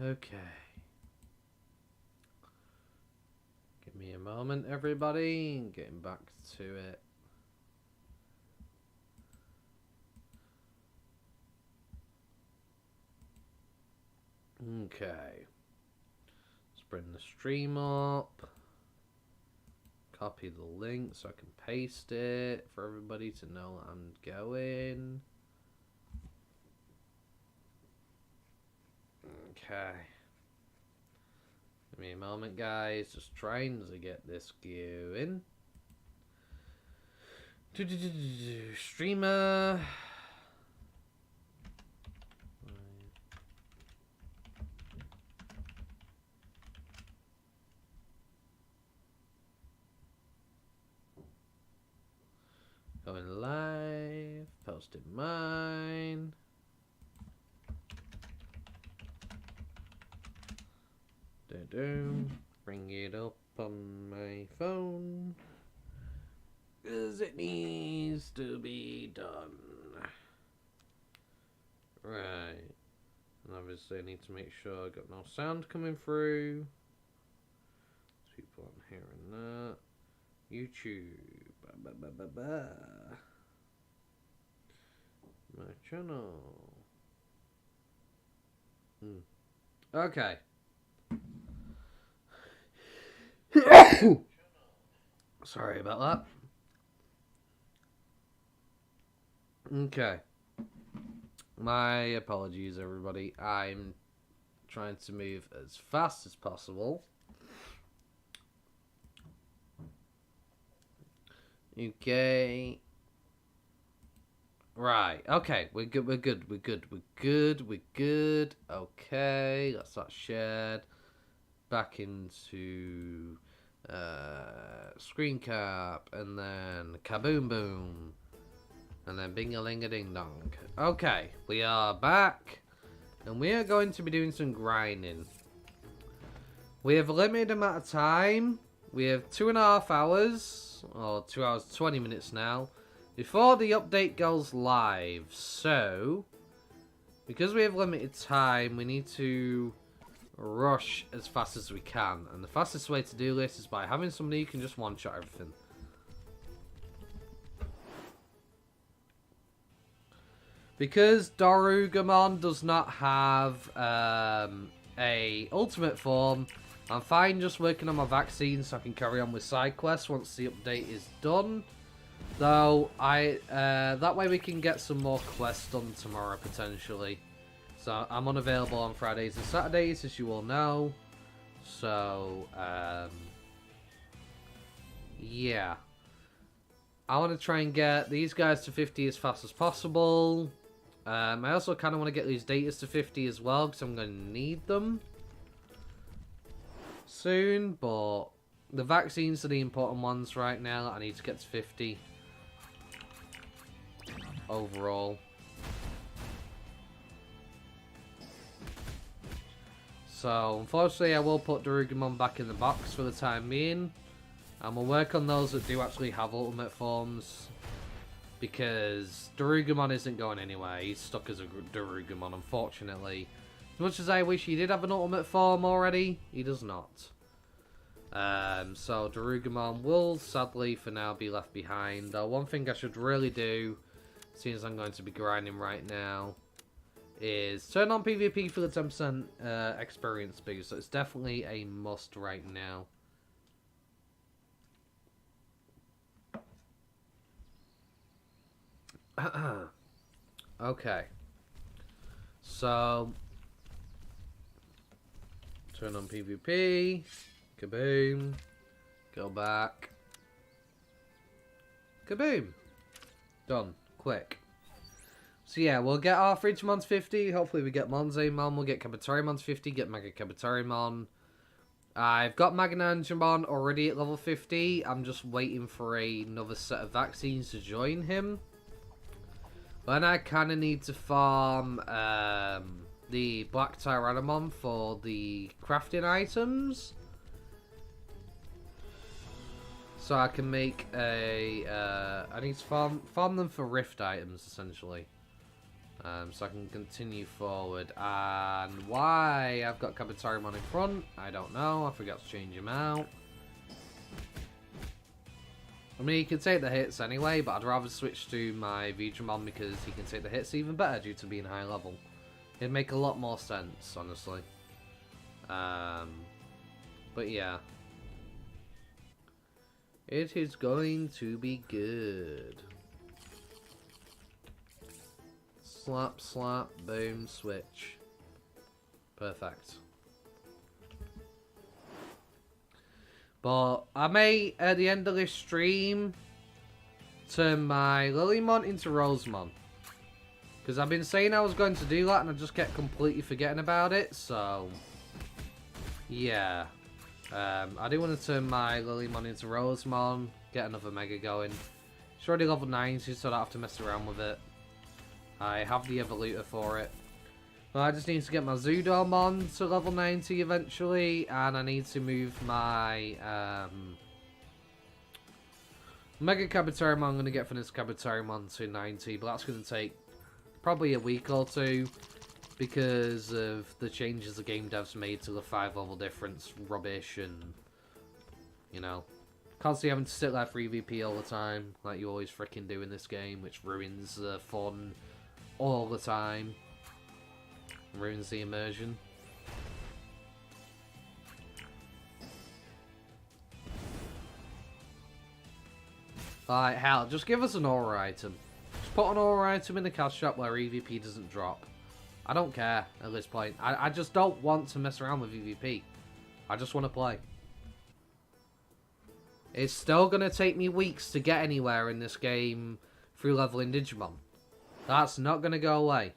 Okay. Give me a moment, everybody. Getting back to it. Okay. Let's bring the stream up. Copy the link so I can paste it for everybody to know I'm going. Okay. Give me a moment, guys. Just trying to get this going. Streamer. Going live. Posting mine. Bring it up on my phone. Because it needs to be done. Right. And obviously I need to make sure I got no sound coming through. People aren't hearing that. YouTube. My channel. Okay. Sorry about that. Okay. My apologies, everybody. I'm trying to move as fast as possible. Okay. Right. Okay. We're good. We're good. We're good. We're good. We're good. Okay. That's that shared. Back into screen cap, and then kaboom boom, and then bing-a-ling-a-ding-dong. Okay, we are back, and we are going to be doing some grinding. We have a limited amount of time. We have 2.5 hours, or 2 hours 20 minutes now, before the update goes live. So, because we have limited time, we need to rush as fast as we can, and the fastest way to do this is by having somebody who can just one-shot everything. Because Digimon does not have a ultimate form, I'm fine just working on my vaccine so I can carry on with side quests once the update is done. Though that way we can get some more quests done tomorrow potentially. So I'm unavailable on Fridays and Saturdays, as you all know. So, yeah. I want to try and get these guys to 50 as fast as possible. I also kind of want to get these datas to 50 as well, because I'm going to need them soon. But the vaccines are the important ones right now. I need to get to 50 overall. So, unfortunately, I will put Digimon back in the box for the time being. And we'll work on those that do actually have ultimate forms. Because Digimon isn't going anywhere. He's stuck as a Digimon, unfortunately. As much as I wish he did have an ultimate form already, he does not. So, Digimon will sadly for now be left behind. Though one thing I should really do, seeing as I'm going to be grinding right now, is turn on PvP for the 10% experience boost. So it's definitely a must right now. Okay. So turn on PvP. Kaboom. Go back. Kaboom. Done. Quick. So yeah, we'll get our Digimon to 50. Hopefully we get Monzaemon. We'll get Kabatarimon to 50. Get Mega Kabatarimon. I've got Magnangemon already at level 50. I'm just waiting for another set of vaccines to join him. Then I kind of need to farm the Black Tyrannomon for the crafting items. So I can make a... I need to farm them for rift items, essentially. So I can continue forward. And why I've got Kabutorimon in front, I don't know. I forgot to change him out. I mean, he can take the hits anyway, but I'd rather switch to my Digimon because he can take the hits even better due to being high level. It'd make a lot more sense, honestly. But yeah. It is going to be good. Slap, slap, boom, switch. Perfect. But I may, at the end of this stream, turn my Lilymon into Rosemon. Because I've been saying I was going to do that and I just kept completely forgetting about it, so... Yeah. I do want to turn my Lilymon into Rosemon, get another Mega going. It's already level 90, so I don't have to mess around with it. I have the Evolutor for it. But I just need to get my Zoodomon to level 90 eventually, and I need to move my Mega Kabutorimon I'm going to get from this Kabutorimon to 90, but that's going to take probably a week or two because of the changes the game devs made to the 5 level difference rubbish, and you know, constantly having to sit there for EVP all the time like you always freaking do in this game, which ruins the fun all the time. Ruins the immersion. Like, hell, just give us an aura item. Just put an aura item in the cash shop where EVP doesn't drop. I don't care at this point. I just don't want to mess around with EVP. I just want to play. It's still going to take me weeks to get anywhere in this game through leveling Digimon. That's not going to go away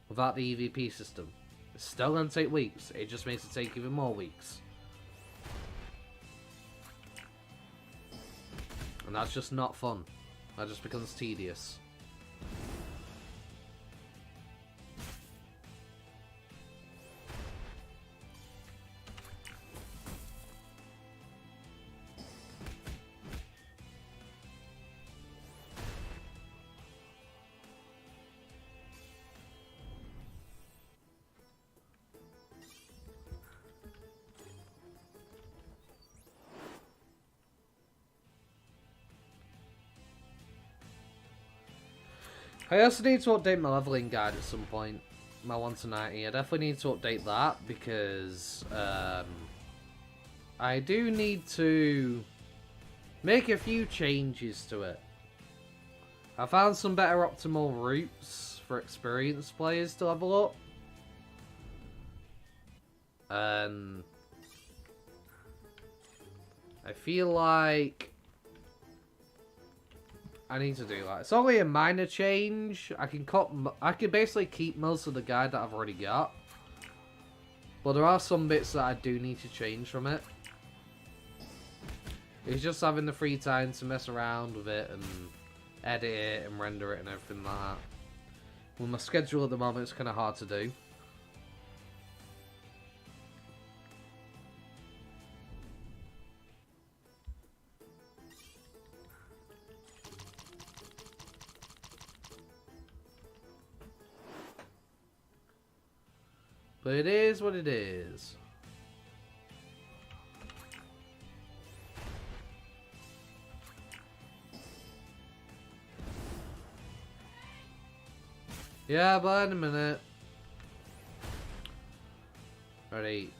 without the EVP system. It's still going to take weeks. It just makes it take even more weeks. And that's just not fun. That just becomes tedious. I also need to update my leveling guide at some point. My 1 to 90. I definitely need to update that because I do need to make a few changes to it. I found some better optimal routes for experienced players to level up. And I feel like I need to do that. It's only a minor change. I can basically keep most of the guide that I've already got. But there are some bits that I do need to change from it. It's just having the free time to mess around with it and edit it and render it and everything like that. With my schedule at the moment, it's kind of hard to do. But it is what it is. Yeah, but in a minute. Ready.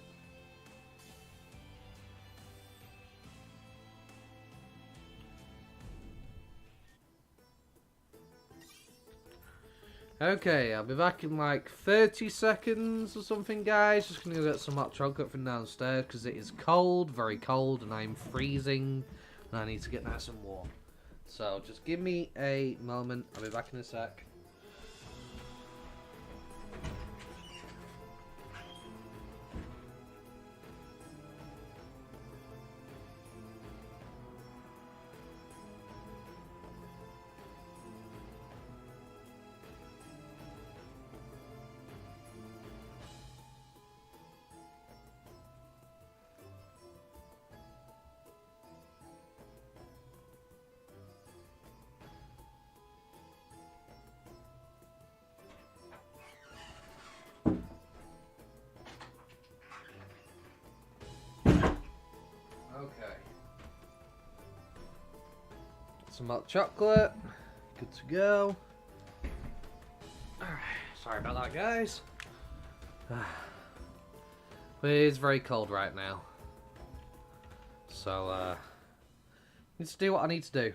Okay, I'll be back in like 30 seconds or something, guys. Just gonna go get some hot chocolate from downstairs because it is cold, very cold, and I'm freezing. And I need to get nice and warm. So just give me a moment. I'll be back in a sec. Okay. Some hot chocolate. Good to go. Alright, sorry about that, guys. But it is very cold right now. So, I need to do what I need to do.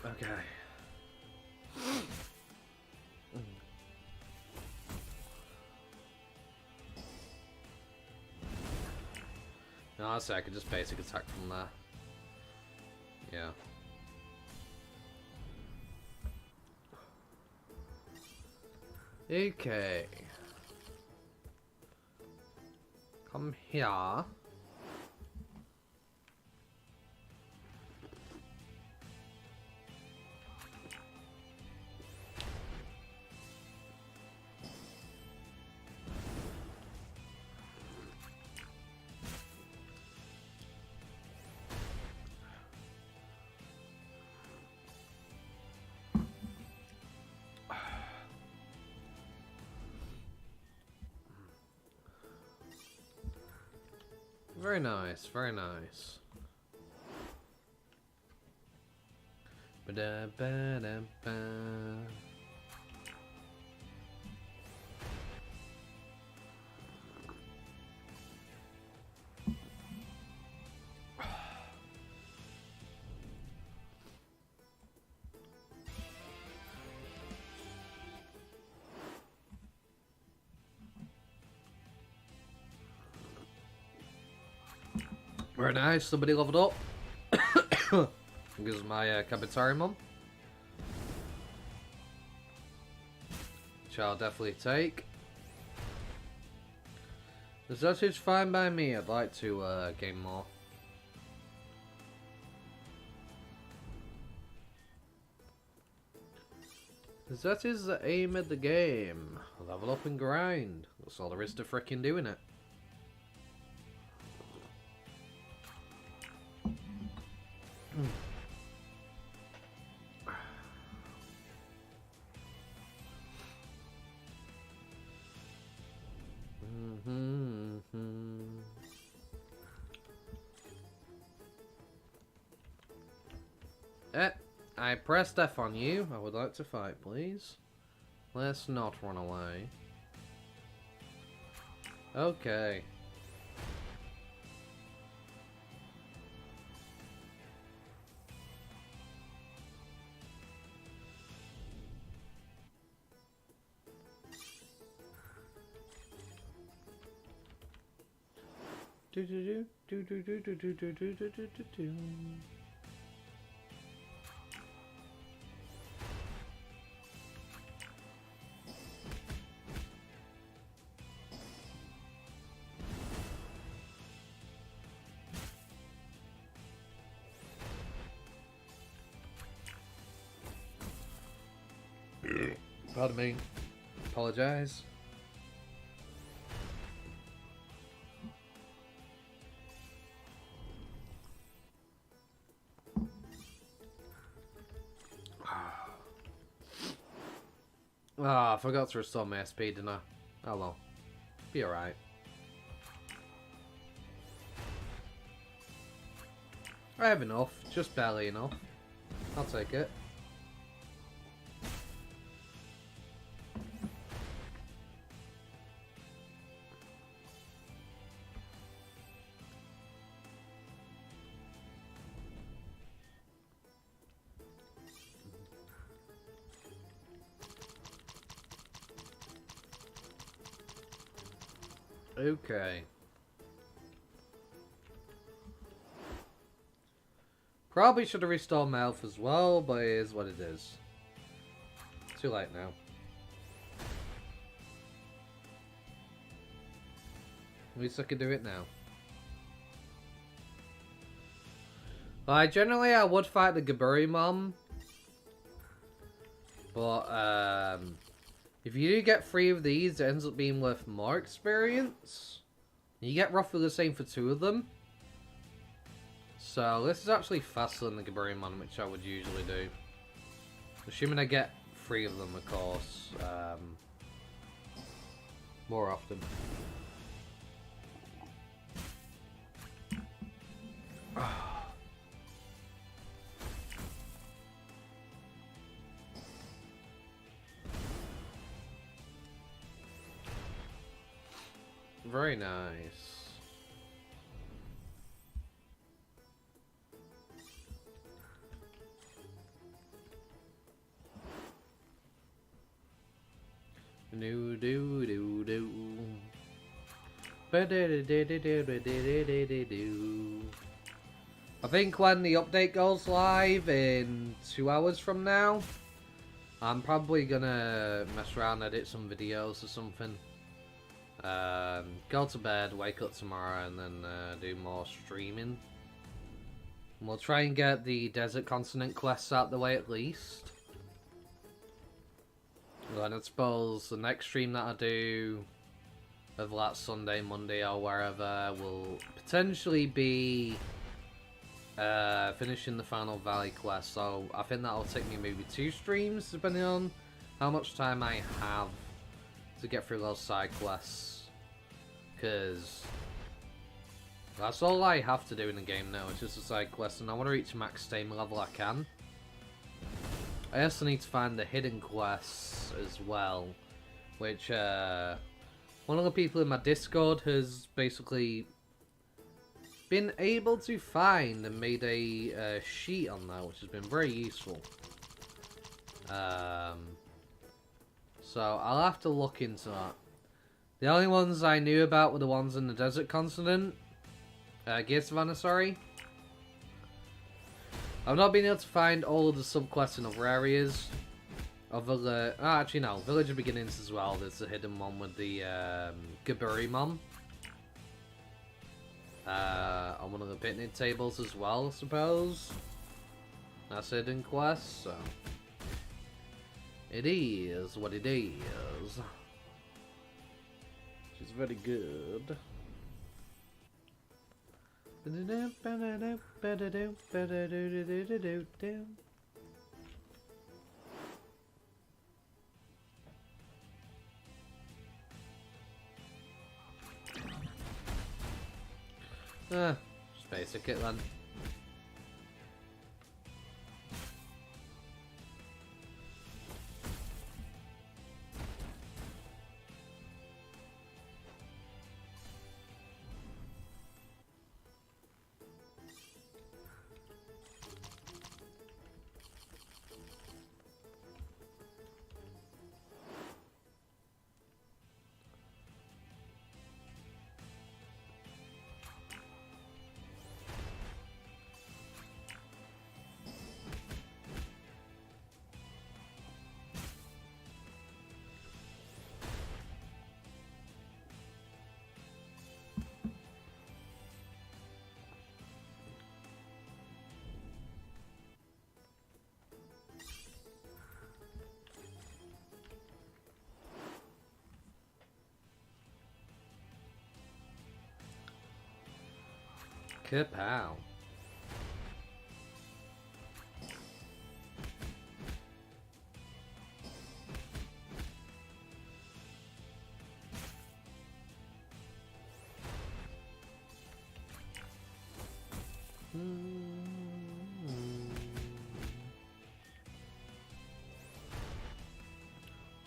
Okay. No, honestly, I could just basic attack from there. Yeah. Okay. Come here. Very nice, very nice. Ba-da-ba-da-ba. Very nice, somebody leveled up. This is my Kabatarimon. Which I'll definitely take. The sausage fine by me, I'd like to gain more. That is the aim of the game. Level up and grind. That's all there is to frickin' doing it. I pressed F on you. I would like to fight, please. Let's not run away. Okay. Do do do do do do do do do do do do do. Pardon me. Apologise. Ah, I forgot to restore my SP, didn't I? Oh well. Be alright. I have enough. Just barely enough. I'll take it. Okay. Probably should have restored my health as well, but it is what it is. Too late now. At least I can do it now. Like, generally I would fight the Gaburimon. But, if you do get 3 of these, it ends up being worth more experience. You get roughly the same for 2 of them. So, this is actually faster than the Gaburimon, which I would usually do. Assuming I get 3 of them, of course. More often. Very nice. Do do do do. I think when the update goes live in 2 hours from now, I'm probably gonna mess around, edit some videos or something. Go to bed, wake up tomorrow, and then do more streaming. And we'll try and get the Desert Continent quests out the way at least. And I suppose the next stream that I do, of that Sunday, Monday, or wherever, will potentially be finishing the Final Valley quest. So I think that'll take me maybe 2 streams, depending on how much time I have to get through those side quests. Because that's all I have to do in the game now, it's just a side quest, and I want to reach max stamina level I can. I also need to find the hidden quests as well, which one of the people in my Discord has basically been able to find and made a sheet on that, which has been very useful. So I'll have to look into that. The only ones I knew about were the ones in the Desert Continent. Gear Savannah, sorry. I've not been able to find all of the subquests in other areas. Actually no, Village of Beginnings as well. There's a hidden one with the Gaburimon. On one of the picnic tables as well, I suppose. That's a hidden quest, so... It is what it is. Which is very good. Just basic it then. Kapow.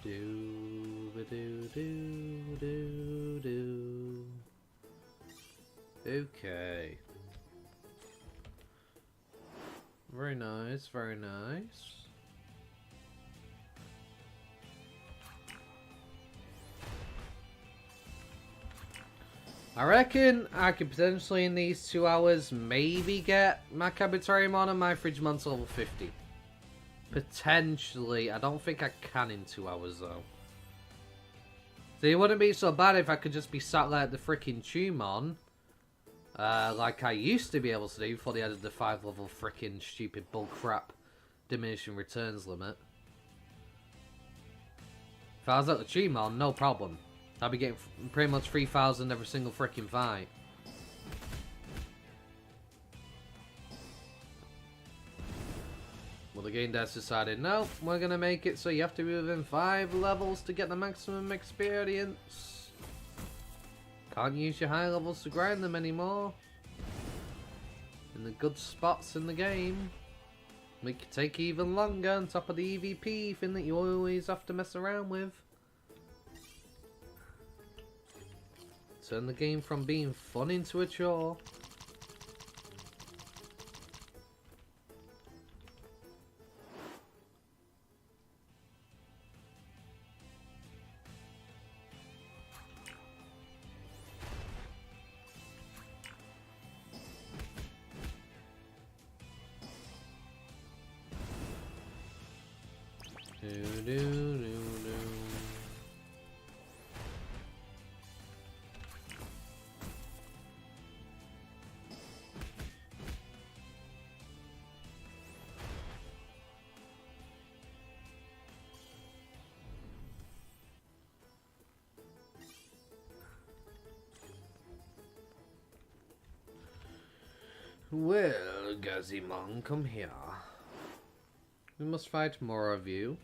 Do. Okay. Very nice, very nice. I reckon I could potentially in these 2 hours maybe get my Kabutorimon and my Frigimon to level 50. Potentially. I don't think I can in 2 hours though. So it wouldn't be so bad if I could just be sat there at the freaking Tumon. Like I used to be able to do before they added the 5-level frickin' stupid bullcrap diminishing returns limit. If I was at the Digimon, no problem. I'd be getting pretty much 3,000 every single frickin' fight. Well, the game devs decided, no, we're gonna make it so you have to be within 5 levels to get the maximum experience. Can't use your high levels to grind them anymore. In the good spots in the game. Make it take even longer on top of the EVP thing that you always have to mess around with. Turn the game from being fun into a chore. Well, Digimon, come here. We must fight more of you.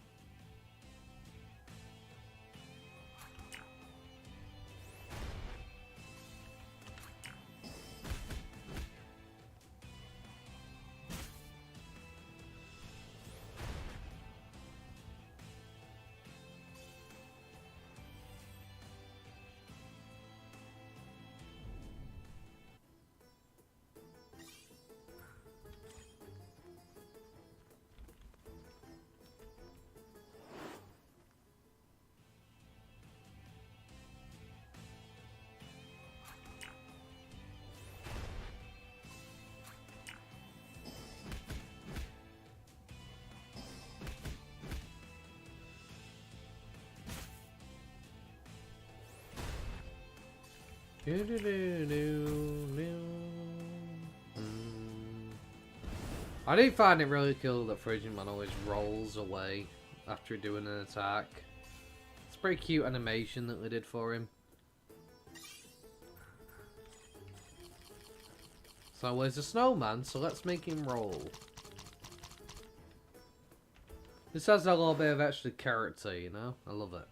I do find it really cool that Digimon always rolls away after doing an attack. It's a pretty cute animation that they did for him. So there's a snowman, so let's make him roll. This has a little bit of extra character, you know? I love it.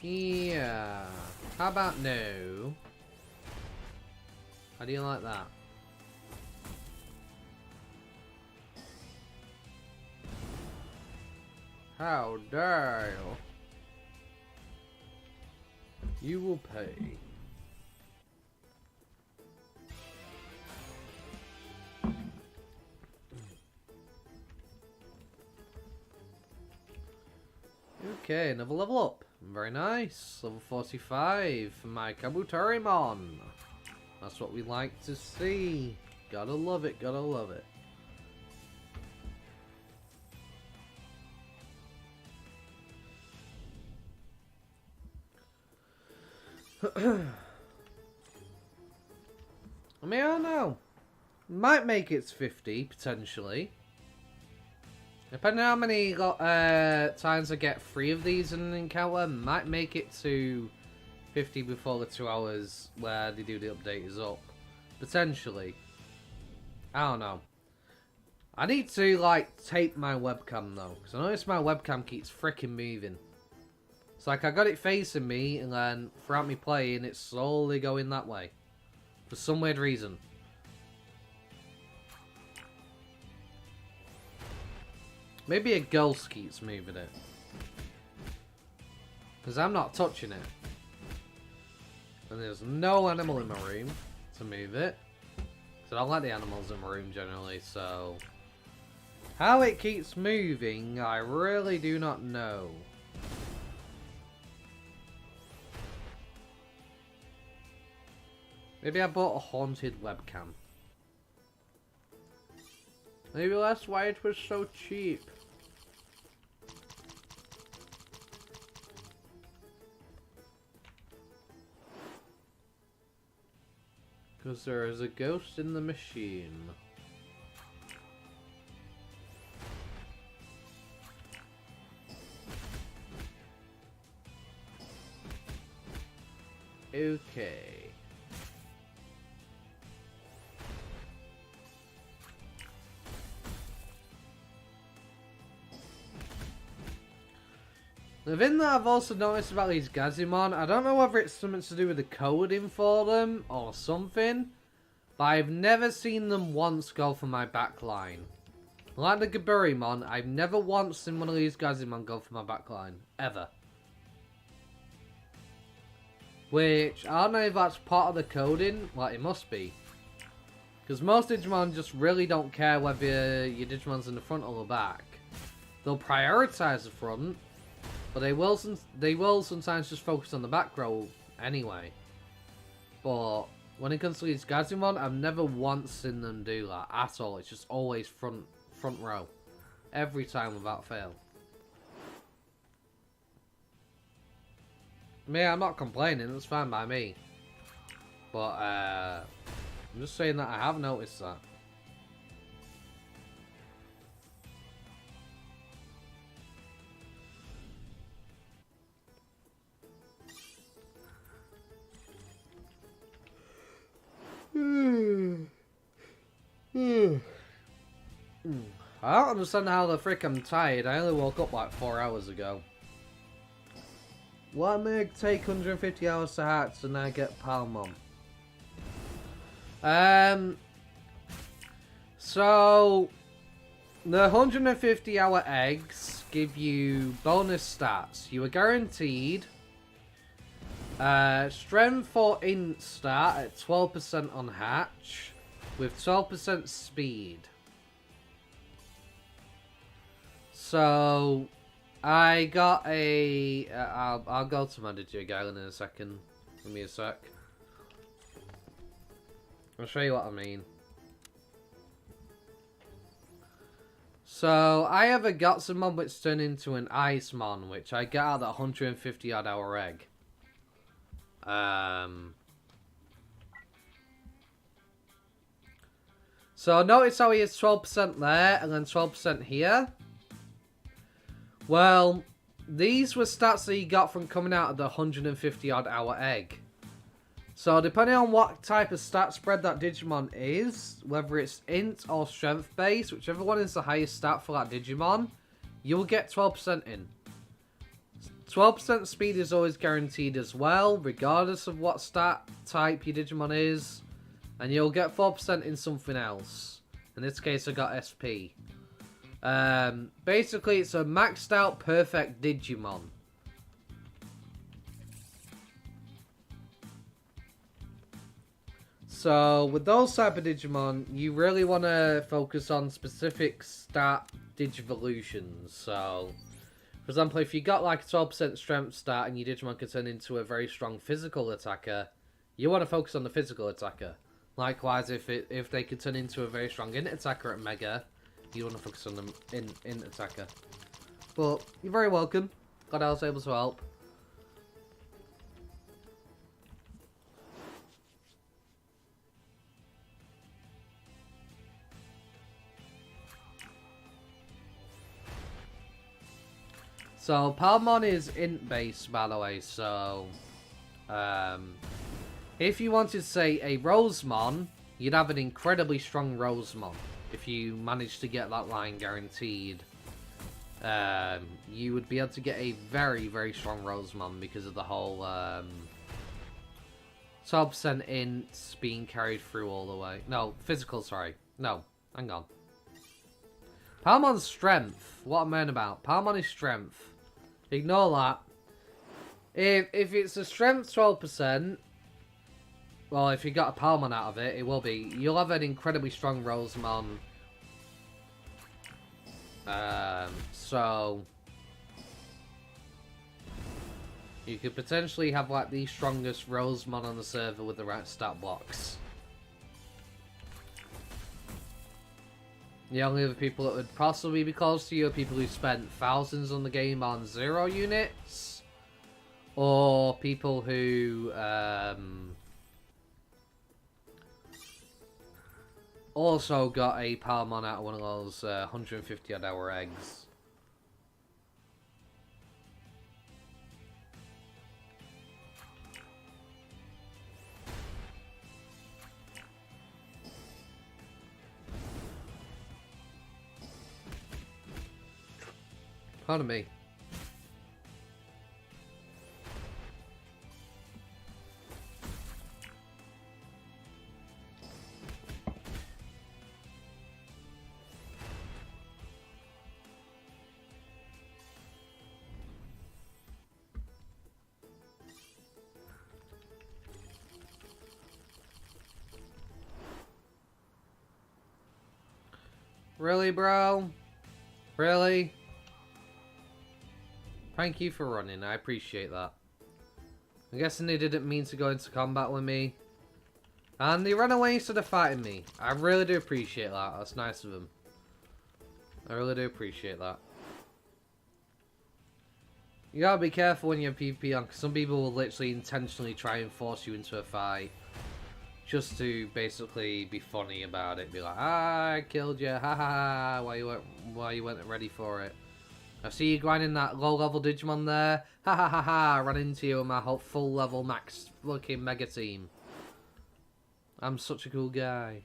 Yeah. How about no? How do you like that? How dare you? You will pay. Okay, another level up. Very nice. Level 45 for my Kabuterimon. That's what we like to see. Gotta love it, gotta love it. I mean, I don't know. Might make it 50, potentially. Depending on how many times I get 3 of these in an encounter, might make it to 50 before the 2 hours where they do the update is up. Potentially. I don't know. I need to, like, tape my webcam, though. Because I notice my webcam keeps freaking moving. It's like I got it facing me, and then throughout me playing, it's slowly going that way. For some weird reason. Maybe a ghost keeps moving it. Because I'm not touching it. And there's no animal in my room to move it. So I don't like the animals in my room generally, so... How it keeps moving, I really do not know. Maybe I bought a haunted webcam. Maybe that's why it was so cheap. Because there is a ghost in the machine. Okay. The thing that I've also noticed about these Digimon, I don't know whether it's something to do with the coding for them or something, but I've never seen them once go for my backline. Like the Gaburimon, I've never once seen one of these Digimon go for my backline. Ever. Which, I don't know if that's part of the coding. Well, it must be. Because most Digimon just really don't care whether your Digimon's in the front or the back. They'll prioritize the front, but they will sometimes just focus on the back row anyway. But when it comes to these Digimon, I've never once seen them do that at all. It's just always front row. Every time without fail. Me, I'm not complaining, it's fine by me. But, I'm just saying that I have noticed that. I don't understand how the frick I'm tired. I only woke up like 4 hours ago. What may take 150 hours to hatch and I get Palmon? So the 150 hour eggs give you bonus stats. You are guaranteed strength for int stat at 12% on hatch with 12% speed. So I got a I'll go to my Digi Island in a second. Give me a sec. I'll show you what I mean. So I have a Gotsumon which turned into an Icemon, which I get out of that 150 odd hour egg. So notice how he has 12% there and then 12% here. Well, these were stats that he got from coming out of the 150 odd hour egg. So depending on what type of stat spread that Digimon is, whether it's int or strength based, whichever one is the highest stat for that Digimon, you'll get 12% in. 12% speed is always guaranteed as well, regardless of what stat type your Digimon is. And you'll get 4% in something else. In this case, I got SP. Basically, it's a maxed out perfect Digimon. So, with those type of Digimon, you really want to focus on specific stat Digivolutions. So, for example, if you got like a 12% strength stat and your Digimon can turn into a very strong physical attacker, you want to focus on the physical attacker. Likewise, if they could turn into a very strong int attacker at Mega, you want to focus on them int attacker. But you're very welcome. Glad I was able to help. So Palmon is int based, by the way. So if you wanted to say a Rosemon, you'd have an incredibly strong Rosemon. If you managed to get that line guaranteed, you would be able to get a very, very strong Rosemon because of the whole 12% int being carried through all the way. No, physical, sorry. No, hang on. Palmon's strength. What am I about? Palmon is strength. Ignore that. If it's a strength 12%, well, if you got a Palmon out of it, it will be. You'll have an incredibly strong Rosemon. So you could potentially have like the strongest Rosemon on the server with the right stat blocks. The only other people that would possibly be close to you are people who spent thousands on the game on 0 units. Or people who also got a Palmon out of one of those 150 odd hour eggs. Pardon me. Really, bro? Really? Thank you for running, I appreciate that. I'm guessing they didn't mean to go into combat with me. And they ran away instead of fighting me. I really do appreciate that. That's nice of them. I really do appreciate that. You gotta be careful when you're PvP on, because some people will literally intentionally try and force you into a fight. Just to basically be funny about it. Be like, ah, I killed you, ha ha ha, why you weren't ready for it. I see you grinding that low level Digimon there. Ha ha ha ha, I ran into you with my whole full level max fucking mega team. I'm such a cool guy.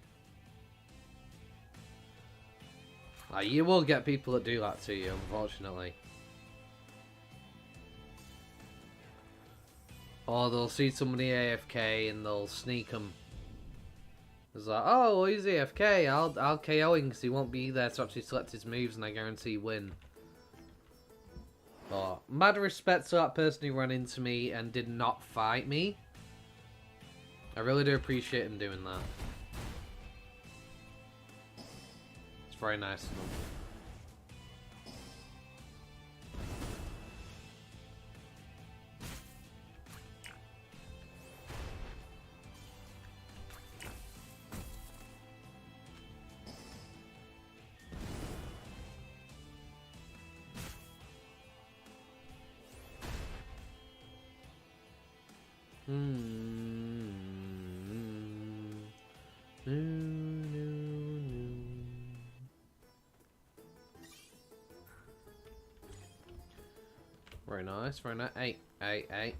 Like, you will get people that do that to you, unfortunately. Or they'll see somebody AFK and they'll sneak them. It's like, oh, well, he's AFK, I'll KO him because he won't be there to actually select his moves and I guarantee win. But mad respect to that person who ran into me and did not fight me. I really do appreciate him doing that. It's very nice of him. Very nice, very nice. Hey, hey, hey.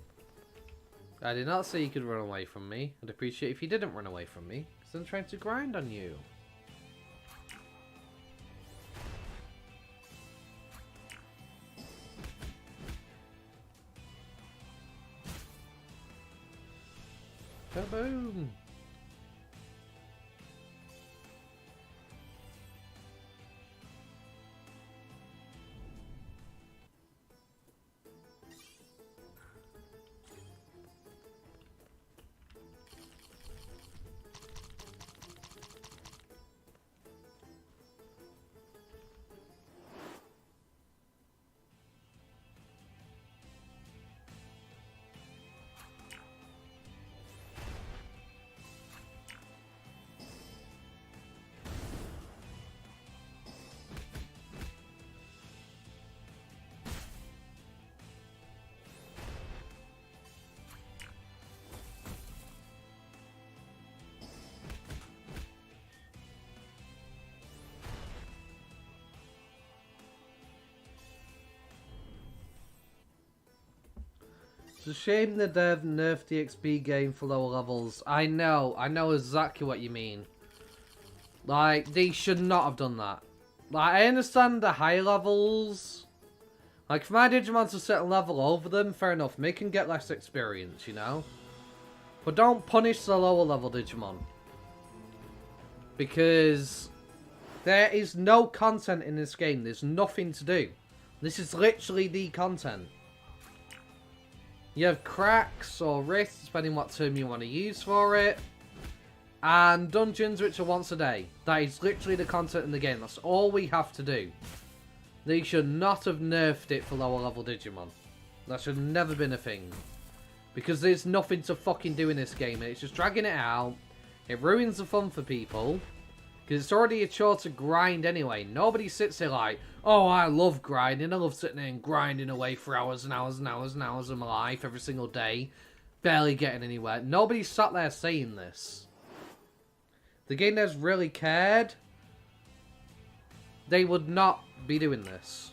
I did not say you could run away from me. I'd appreciate if you didn't run away from me, because I'm trying to grind on you. Kaboom! It's a shame that they've nerfed the XP game for lower levels. I know exactly what you mean. Like, they should not have done that. Like, I understand the higher levels. Like, if my Digimon's a certain level over them, fair enough. Make them get less experience, you know? But don't punish the lower level Digimon. Because there is no content in this game. There's nothing to do. This is literally the content. You have cracks or rifts, depending what term you want to use for it. And dungeons, which are once a day. That is literally the content in the game. That's all we have to do. They should not have nerfed it for lower level Digimon. That should have never been a thing. Because there's nothing to fucking do in this game. And it's just dragging it out. It ruins the fun for people. Because it's already a chore to grind anyway. Nobody sits there like, oh, I love grinding. I love sitting there and grinding away for hours and hours and hours and hours of my life every single day. Barely getting anywhere. Nobody sat there saying this. The game devs really cared. They would not be doing this.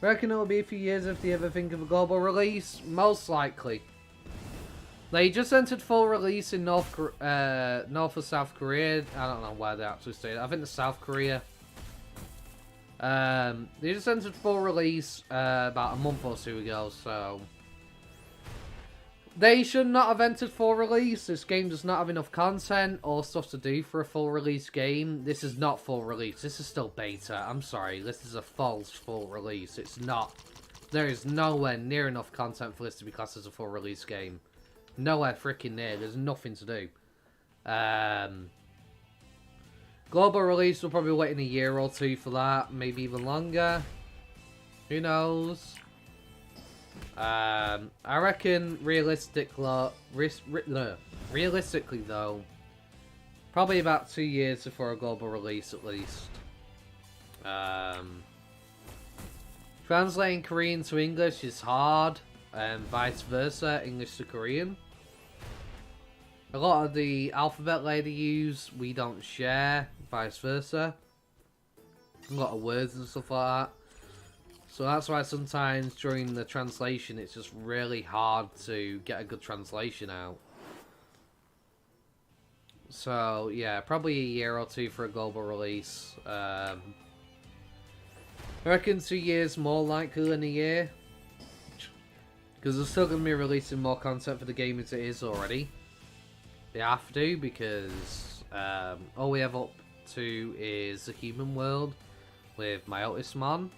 Reckon it'll be a few years if they ever think of a global release? Most likely. They just entered full release in North or South Korea. I don't know where they actually stayed. I think it's South Korea. They just entered full release about a month or two ago, so... They should not have entered full release. This game does not have enough content or stuff to do for a full release game. This is not full release. This is still beta. I'm sorry. This is a false full release. It's not. There is nowhere near enough content for this to be classed as a full release game. Nowhere freaking near. There's nothing to do. Global release, we'll probably wait in a year or two for that. Maybe even longer. Who knows? I reckon realistically though, probably about 2 years before a global release at least. Translating Korean to English is hard, and vice versa, English to Korean. A lot of the alphabet layer use we don't share, vice versa. A lot of words and stuff like that. So that's why sometimes during the translation it's just really hard to get a good translation out. So yeah, probably a year or two for a global release. I reckon 2 years more likely than a year. Because they're still going to be releasing more content for the game as it is already. They have to, because all we have up to is the human world with Myotismon.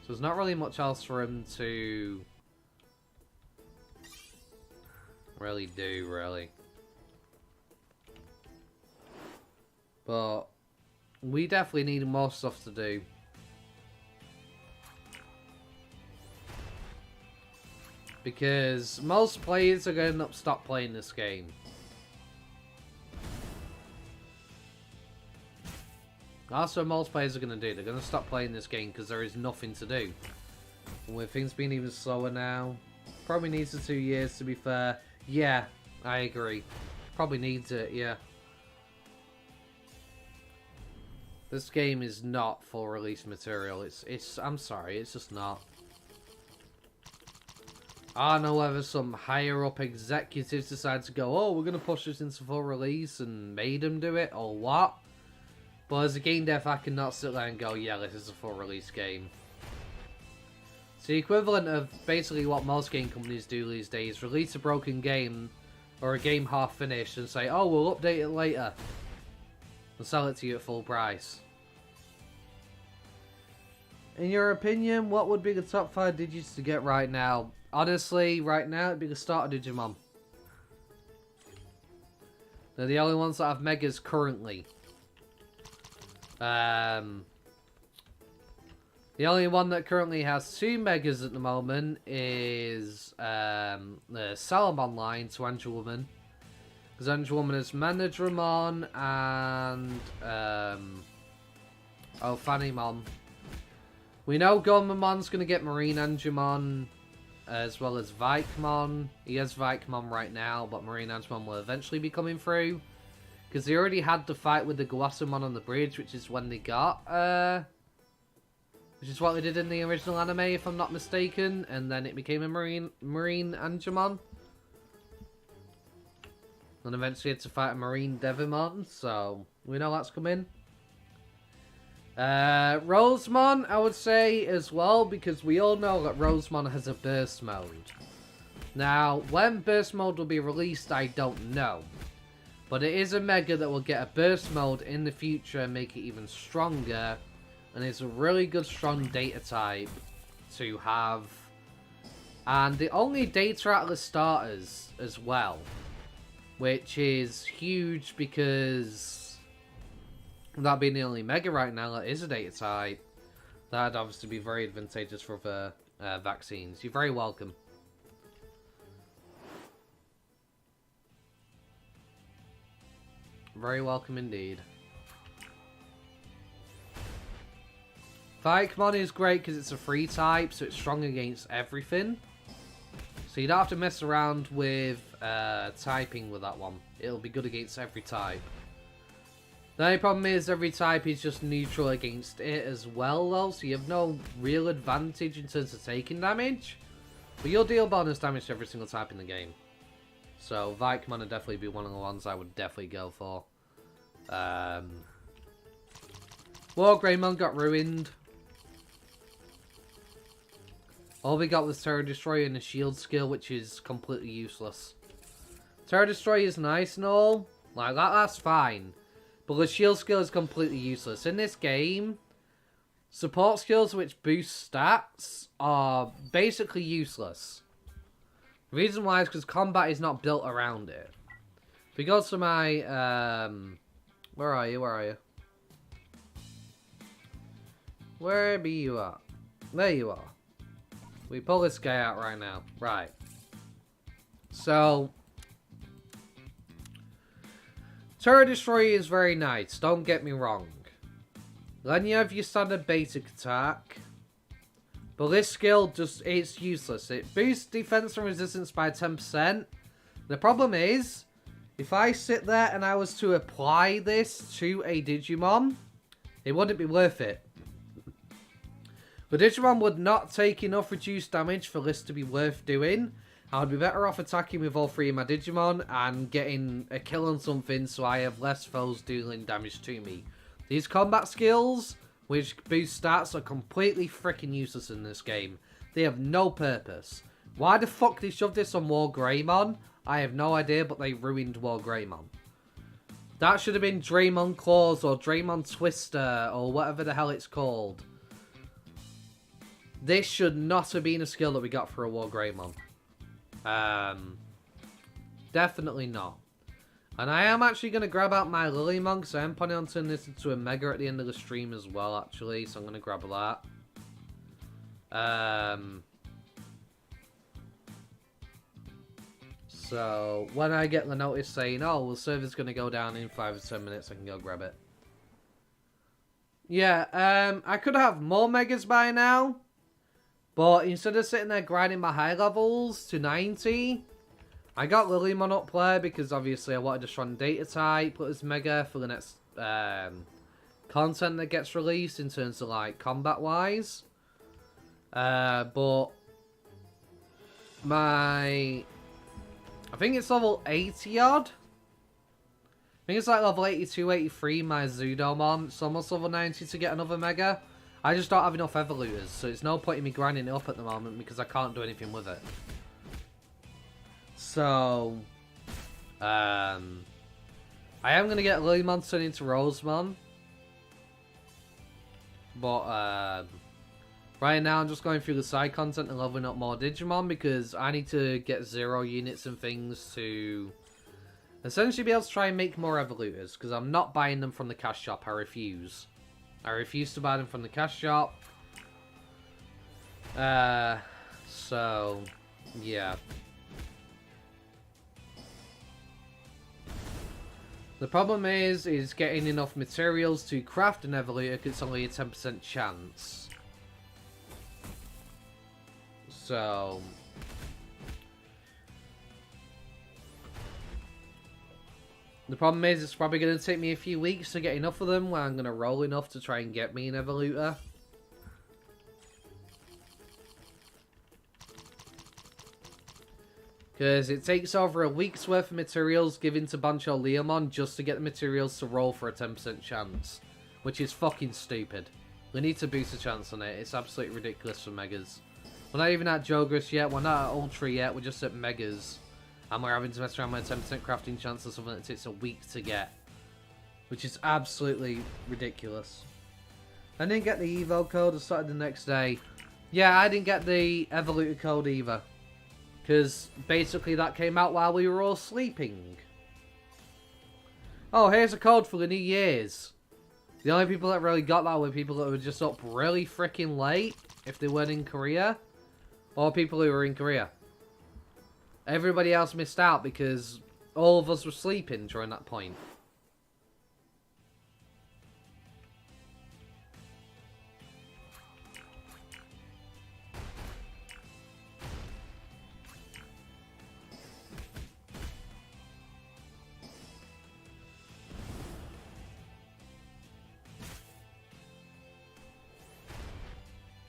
So there's not really much else for him to really do, really. But we definitely need more stuff to do. Because most players are going to stop playing this game. That's what most players are going to do. They're going to stop playing this game because there is nothing to do. And with things being even slower now, probably needs the 2 years to be fair. Yeah, I agree. Probably needs it, yeah. This game is not full release material. I'm sorry, it's just not. I don't know whether some higher up executives decide to go, oh, we're going to push this into full release and made them do it, or what? But as a game dev, I cannot sit there and go, yeah, this is a full release game. It's the equivalent of basically what most game companies do these days. Release a broken game, or a game half finished, and say, oh, we'll update it later. And sell it to you at full price. In your opinion, what would be the top 5 digits to get right now? Honestly, right now, it'd be the start of Digimon. They're the only ones that have megas currently. The only one that currently has 2 megas at the moment is the Salamon line to Angel Woman. Because Angel Woman is Manadramon and Fanimon. We know Gomamon's going to get Marine Angemon as well as Vikemon. He has Vikemon right now, but Marine Angemon will eventually be coming through. Because they already had the fight with the Guasamon on the bridge, which is when they got, which is what they did in the original anime, if I'm not mistaken. And then it became a Marine Angemon. And eventually had to fight a Marine Devimon, so we know that's coming. Rosemon, I would say, as well, because we all know that Rosemon has a burst mode. Now, when burst mode will be released, I don't know. But it is a Mega that will get a burst mode in the future and make it even stronger. And it's a really good strong data type to have. And the only data out of the starters as well. Which is huge because that being the only Mega right now that is a data type. That'd obviously be very advantageous for other vaccines. You're very welcome. Very welcome indeed. Digimon is great because it's a free type, so it's strong against everything. So you don't have to mess around with typing with that one. It'll be good against every type. The only problem is every type is just neutral against it as well, though, so you have no real advantage in terms of taking damage. But you'll deal bonus damage to every single type in the game. So Digimon would definitely be one of the ones I would definitely go for. War Greymon got ruined. All we got was Terror Destroyer and a shield skill, which is completely useless. Terror Destroyer is nice and all. Like, that's fine. But the shield skill is completely useless. In this game, support skills which boost stats are basically useless. The reason why is because combat is not built around it. If we go to my... where are you? Where are you? Where be you at? There you are. We pull this guy out right now. Right. So... Terror Destroyer is very nice, don't get me wrong. Then you have your standard basic attack. But this skill just, it's useless. It boosts defense and resistance by 10%. The problem is, if I sit there and I was to apply this to a Digimon, it wouldn't be worth it. The Digimon would not take enough reduced damage for this to be worth doing. I would be better off attacking with all three of my Digimon and getting a kill on something so I have less foes dealing damage to me. These combat skills, which boost stats, are completely freaking useless in this game. They have no purpose. Why the fuck they shoved this on War Greymon? I have no idea, but they ruined War Greymon. That should have been Draymon Claws or Draymon Twister or whatever the hell it's called. This should not have been a skill that we got for a War Greymon. Definitely not. And I am actually going to grab out my Lilymon, because I am planning on turning this into a Mega at the end of the stream as well, actually. So I'm going to grab that. So when I get the notice saying, oh, well, server's going to go down in 5 or 10 minutes, I can go grab it. Yeah, I could have more Megas by now. But instead of sitting there grinding my high levels to 90, I got Lilymon up there because obviously I wanted to run data type, put as Mega for the next content that gets released in terms of like combat wise. But my... I think it's level 80 odd. I think it's like level 82, 83, my Zudomon. It's almost level 90 to get another Mega. I just don't have enough Evolutors, so it's no point in me grinding it up at the moment because I can't do anything with it. So, I am going to get Lilymon turned into Rosemon. But, right now I'm just going through the side content and leveling up more Digimon because I need to get 0 units and things to essentially be able to try and make more Evolutors because I'm not buying them from the cash shop. I refuse. I refuse to buy them from the cash shop. So, yeah. The problem is getting enough materials to craft an Evolutor because it's only a 10% chance. So... The problem is, it's probably going to take me a few weeks to get enough of them, where I'm going to roll enough to try and get me an Evolutor. Because it takes over a week's worth of materials given to Bancho Leomon just to get the materials to roll for a 10% chance. Which is fucking stupid. We need to boost the chance on it. It's absolutely ridiculous for Megas. We're not even at Jogress yet, we're not at Ultra yet, we're just at Megas. And we're having to mess around with a 10% crafting chance of something that takes a week to get. Which is absolutely ridiculous. I didn't get the Evo code, I started the next day. Yeah, I didn't get the Evolutor code either. Because basically that came out while we were all sleeping. Oh, here's a code for the New Year's. The only people that really got that were people that were just up really freaking late, if they weren't in Korea. Or people who were in Korea. Everybody else missed out because all of us were sleeping during that point.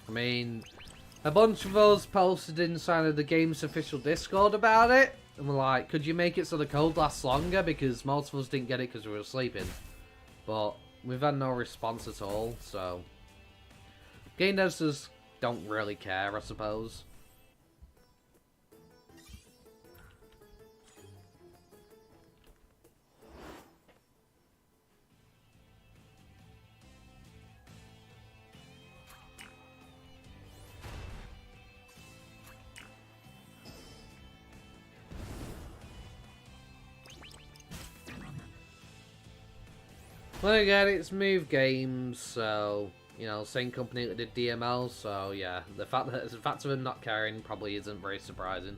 I mean, a bunch of us posted inside of the game's official Discord about it. And we're like, could you make it so the code lasts longer? Because most of us didn't get it because we were sleeping. But we've had no response at all, so... Game devs just don't really care, I suppose. Well, again, it's Move Games, so, you know, same company that did DML, so yeah, the fact of them not caring probably isn't very surprising.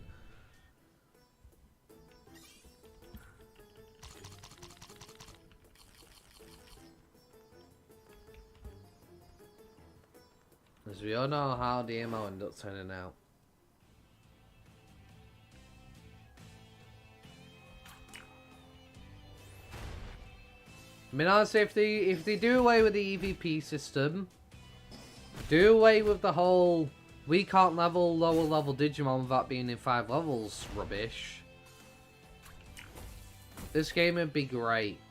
As we all know how DML ended up turning out. I mean, honestly, if they do away with the EVP system, do away with the whole we can't level lower level Digimon without being in 5 levels rubbish, this game would be great.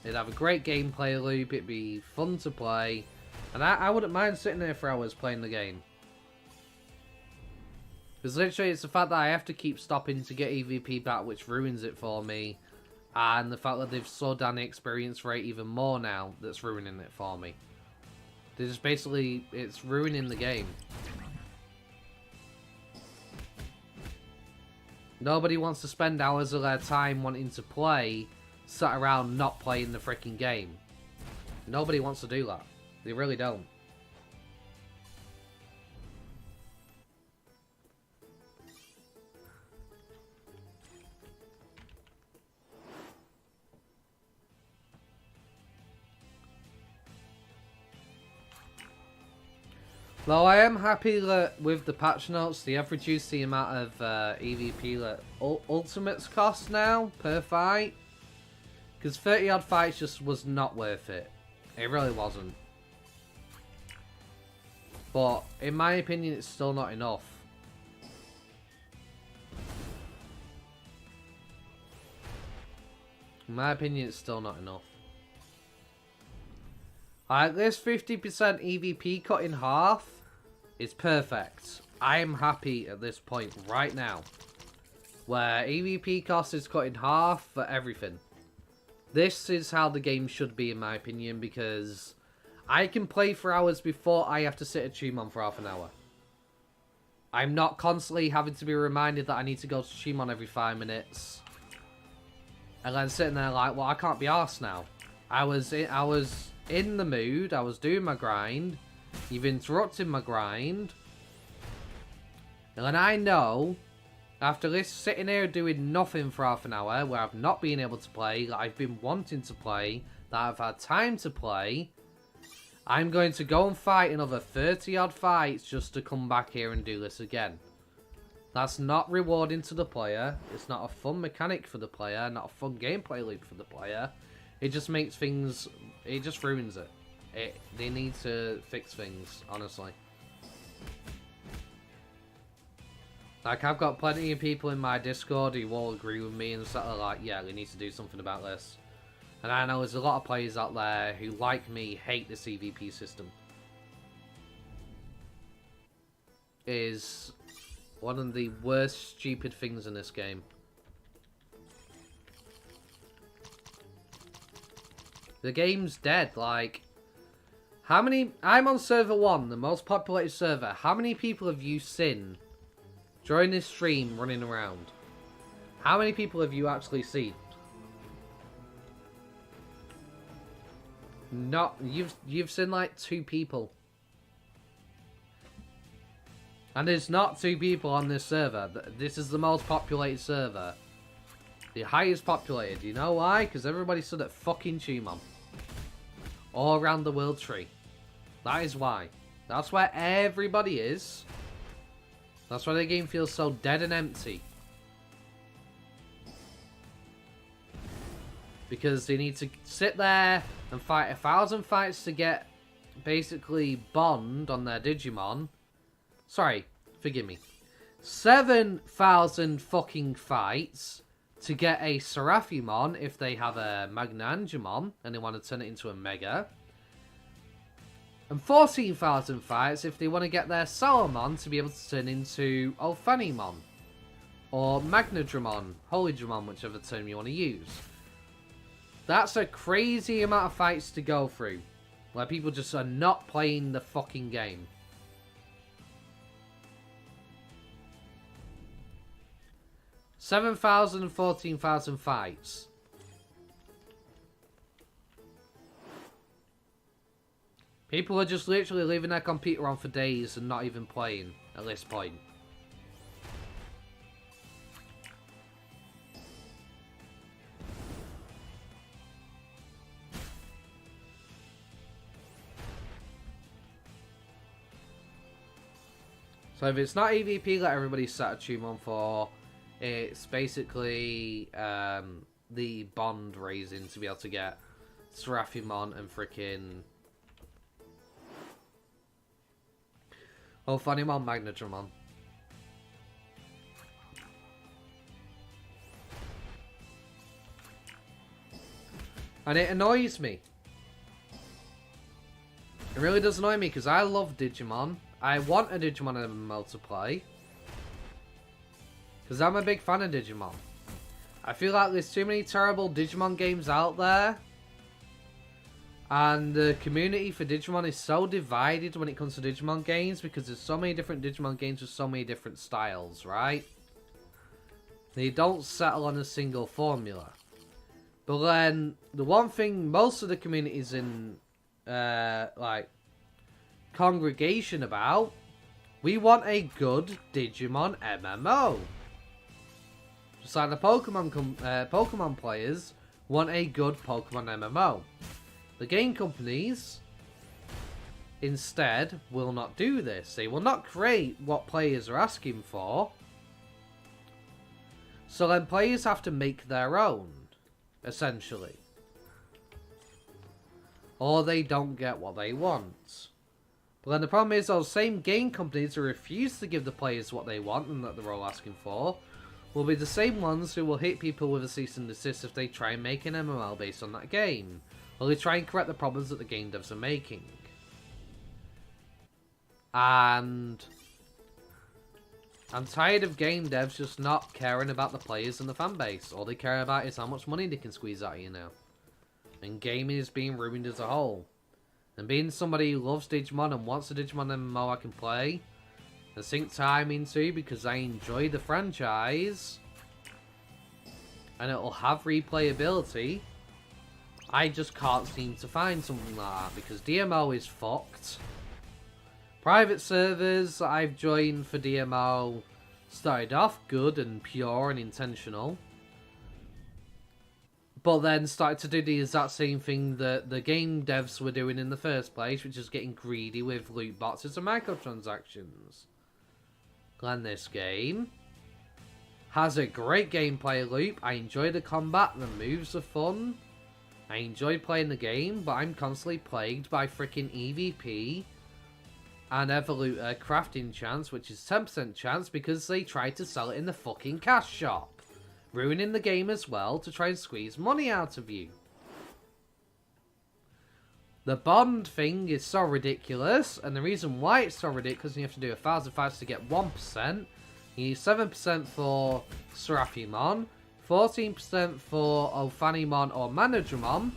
It'd have a great gameplay loop, it'd be fun to play, and I wouldn't mind sitting there for hours playing the game. Because literally it's the fact that I have to keep stopping to get EVP back which ruins it for me. And the fact that they've slowed down the experience rate even more now, that's ruining it for me. They're just basically, it's ruining the game. Nobody wants to spend hours of their time wanting to play, sat around not playing the freaking game. Nobody wants to do that. They really don't. Though I am happy that with the patch notes, they have reduced the amount of EVP that Ultimates cost now per fight. Because 30 odd fights just was not worth it. It really wasn't. But in my opinion, it's still not enough. In my opinion, it's still not enough. Alright, this 50% EVP cut in half is perfect. I am happy at this point right now. Where EVP cost is cut in half for everything. This is how the game should be in my opinion, because I can play for hours before I have to sit at Digimon for half an hour. I'm not constantly having to be reminded that I need to go to Digimon every 5 minutes. And then sitting there like, well, I can't be arsed now. I was in the mood, I was doing my grind, you've interrupted my grind, and then I know, after this sitting here doing nothing for half an hour, where I've not been able to play, that I've been wanting to play, that I've had time to play, I'm going to go and fight another 30 odd fights just to come back here and do this again. That's not rewarding to the player, it's not a fun mechanic for the player, not a fun gameplay loop for the player. It just makes things... It just ruins it. They need to fix things, honestly. Like, I've got plenty of people in my Discord who all agree with me and sort of like, yeah, we need to do something about this. And I know there's a lot of players out there who, like me, hate the CVP system. It is one of the worst stupid things in this game. The game's dead, like... How many... I'm on server 1, the most populated server. How many people have you seen during this stream running around? How many people have you actually seen? Not... You've seen like 2 people. And there's not 2 people on this server. This is the most populated server. The highest populated. You know why? Because everybody stood at fucking Digimon. All around the world tree. That is why. That's where everybody is. That's why the game feels so dead and empty. Because they need to sit there and fight 1,000 fights to get basically bond on their Digimon. Sorry, forgive me. 7,000 fucking fights to get a Seraphimon if they have a Magnangemon and they want to turn it into a Mega. And 14,000 fights if they want to get their Salamon to be able to turn into Ophanimon. Or Magnadramon, Holydramon, whichever term you want to use. That's a crazy amount of fights to go through. Where people just are not playing the fucking game. $7,000 and 14,000 fights. People are just literally leaving their computer on for days and not even playing at this point. So if it's not EVP that everybody's set a tune for, it's basically the bond raising to be able to get Seraphimon and frickin' Ophanimon, Magnadramon. And it annoys me. It really does annoy me because I love Digimon. I want a Digimon MMO to play. Because I'm a big fan of Digimon. I feel like there's too many terrible Digimon games out there. And the community for Digimon is so divided when it comes to Digimon games. Because there's so many different Digimon games with so many different styles, right? They don't settle on a single formula. But then, the one thing most of the communities in, like, congregation about, we want a good Digimon MMO. Just like the Pokemon players want a good Pokemon MMO. The game companies, instead, will not do this. They will not create what players are asking for. So then players have to make their own, essentially. Or they don't get what they want. But then the problem is those same game companies who refuse to give the players what they want and that they're all asking for will be the same ones who will hit people with a cease and desist if they try and make an MMO based on that game. Or they try and correct the problems that the game devs are making. And I'm tired of game devs just not caring about the players and the fan base. All they care about is how much money they can squeeze out of you now. And gaming is being ruined as a whole. And being somebody who loves Digimon and wants a Digimon MMO I can play and sink time into because I enjoy the franchise and it will have replayability, I just can't seem to find something like that because DMO is fucked. Private servers that I've joined for DMO started off good and pure and intentional, but then started to do the exact same thing that the game devs were doing in the first place, which is getting greedy with loot boxes and microtransactions. And this game has a great gameplay loop. I enjoy the combat, the moves are fun. I enjoy playing the game, but I'm constantly plagued by freaking EVP and Evolutor crafting chance, which is 10% chance because they tried to sell it in the fucking cash shop. Ruining the game as well to try and squeeze money out of you. The bond thing is so ridiculous, and the reason why it's so ridiculous, you have to do 1,000 fights to get 1%. You need 7% for Seraphimon, 14% for Ophanimon or Magnadramon.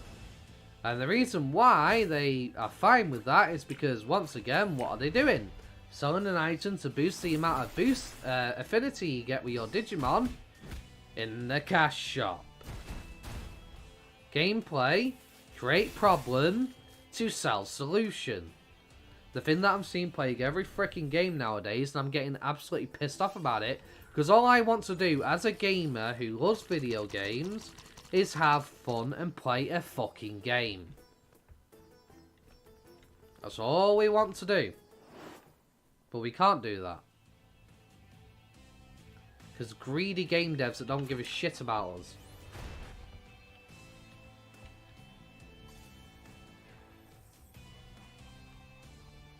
And the reason why they are fine with that is because, once again, what are they doing? Selling an item to boost the amount of affinity you get with your Digimon in the cash shop. Gameplay, create problem to sell solution. The thing that I'm seeing playing every freaking game nowadays, and I'm getting absolutely pissed off about it, because all I want to do as a gamer who loves video games is have fun and play a fucking game. That's all we want to do. But we can't do that. Because greedy game devs that don't give a shit about us.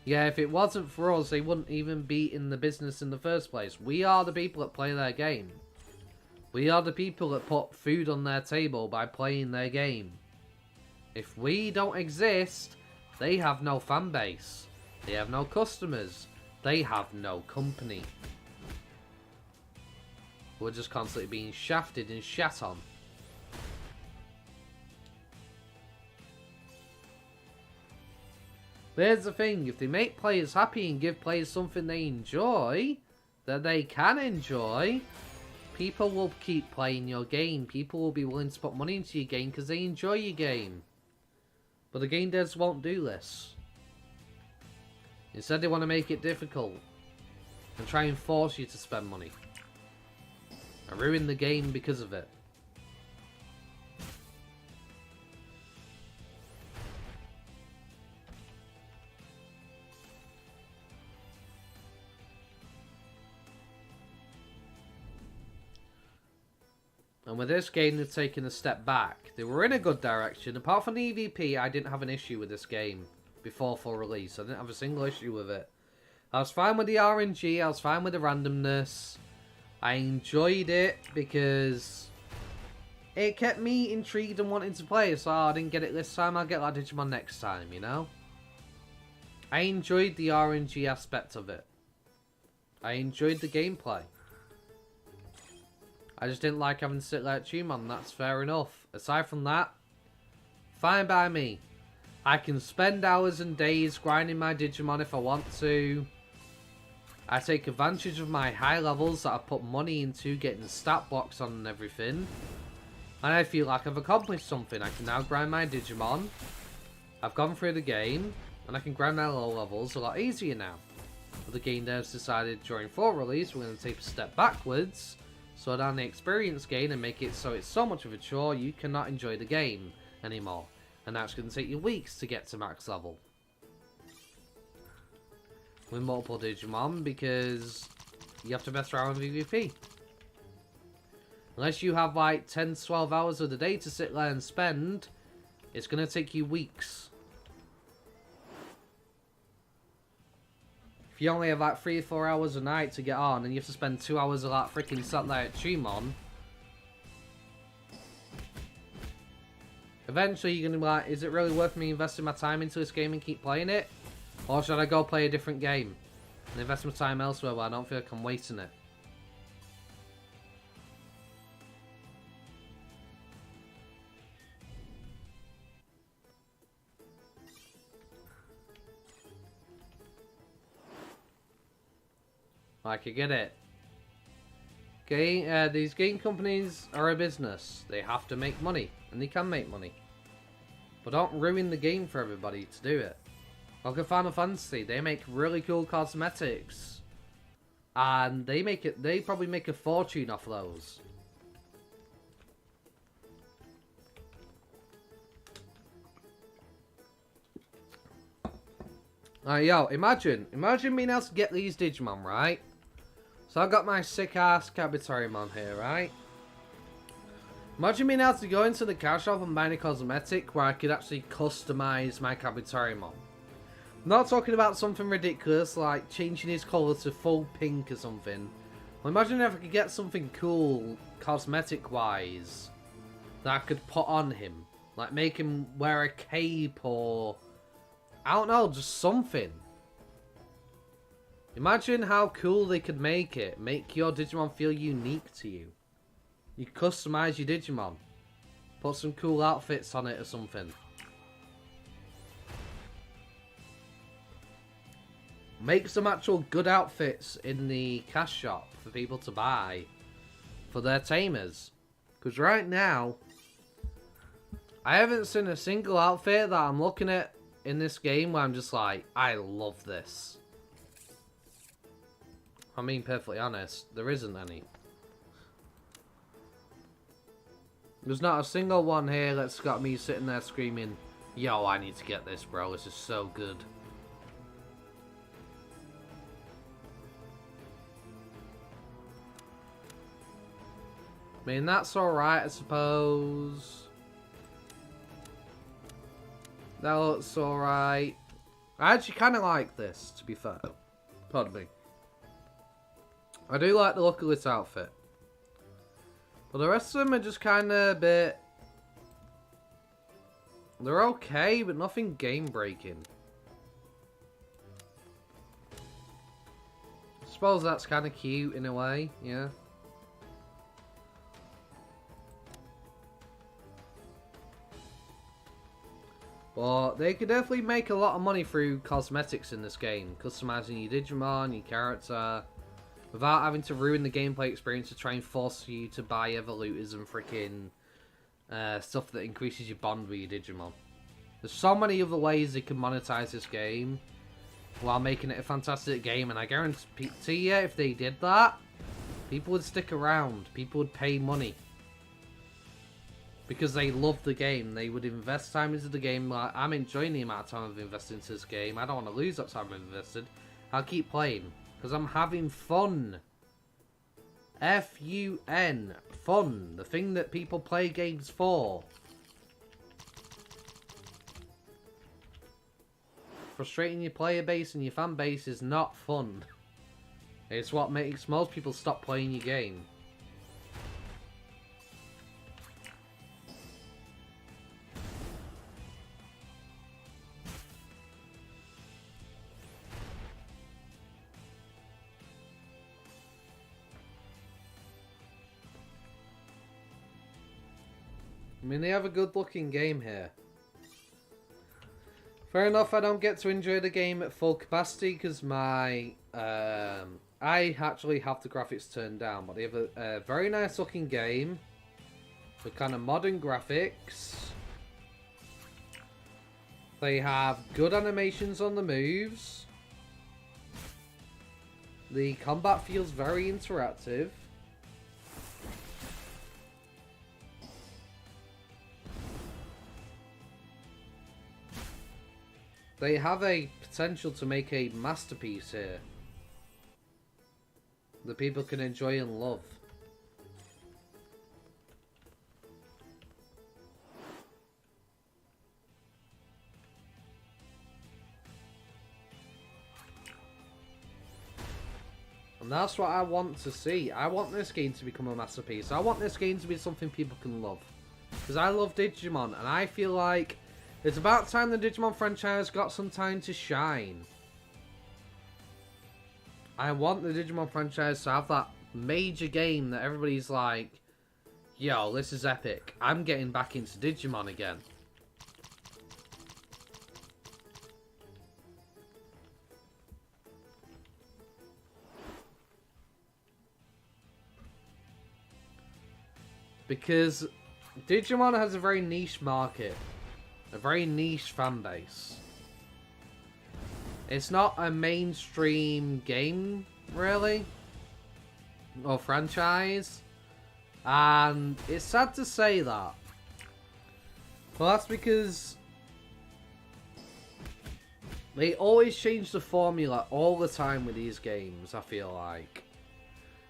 Yeah, if it wasn't for us, they wouldn't even be in the business in the first place. We are the people that play their game. We are the people that put food on their table by playing their game. If we don't exist, they have no fan base. They have no customers. They have no company. We're just constantly being shafted and shat on. But here's the thing, if they make players happy and give players something they enjoy, that they can enjoy, people will keep playing your game. People will be willing to put money into your game because they enjoy your game. But the game devs won't do this. Instead, they want to make it difficult and try and force you to spend money. And ruin the game because of it. And with this game, they've taken a step back. They were in a good direction. Apart from the EVP, I didn't have an issue with this game before full release. I didn't have a single issue with it. I was fine with the RNG. I was fine with the randomness. I enjoyed it because it kept me intrigued and wanting to play. So I didn't get it this time. I'll get that Digimon next time, you know? I enjoyed the RNG aspect of it. I enjoyed the gameplay. I just didn't like having to sit like Digimon. That's fair enough. Aside from that, fine by me. I can spend hours and days grinding my Digimon if I want to. I take advantage of my high levels that I put money into getting the stat blocks on and everything. And I feel like I've accomplished something. I can now grind my Digimon. I've gone through the game. And I can grind my low levels a lot easier now. But the game devs decided during full release we're going to take a step backwards. Slow down the experience gain and make it so it's so much of a chore you cannot enjoy the game anymore. And that's going to take you weeks to get to max level. With multiple Digimon because you have to mess around with PvP. Unless you have like 10 to 12 hours of the day to sit there and spend, it's going to take you weeks. If you only have like 3 or 4 hours a night to get on and you have to spend 2 hours of that freaking sat there at Digimon, eventually you're going to be like, is it really worth me investing my time into this game and keep playing it? Or should I go play a different game and invest my time elsewhere where I don't feel like I'm wasting it? Like, I get it. These game companies are a business. They have to make money, and they can make money. But don't ruin the game for everybody to do it. Look at Final Fantasy. They make really cool cosmetics, and they probably make a fortune off those. Yo, imagine being able to get these Digimon, right? So I've got my sick-ass Kabutorimon here, right? Imagine being able to go into the cash shop and buy a cosmetic where I could actually customize my Kabutorimon. I'm not talking about something ridiculous like changing his colour to full pink or something. Well, imagine if I could get something cool, cosmetic-wise, that I could put on him. Like make him wear a cape or... I don't know, just something. Imagine how cool they could make it. Make your Digimon feel unique to you. You customize your Digimon. Put some cool outfits on it or something. Make some actual good outfits in the cash shop for people to buy for their tamers. Because right now, I haven't seen a single outfit that I'm looking at in this game where I'm just like, I love this. I'm being perfectly honest, there isn't any. There's not a single one here that's got me sitting there screaming, yo, I need to get this, bro, this is so good. I mean, that's alright, I suppose. That looks alright. I actually kind of like this, to be fair. Pardon me. I do like the look of this outfit. But the rest of them are just kind of a bit... They're okay, but nothing game-breaking. I suppose that's kind of cute in a way, yeah. But they could definitely make a lot of money through cosmetics in this game. Customizing your Digimon, your character, without having to ruin the gameplay experience to try and force you to buy Evolutors and freaking stuff that increases your bond with your Digimon. There's so many other ways they can monetize this game while making it a fantastic game, and I guarantee you, if they did that, people would stick around. People would pay money. Because they love the game. They would invest time into the game. Like, I'm enjoying the amount of time I've invested into this game. I don't want to lose that time I've invested. I'll keep playing. Because I'm having fun. F-U-N. Fun. The thing that people play games for. Frustrating your player base and your fan base is not fun. It's what makes most people stop playing your game. I mean, they have a good looking game here. Fair enough, I don't get to enjoy the game at full capacity because my... I actually have the graphics turned down, but they have a very nice looking game with kind of modern graphics. They have good animations on the moves. The combat feels very interactive. They have a potential to make a masterpiece here that people can enjoy and love. And that's what I want to see. I want this game to become a masterpiece. I want this game to be something people can love. Because I love Digimon, and I feel like it's about time the Digimon franchise got some time to shine. I want the Digimon franchise to have that major game that everybody's like, yo, this is epic. I'm getting back into Digimon again. Because Digimon has a very niche market. A very niche fan base. It's not a mainstream game, really. Or franchise. And it's sad to say that. Well, that's because they always change the formula all the time with these games, I feel like.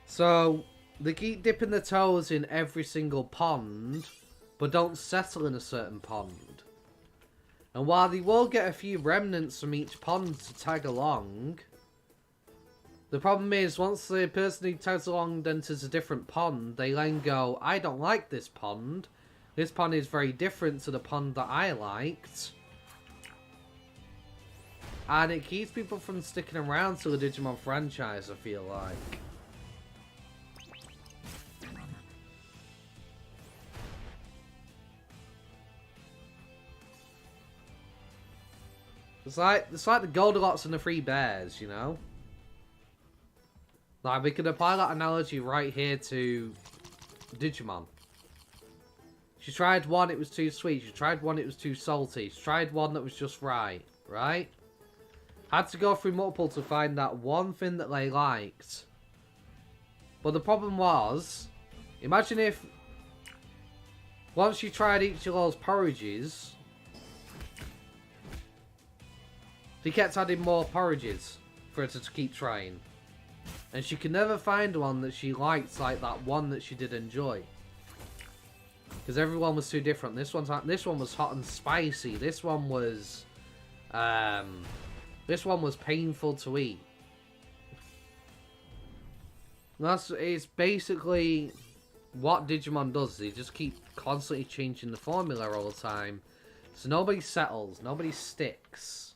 So, they keep dipping their toes in every single pond, but don't settle in a certain pond. And while they will get a few remnants from each pond to tag along, the problem is once the person who tags along enters a different pond, they then go, I don't like this pond. This pond is very different to the pond that I liked. And it keeps people from sticking around to the Digimon franchise, I feel like. It's like the Goldilocks and the Three Bears, you know? Like, we could apply that analogy right here to Digimon. She tried one, it was too sweet. She tried one, it was too salty. She tried one that was just right? Had to go through multiple to find that one thing that they liked. But the problem was, imagine if once she tried each of those porridges, she kept adding more porridges for her to keep trying. And she could never find one that she liked like that one that she did enjoy. Because everyone was too different. This one was hot and spicy. This one was This one was painful to eat. It's basically what Digimon does. They just keep constantly changing the formula all the time. So nobody settles, nobody sticks.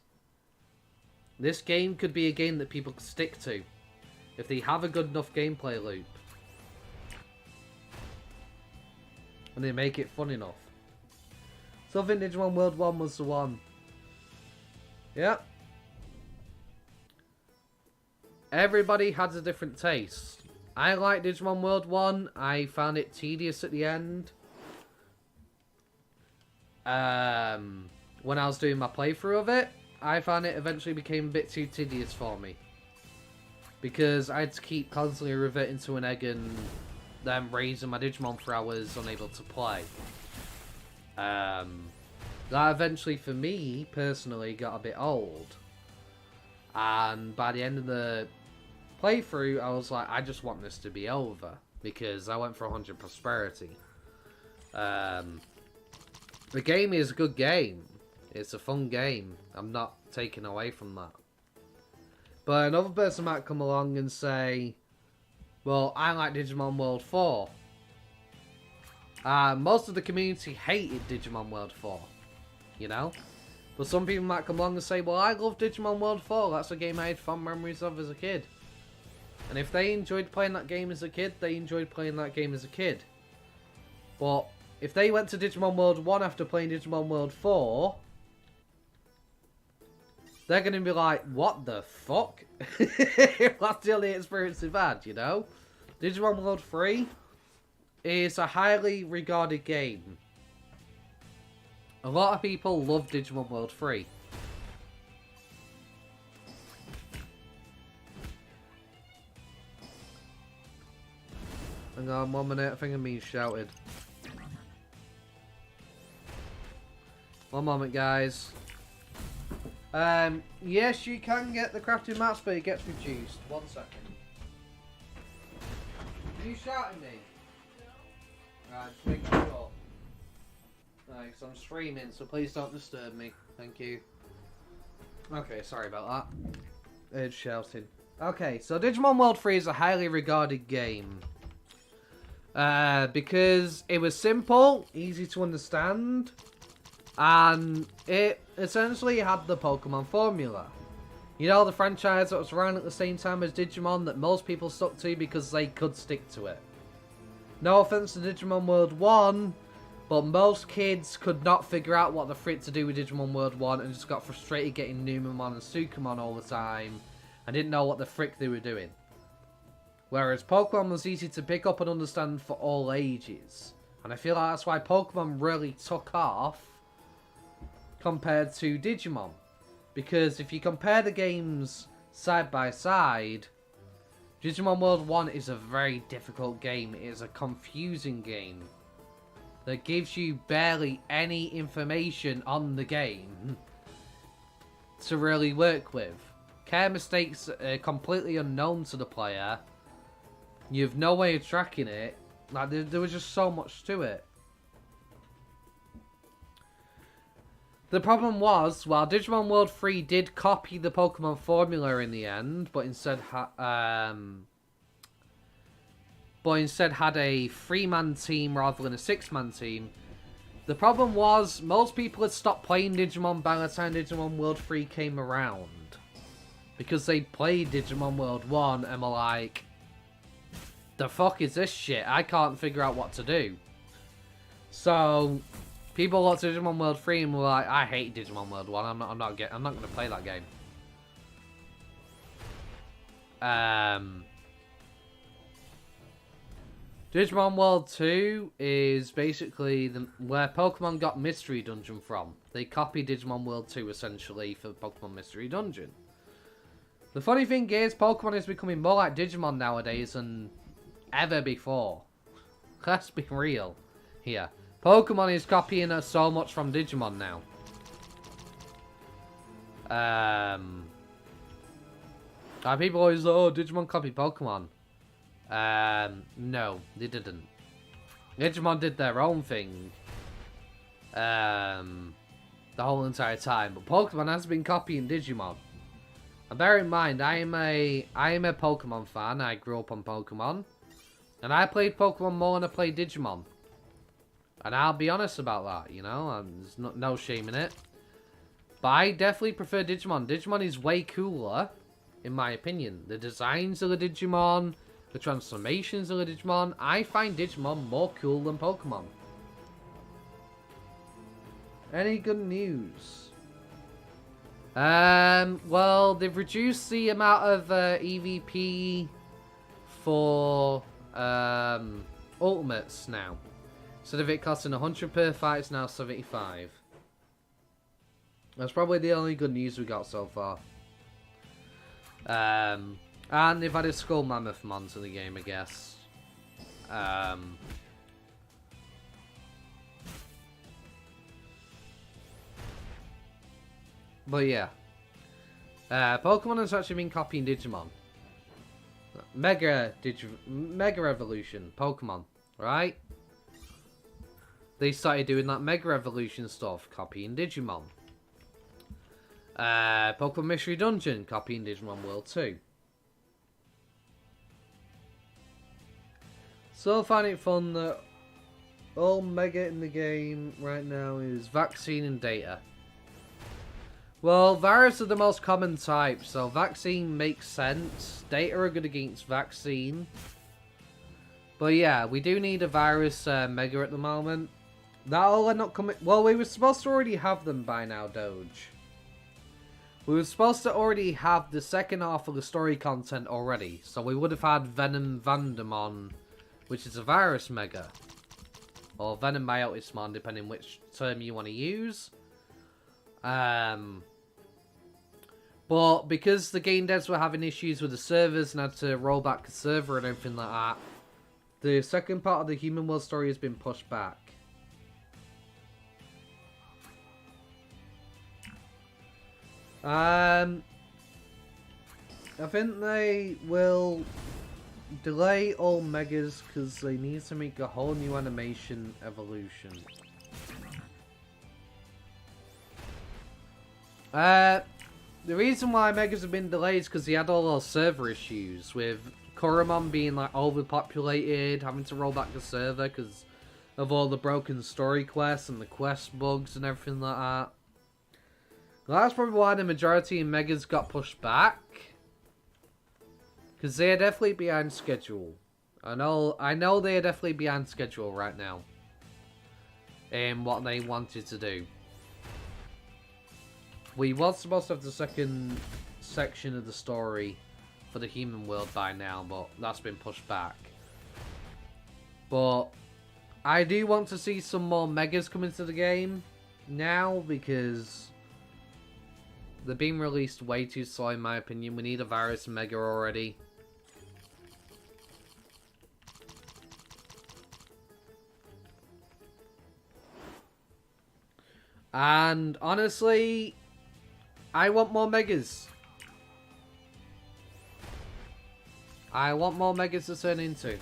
This game could be a game that people could stick to if they have a good enough gameplay loop. And they make it fun enough. So I think Digimon World 1 was the one. Yep. Everybody has a different taste. I like Digimon World 1. I found it tedious at the end. When I was doing my playthrough of it, I found it eventually became a bit too tedious for me. Because I had to keep constantly reverting to an egg and then raising my Digimon for hours unable to play. That eventually, for me, personally, got a bit old. And by the end of the playthrough, I was like, I just want this to be over. Because I went for 100 prosperity. The game is a good game. It's a fun game. I'm not taking away from that. But another person might come along and say, well, I like Digimon World 4. Most of the community hated Digimon World 4. You know? But some people might come along and say, well, I love Digimon World 4. That's a game I had fond memories of as a kid. And if they enjoyed playing that game as a kid, they enjoyed playing that game as a kid. But if they went to Digimon World 1 after playing Digimon World 4, they're going to be like, what the fuck? That's the only experience they've had, you know? Digimon World 3 is a highly regarded game. A lot of people love Digimon World 3. Hang on 1 minute, I think I'm being shouted. 1 moment, guys. Yes, you can get the crafting mats, but it gets reduced. 1 second. Are you shouting me? No. Right, just make sure. Right, so I'm streaming, so please don't disturb me. Thank you. Okay, sorry about that. It's shouting. Okay, so Digimon World 3 is a highly regarded game. Because it was simple, easy to understand, and it essentially had the Pokemon formula. You know, the franchise that was around at the same time as Digimon that most people stuck to because they could stick to it. No offense to Digimon World 1, but most kids could not figure out what the frick to do with Digimon World 1 and just got frustrated getting Numemon and Sukamon all the time and didn't know what the frick they were doing. Whereas Pokemon was easy to pick up and understand for all ages. And I feel like that's why Pokemon really took off compared to Digimon. Because if you compare the games side by side, Digimon World 1 is a very difficult game. It is a confusing game that gives you barely any information on the game to really work with. Care mistakes are completely unknown to the player. You have no way of tracking it. Like, there was just so much to it. The problem was, while Digimon World 3 did copy the Pokemon formula in the end, but instead had a 3-man team rather than a 6-man team, the problem was most people had stopped playing Digimon by the time Digimon World 3 came around. Because they played Digimon World 1 and were like, the fuck is this shit? I can't figure out what to do. So people looked at Digimon World 3 and were like, I hate Digimon World 1. I'm not going to play that game. Digimon World 2 is basically where Pokemon got Mystery Dungeon from. They copied Digimon World 2 essentially for Pokemon Mystery Dungeon. The funny thing is, Pokemon is becoming more like Digimon nowadays than ever before. Let's be real here. Pokemon is copying us so much from Digimon now. People always say, oh, Digimon copied Pokemon. No, they didn't. Digimon did their own thing. The whole entire time. But Pokemon has been copying Digimon. And bear in mind, I am a Pokemon fan. I grew up on Pokemon. And I played Pokemon more than I played Digimon. And I'll be honest about that, you know? There's no shame in it. But I definitely prefer Digimon. Digimon is way cooler, in my opinion. The designs of the Digimon, the transformations of the Digimon. I find Digimon more cool than Pokemon. Any good news? Well, they've reduced the amount of EVP for Ultimates now. Instead of it costing 100 per fight, it's now 75. That's probably the only good news we got so far. And they've added Skull Mammoth Mon to the game, I guess. But yeah. Pokemon has actually been copying Digimon. Mega Evolution Pokemon, right? They started doing that Mega Evolution stuff, copying Digimon. Pokemon Mystery Dungeon, copying Digimon World 2. So I find it fun that all Mega in the game right now is Vaccine and Data. Well, Virus are the most common type, so Vaccine makes sense. Data are good against Vaccine. But yeah, we do need a Virus Mega at the moment. That'll end up coming... Well, we were supposed to already have them by now, Doge. We were supposed to already have the second half of the story content already. So we would have had Venom Vandemon, which is a Virus Mega. Or Venom Biotismon, depending which term you want to use. But because the game devs were having issues with the servers and had to roll back the server and everything like that, the second part of the Human World story has been pushed back. I think they will delay all Megas because they need to make a whole new animation evolution. The reason why Megas have been delayed is because they had all those server issues with Koromon being like overpopulated, having to roll back the server because of all the broken story quests and the quest bugs and everything like that. That's probably why the majority of Megas got pushed back. Because they are definitely behind schedule. I know they are definitely behind schedule right now. In what they wanted to do. We was supposed to have the second section of the story for the Human World by now, but that's been pushed back. But I do want to see some more Megas come into the game now because they're being released way too slow in my opinion. We need a Virus Mega already. And honestly, I want more Megas. I want more Megas to turn into.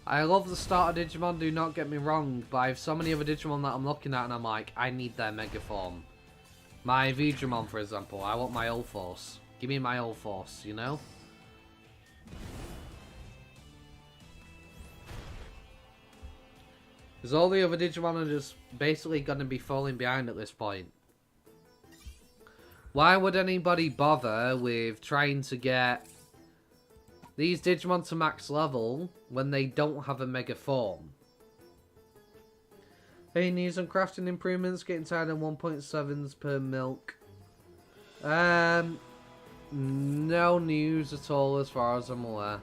I love the start of Digimon, do not get me wrong, but I have so many other Digimon that I'm looking at and I'm like, I need their Mega form. My Vidramon, for example, I want my Ulforce. Give me my Ulforce, you know? Because all the other Digimon are just basically going to be falling behind at this point. Why would anybody bother with trying to get these Digimon to max level when they don't have a Mega form? Hey, need some crafting improvements, getting tired of 1.7s per milk. No news at all as far as I'm aware.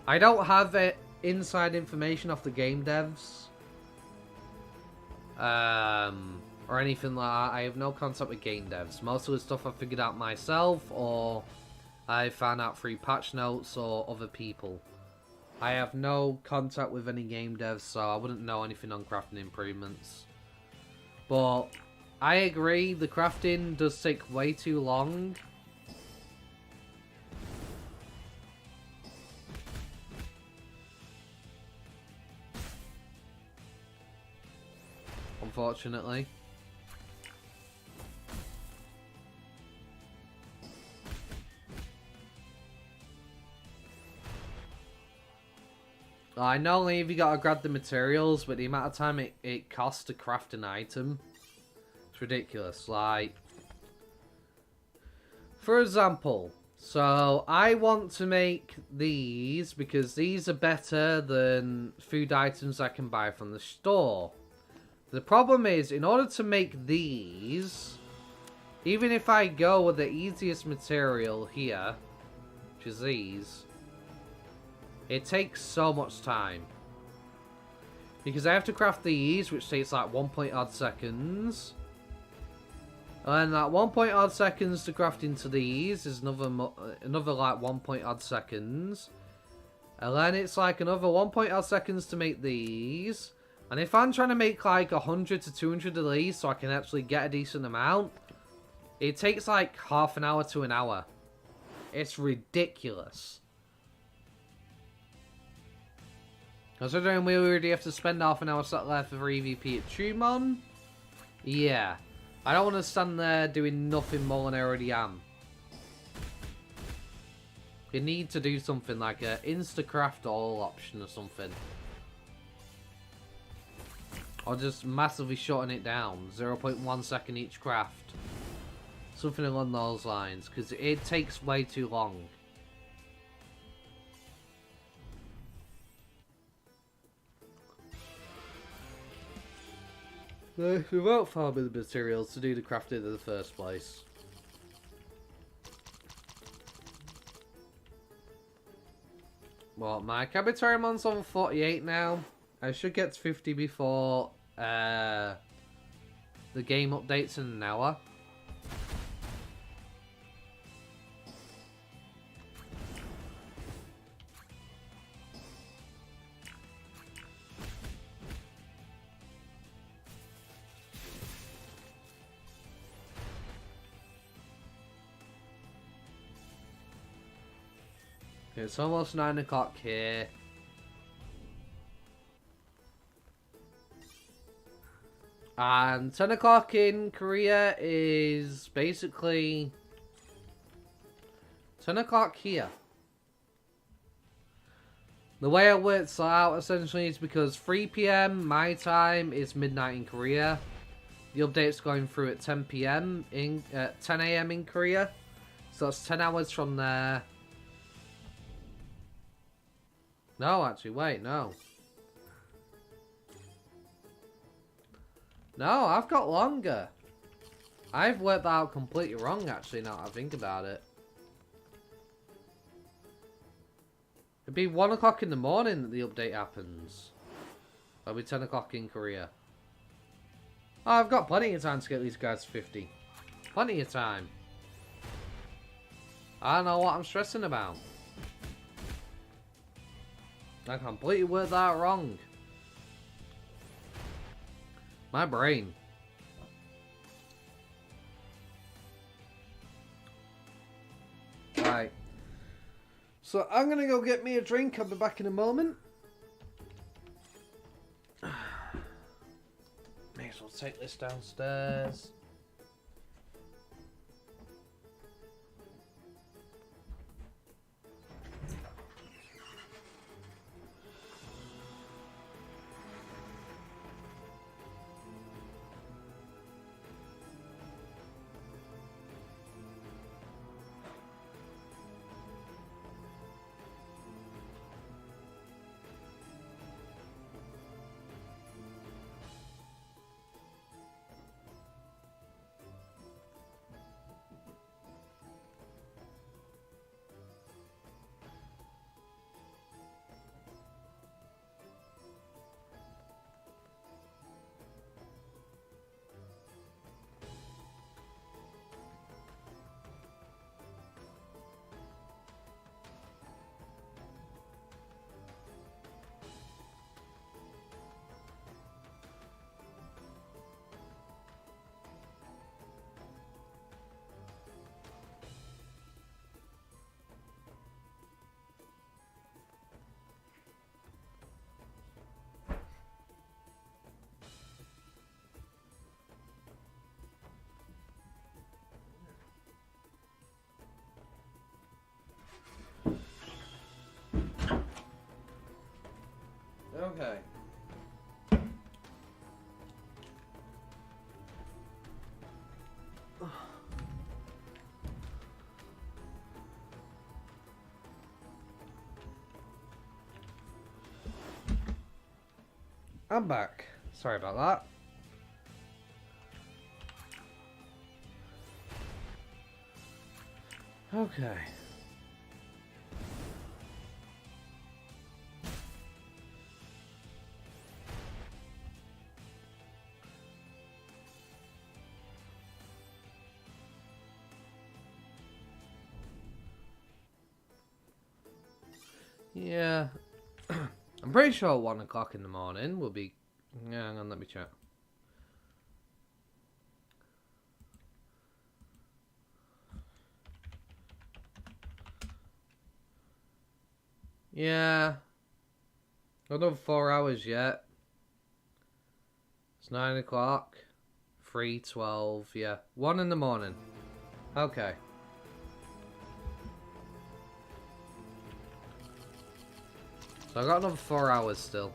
I don't have it. Inside information off the game devs or anything like that. I have no contact with game devs. Most of the stuff I figured out myself or I found out through patch notes or other people. I have no contact with any game devs, so I wouldn't know anything on crafting improvements. But I agree, the crafting does take way too long. Unfortunately. I not only have you got to grab the materials, but the amount of time it costs to craft an item. It's ridiculous. Like, for example, so I want to make these because these are better than food items I can buy from the store. The problem is, in order to make these, even if I go with the easiest material here, which is these, it takes so much time. Because I have to craft these, which takes like 1 point odd seconds. And then that 1 point odd seconds to craft into these is another like 1 point odd seconds. And then it's like another 1 point odd seconds to make these. And if I'm trying to make like 100 to 200 of these so I can actually get a decent amount, it takes like half an hour to an hour. It's ridiculous. Considering we already have to spend half an hour sat there for EVP at Digimon. Yeah. I don't want to stand there doing nothing more than I already am. You need to do something like a Instacraft all option or something. Or just massively shorten it down. 0.1 second each craft. Something along those lines. Because it takes way too long. Without farming the materials to do the crafting in the first place. Well, my Kabitarimon's level 48 now. I should get to 50 before the game updates in an hour. It's almost 9 o'clock here. And 10 o'clock in Korea is basically 10 o'clock here. The way it works out essentially is because 3 PM my time is midnight in Korea. The update's going through at 10 PM in 10 AM in Korea. So it's 10 hours from there. No, actually, wait, no. No, I've got longer. I've worked that out completely wrong, actually, now that I think about it. It'd be 1 o'clock in the morning that the update happens. It'll be 10 o'clock in Korea. Oh, I've got plenty of time to get these guys to 50. Plenty of time. I don't know what I'm stressing about. I completely worked that wrong. My brain. Right. So I'm gonna go get me a drink. I'll be back in a moment. May as well take this downstairs. I'm back. Sorry about that. Okay. Yeah. I'm pretty sure 1 o'clock in the morning will be... Yeah, hang on, let me check. Yeah. Another 4 hours yet. It's 9 o'clock. 3:12, yeah. 1 in the morning. Okay. So I got another 4 hours still.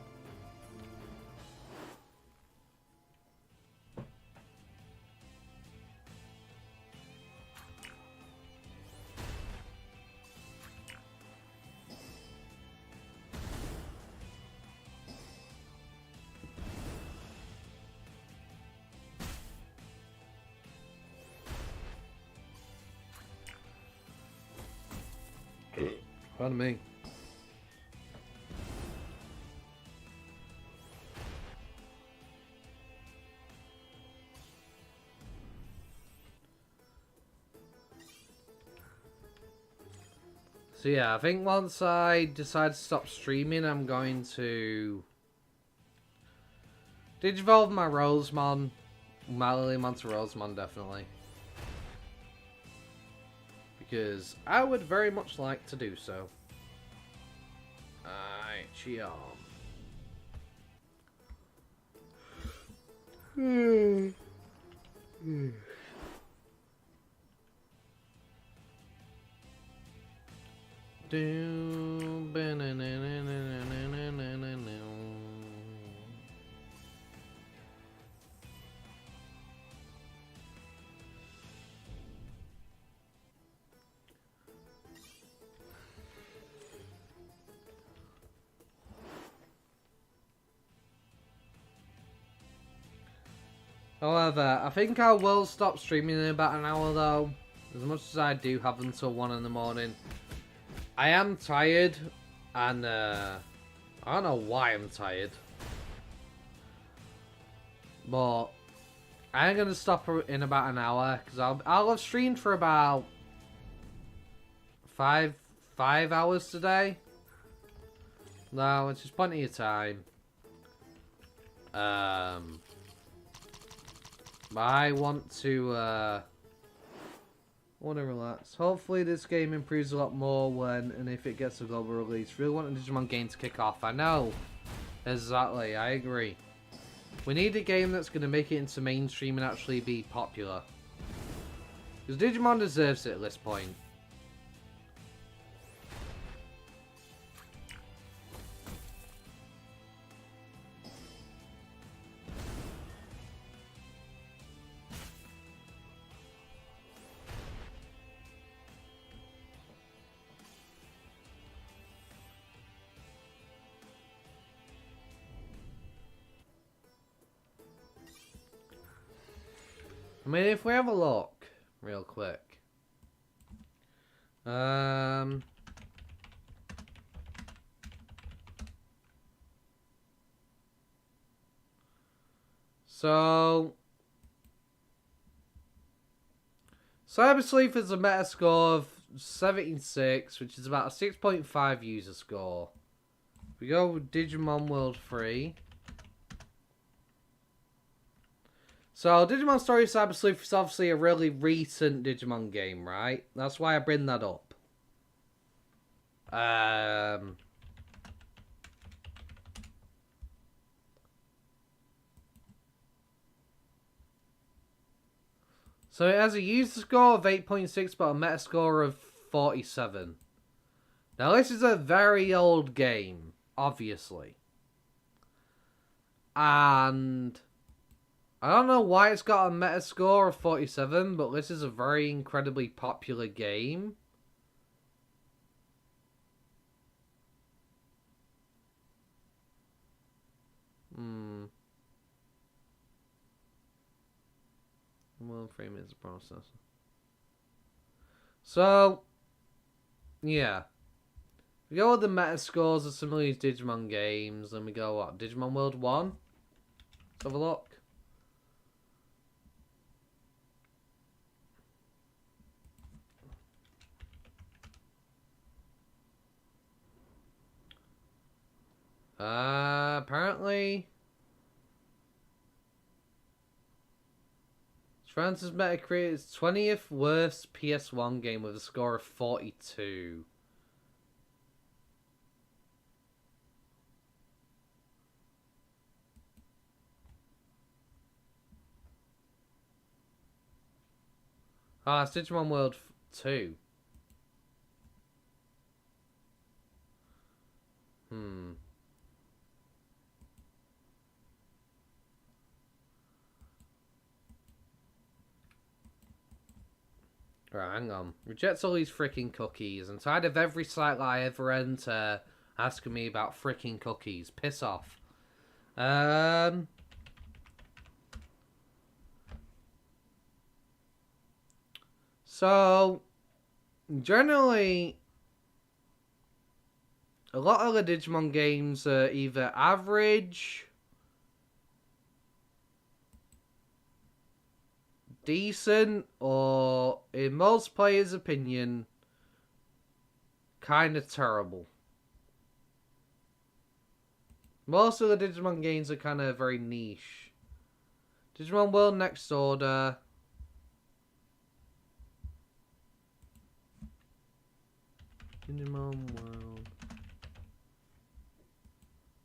Pardon me. So yeah, I think once I decide to stop streaming, I'm going to Digivolve my Rosemon, my Lilymon to Rosemon, definitely. Because I would very much like to do so. Alright, Chiom. However, I think I will stop streaming in about an hour though. As much as I do have until 1 in the morning. I am tired, and I don't know why I'm tired. But I am going to stop in about an hour, because I'll have streamed for about 5 hours today. No, which is plenty of time. I want to relax. Hopefully this game improves a lot more when and if it gets a global release. Really want a Digimon game to kick off. I know. Exactly, I agree. We need a game that's going to make it into mainstream and actually be popular. Because Digimon deserves it at this point. I mean, if we have a look, real quick. So Cyber Sleuth is a meta score of 76, which is about a 6.5 user score. We go with Digimon World 3. So, Digimon Story Cyber Sleuth is obviously a really recent Digimon game, right? That's why I bring that up. So, it has a user score of 8.6, but a meta score of 47. Now, this is a very old game, obviously. And I don't know why it's got a meta score of 47, but this is a very incredibly popular game. More than 3 minutes of processor. So, yeah. We go with the meta scores of some of these Digimon games, and we go, what? Digimon World 1? Let's have a look. Apparently... France's Metacritic is 20th worst PS1 game with a score of 42. Ah, it's Digimon World 2. Right, hang on. Rejects all these freaking cookies. I'm tired of every site that I ever enter asking me about freaking cookies. Piss off. So, generally, a lot of the Digimon games are either average, decent, or, in most players' opinion, kind of terrible. Most of the Digimon games are kind of very niche. Digimon World Next Order. Digimon World.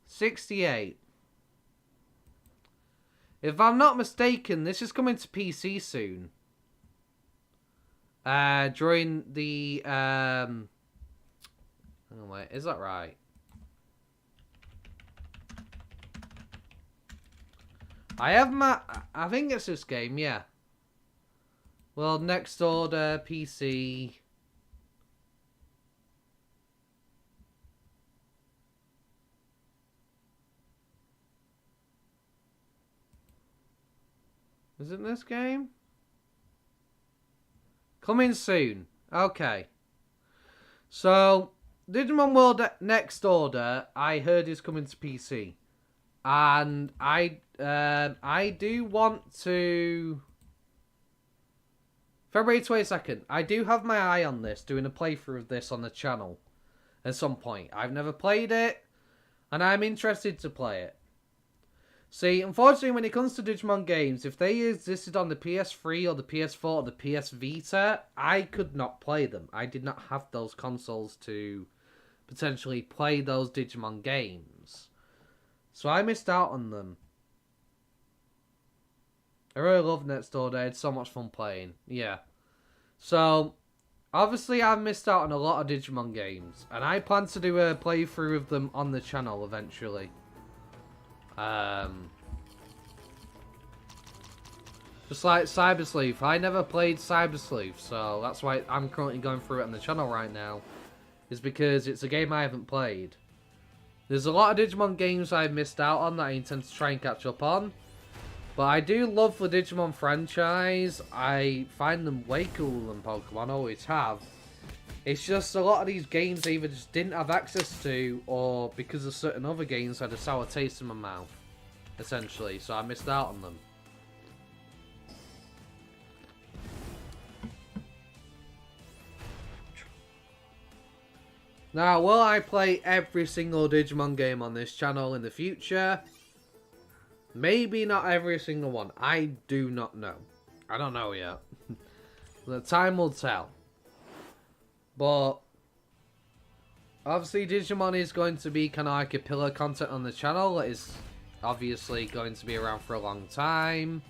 68. If I'm not mistaken, this is coming to PC soon. During the oh wait, is that right? I think it's this game, yeah. Well, Next Order, PC. Is it this game? Coming soon. Okay. So, Digimon World Next Order, I heard is coming to PC. And I do want to... February 22nd. I do have my eye on this, doing a playthrough of this on the channel at some point. I've never played it, and I'm interested to play it. See, unfortunately, when it comes to Digimon games, if they existed on the PS3 or the PS4 or the PS Vita, I could not play them. I did not have those consoles to potentially play those Digimon games. So I missed out on them. I really love Next Order. I had so much fun playing. Yeah. So, obviously I've missed out on a lot of Digimon games. And I plan to do a playthrough of them on the channel eventually. Just like Cyber Sleuth. I never played Cyber Sleuth, so that's why I'm currently going through it on the channel right now. Is because it's a game I haven't played. There's a lot of Digimon games I've missed out on that I intend to try and catch up on. But I do love the Digimon franchise. I find them way cooler than Pokemon, always have. It's just a lot of these games I either just didn't have access to, or because of certain other games had a sour taste in my mouth, essentially, so I missed out on them. Now, will I play every single Digimon game on this channel in the future? Maybe not every single one. I do not know. I don't know yet. The time will tell. But obviously Digimon is going to be kind of like a pillar content on the channel. It is obviously going to be around for a long time.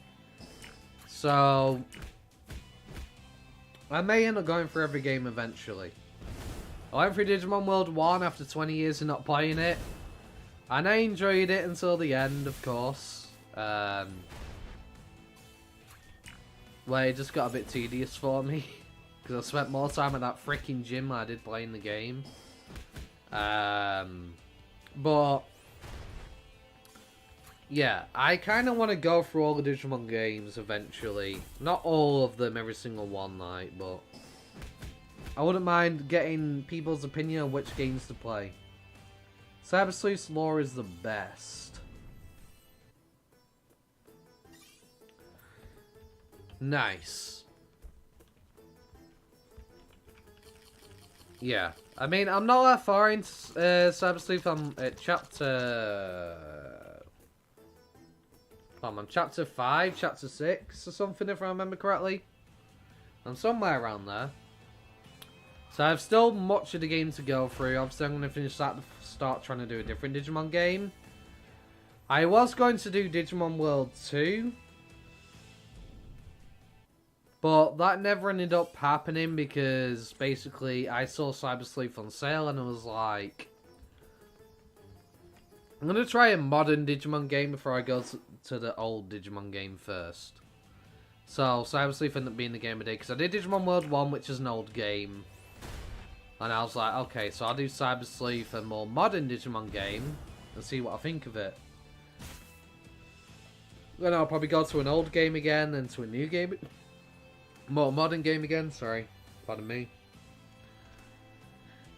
So I may end up going for every game eventually. I went through Digimon World 1 after 20 years of not playing it. And I enjoyed it until the end, of course. Where it just got a bit tedious for me. Because I spent more time at that freaking gym than I did playing the game. But yeah, I kind of want to go through all the Digimon games eventually. Not all of them, every single one night, but I wouldn't mind getting people's opinion on which games to play. Cyber Sleuth's lore is the best. Nice. Yeah. I mean, I'm not that far into Cyber Sleuth. I'm at chapter... I'm chapter 5, chapter 6 or something, if I remember correctly. I'm somewhere around there. So I have still much of the game to go through. Obviously, I'm going to finish that to start trying to do a different Digimon game. I was going to do Digimon World 2. But that never ended up happening because basically I saw Cyber Sleuth on sale and I was like, I'm going to try a modern Digimon game before I go to the old Digimon game first. So Cyber Sleuth ended up being the game of the day because I did Digimon World 1, which is an old game. And I was like, okay, so I'll do Cyber Sleuth, a more modern Digimon game, and see what I think of it. Then I'll probably go to an old game again, then to a new game. More modern game again, sorry. Pardon me.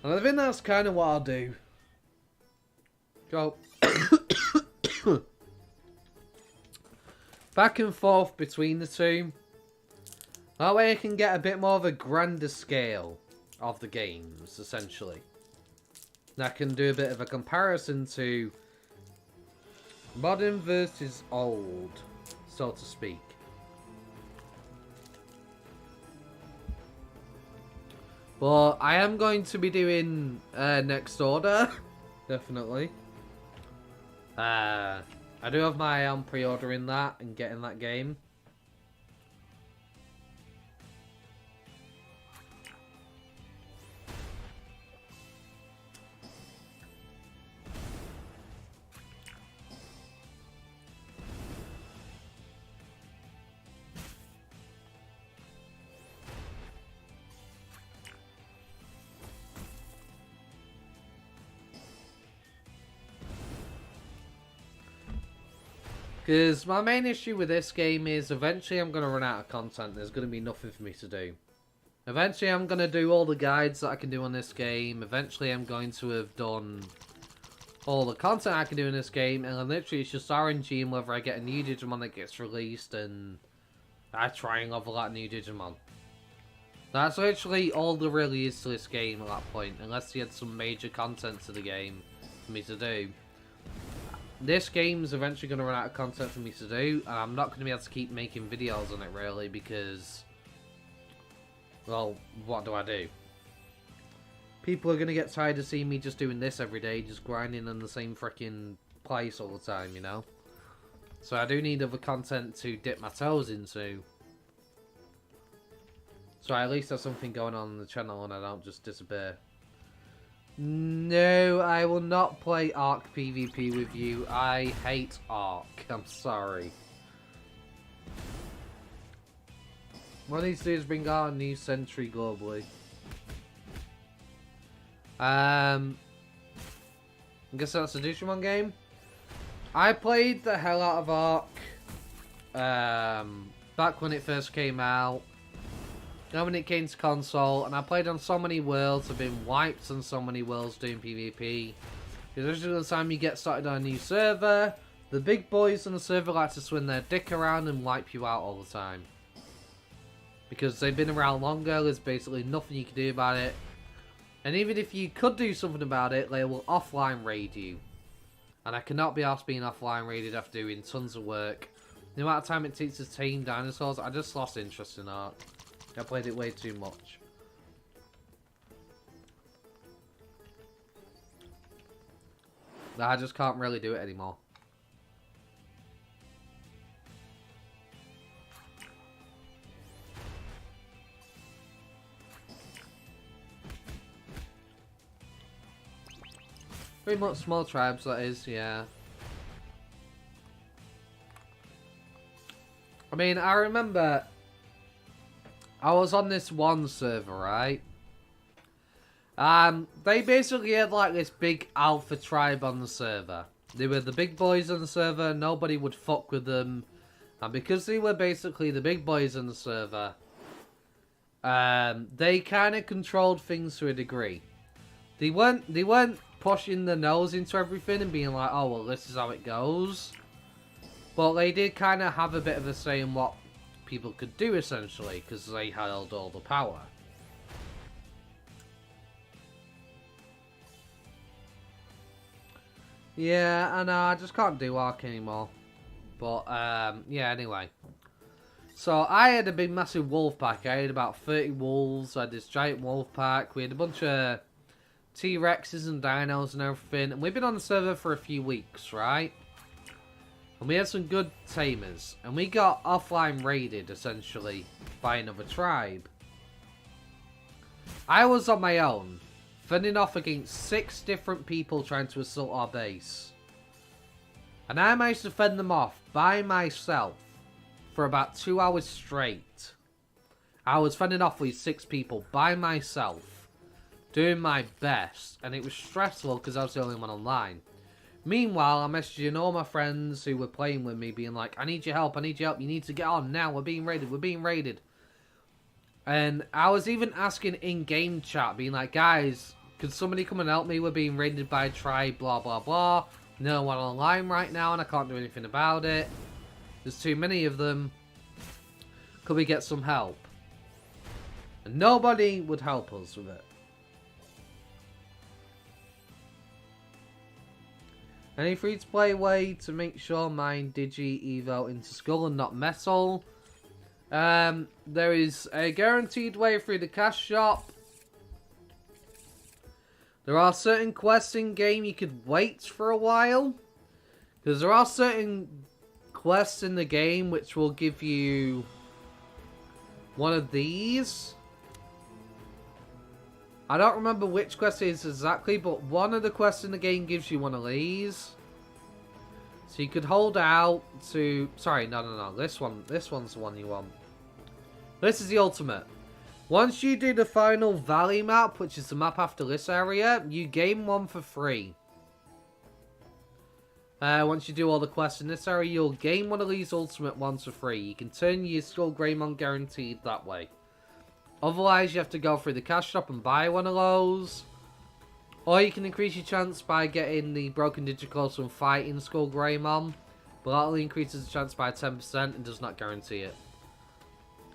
And I think that's kind of what I'll do. Go. Back and forth between the two. That way I can get a bit more of a grander scale of the games, essentially. And I can do a bit of a comparison to modern versus old, so to speak. But I am going to be doing Next Order, definitely. I do have my eye on pre-ordering that and getting that game. Because my main issue with this game is eventually I'm going to run out of content. There's going to be nothing for me to do. Eventually I'm going to do all the guides that I can do on this game. Eventually I'm going to have done all the content I can do in this game. And then literally it's just RNG and whether I get a new Digimon that gets released and I try and level that new Digimon. That's literally all there really is to this game at that point. Unless you had some major content to the game for me to do. This game's eventually going to run out of content for me to do, and I'm not going to be able to keep making videos on it, really, because, well, what do I do? People are going to get tired of seeing me just doing this every day, just grinding in the same freaking place all the time, you know? So I do need other content to dip my toes into. So I at least have something going on the channel and I don't just disappear. No, I will not play Arc PvP with you. I hate Arc. I'm sorry. One of these days bring out a new Sentry globally. I guess that's a Digimon game. I played the hell out of Arc back when it first came out. Now when it came to console, and I played on so many worlds, I've been wiped on so many worlds doing PvP. Because every time you get started on a new server, the big boys on the server like to swing their dick around and wipe you out all the time. Because they've been around longer, there's basically nothing you can do about it. And even if you could do something about it, they will offline raid you. And I cannot be asked being offline raided after doing tons of work. The amount of time it takes to tame dinosaurs, I just lost interest in Arc. I played it way too much. I just can't really do it anymore. Pretty much small tribes, that is, yeah. I mean, I remember I was on this one server, right? They basically had like this big alpha tribe on the server. They were the big boys on the server. Nobody would fuck with them. And because they were basically the big boys on the server, they kind of controlled things to a degree. They weren't pushing their nose into everything and being like, oh, well, this is how it goes. But they did kind of have a bit of a say in what people could do, essentially, because they held all the power. Yeah, I know, I just can't do Ark anymore. But, yeah, anyway. So, I had a big, massive wolf pack. I had about 30 wolves. I had this giant wolf pack. We had a bunch of T-Rexes and dinos and everything. And we've been on the server for a few weeks, right? And we had some good tamers. And we got offline raided, essentially, by another tribe. I was on my own, fending off against 6 different people trying to assault our base. And I managed to fend them off by myself for about 2 hours straight. I was fending off these 6 people by myself, doing my best, and it was stressful because I was the only one online. Meanwhile, I'm messaging all my friends who were playing with me, being like, I need your help, I need your help, you need to get on now, we're being raided, we're being raided. And I was even asking in-game chat, being like, guys, could somebody come and help me? We're being raided by a tribe, blah, blah, blah. No one online right now, and I can't do anything about it. There's too many of them. Could we get some help? And nobody would help us with it. Any free-to-play way to make sure mine Digi Evo into Skull and not Metal? There is a guaranteed way through the cash shop. There are certain quests in game you could wait for a while. Because there are certain quests in the game which will give you one of these. I don't remember which quest it is exactly, but one of the quests in the game gives you one of these. So you could hold out to... Sorry, no. This one's the one you want. This is the ultimate. Once you do the final valley map, which is the map after this area, you gain one for free. Once you do all the quests in this area, you'll gain one of these ultimate ones for free. You can turn your Skull Greymon guaranteed that way. Otherwise, you have to go through the cash shop and buy one of those. Or you can increase your chance by getting the Broken Digiclothes and fighting Skull Greymon. But that only increases the chance by 10% and does not guarantee it.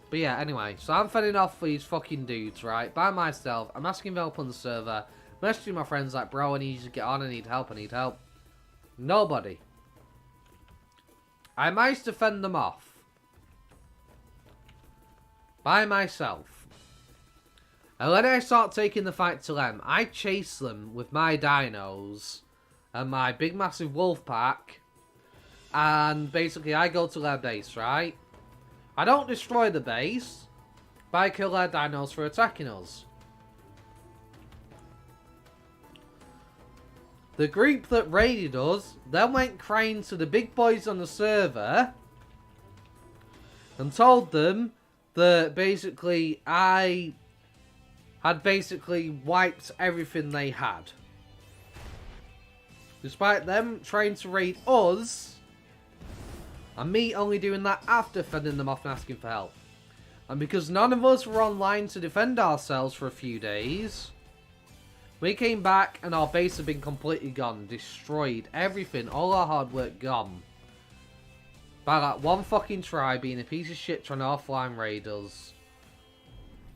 But yeah, anyway, so I'm fending off these fucking dudes, right, by myself. I'm asking for help on the server. Messaging my friends like, bro, I need you to get on, I need help. Nobody. I managed to fend them off. By myself. And when I start taking the fight to them, I chase them with my dinos and my big massive wolf pack. And basically I go to their base, right? I don't destroy the base, but I kill their dinos for attacking us. The group that raided us then went crying to the big boys on the server and told them that basically I had basically wiped everything they had. Despite them trying to raid us, and me only doing that after fending them off and asking for help. And because none of us were online to defend ourselves for a few days, we came back and our base had been completely gone. Destroyed. Everything. All our hard work gone. By that one fucking tribe being a piece of shit trying to offline raid us.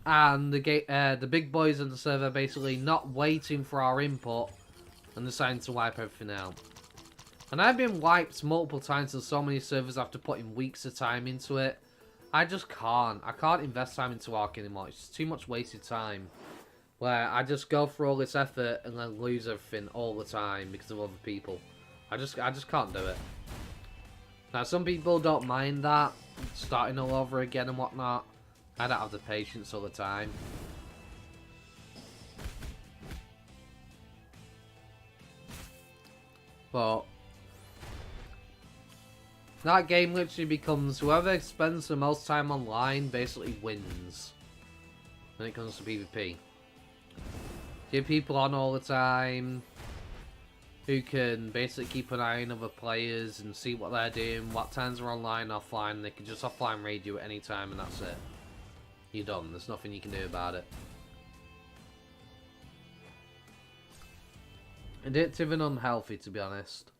And the big boys on the server basically not waiting for our input and deciding to wipe everything out. And I've been wiped multiple times on so many servers after putting weeks of time into it. I just can't. I can't invest time into Ark anymore. It's too much wasted time. Where I just go through all this effort and then lose everything all the time because of other people. I just can't do it. Now some people don't mind that, starting all over again and whatnot. I don't have the patience all the time. But that game literally becomes whoever spends the most time online basically wins when it comes to PvP. Get people on all the time. who can basically keep an eye on other players and see what they're doing, what times are online, offline. They can just offline raid you at any time, and that's it. You're done. There's nothing you can do about it. Addictive and unhealthy, to be honest.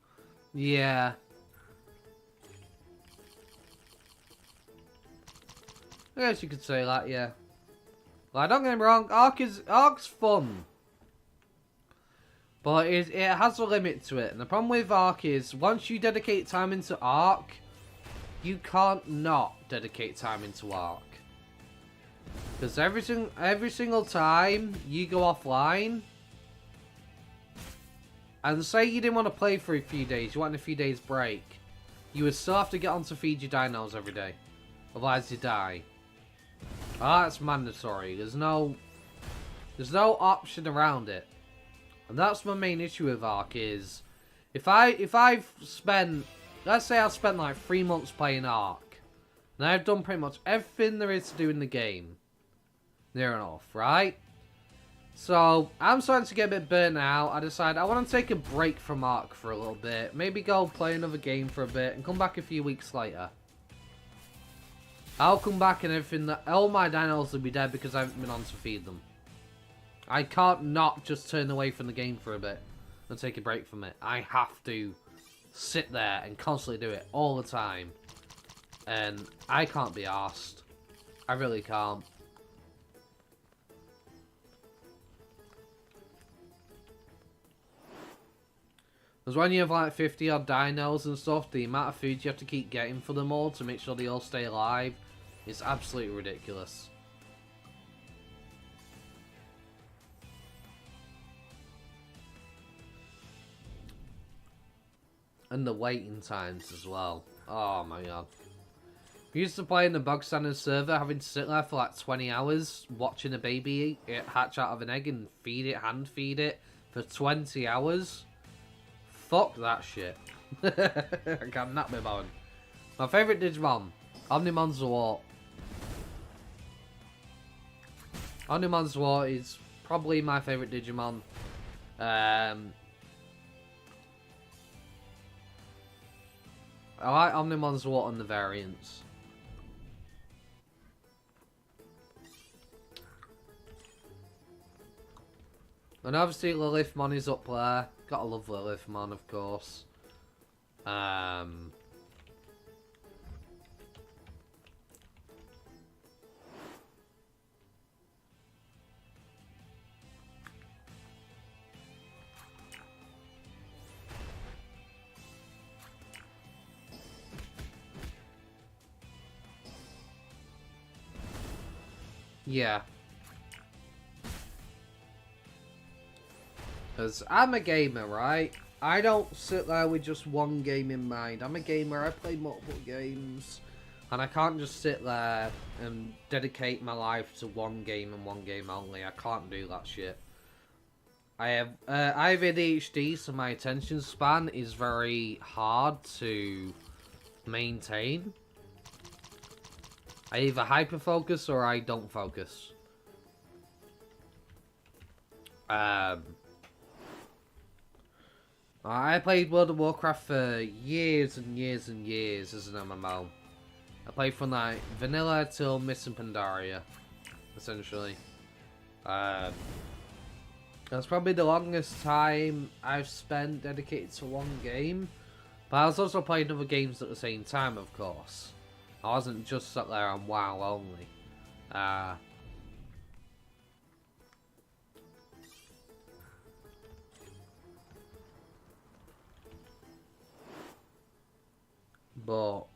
Yeah. I guess you could say that, yeah. Like, don't get me wrong, Ark's fun. But it has a limit to it. And the problem with Ark is, once you dedicate time into Ark, you can't not dedicate time into Ark. Because every single time you go offline, and say you didn't want to play for a few days, you want a few days break, you would still have to get on to feed your dinos every day. Otherwise you die. Oh, that's mandatory. There's no option around it. And that's my main issue with Ark is, if I've spent, let's say I've spent like 3 months playing Ark, and I've done pretty much everything there is to do in the game, near enough, right? So I'm starting to get a bit burnt out. I decided I want to take a break from Ark for a little bit, maybe go play another game for a bit, and come back a few weeks later. I'll come back and everything, all my dinos will be dead because I haven't been on to feed them. I can't not just turn away from the game for a bit and take a break from it. I have to sit there and constantly do it all the time. And I can't be arsed. I really can't. Because when you have like 50 odd dinos and stuff, the amount of food you have to keep getting for them all to make sure they all stay alive is absolutely ridiculous. And the waiting times as well. Oh my god. We used to play in the bog standard server, having to sit there for like 20 hours watching a baby hatch out of an egg and feed it, hand feed it for 20 hours. Fuck that shit. I cannot be bothered. My favourite Digimon, Omnimon Zwart. Omnimon Zwart is probably my favourite Digimon. I like Omnimon Zwart and the variants. And obviously Lilithmon is up there. Gotta love Lilithmon, of course. Yeah. Because I'm a gamer, right? I don't sit there with just one game in mind. I'm a gamer, I play multiple games. And I can't just sit there and dedicate my life to one game and one game only. I can't do that shit. I have ADHD, so my attention span is very hard to maintain. I either hyper-focus or I don't focus. I played World of Warcraft for years and years and years as an MMO. I played from like vanilla till Mists and Pandaria, essentially. That's probably the longest time I've spent dedicated to one game. But I was also playing other games at the same time, of course. I wasn't just sat there on WoW only. But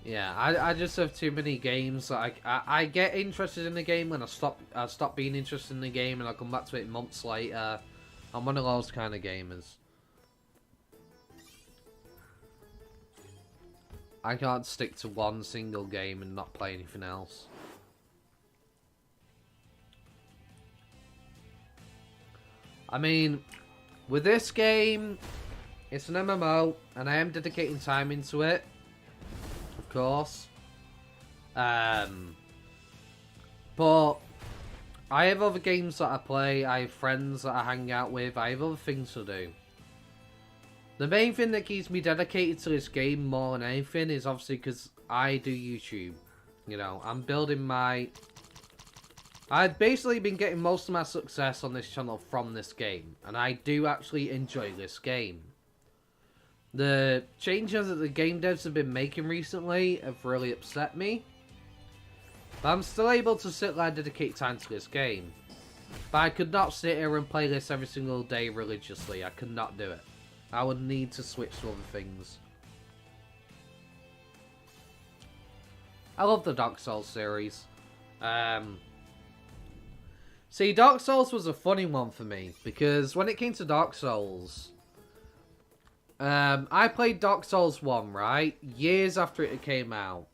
yeah, I just have too many games that I get interested in the game and I stop being interested in the game and I'll come back to it months later. I'm one of those kind of gamers. I can't stick to one single game and not play anything else. I mean, with this game, it's an MMO, and I am dedicating time into it, of course. But I have other games that I play, I have friends that I hang out with, I have other things to do. The main thing that keeps me dedicated to this game more than anything is obviously because I do YouTube. You know, I'm building my... I've basically been getting most of my success on this channel from this game. And I do actually enjoy this game. The changes that the game devs have been making recently have really upset me. But I'm still able to sit there and dedicate time to this game. But I could not sit here and play this every single day religiously. I could not do it. I would need to switch to other things. I love the Dark Souls series. See, Dark Souls was a funny one for me. Because when it came to Dark Souls... I played Dark Souls 1, right? Years after it came out.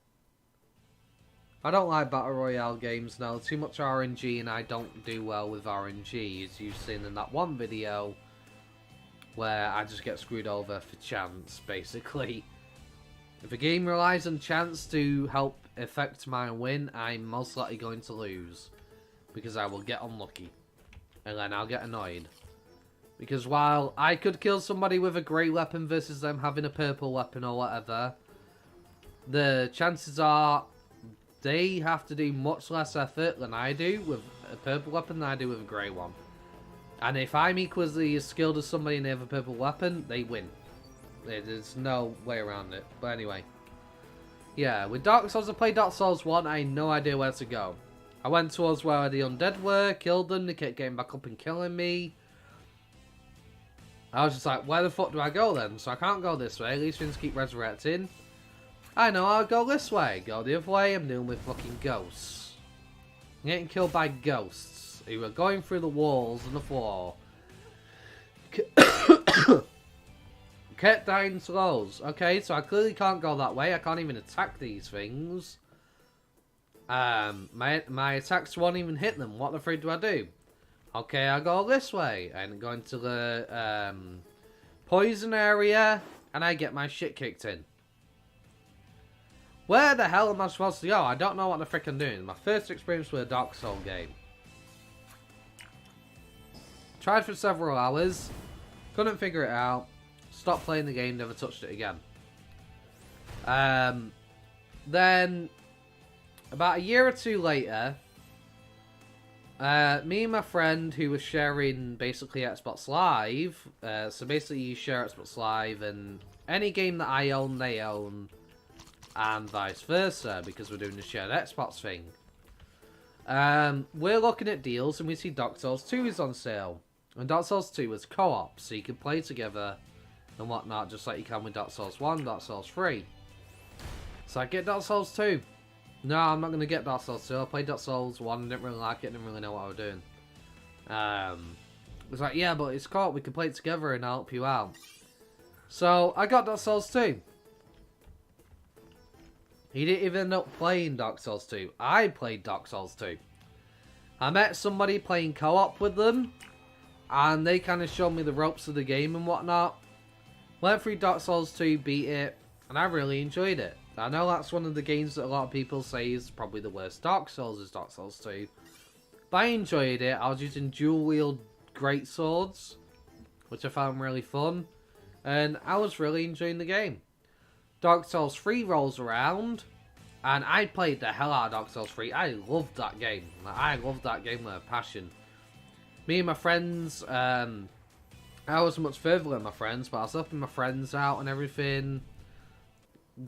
I don't like Battle Royale games now. Too much RNG and I don't do well with RNG. As you've seen in that one video... where I just get screwed over for chance, basically. If a game relies on chance to help affect my win, I'm most likely going to lose. Because I will get unlucky. And then I'll get annoyed. Because while I could kill somebody with a grey weapon versus them having a purple weapon or whatever, the chances are they have to do much less effort than I do with a purple weapon than I do with a grey one. And if I'm equally as skilled as somebody and they have a purple weapon, they win. There's no way around it. But anyway. Yeah, with Dark Souls, I played Dark Souls 1, I had no idea where to go. I went towards where the undead were, killed them, they kept getting back up and killing me. I was just like, where the fuck do I go then? So I can't go this way, these things keep resurrecting. I know, I'll go this way. Go the other way, I'm dealing with fucking ghosts. I'm getting killed by ghosts. Who are going through the walls and the floor. Kept dying slows. Okay, so I clearly can't go that way. I can't even attack these things. My attacks won't even hit them. What the freak do I do? Okay, I go this way. And go into the poison area. And I get my shit kicked in. Where the hell am I supposed to go? I don't know what the frick I'm doing. My first experience with a Dark Souls game. Tried for several hours. Couldn't figure it out. Stopped playing the game. Never touched it again. Then, about a year or two later, me and my friend who was sharing basically Xbox Live. So basically you share Xbox Live and any game that I own, they own. And vice versa, because we're doing the shared Xbox thing. We're looking at deals and we see Dark Souls 2 is on sale. And Dark Souls 2 is co-op, so you can play together and whatnot, just like you can with Dark Souls 1, Dark Souls 3. So I get Dark Souls 2. No, I'm not going to get Dark Souls 2. I played Dark Souls 1, didn't really like it, didn't really know what I was doing. It was like, yeah, but it's co-op, we can play it together and I'll help you out. So I got Dark Souls 2. He didn't even end up playing Dark Souls 2. I played Dark Souls 2. I met somebody playing co-op with them. And they kind of showed me the ropes of the game and whatnot. Went through Dark Souls 2, beat it. And I really enjoyed it. I know that's one of the games that a lot of people say is probably the worst Dark Souls is Dark Souls 2. But I enjoyed it. I was using dual wield great swords. Which I found really fun. And I was really enjoying the game. Dark Souls 3 rolls around, and I played the hell out of Dark Souls 3. I loved that game. I loved that game with a passion. Me and my friends, I was much further than my friends, but I was helping my friends out and everything.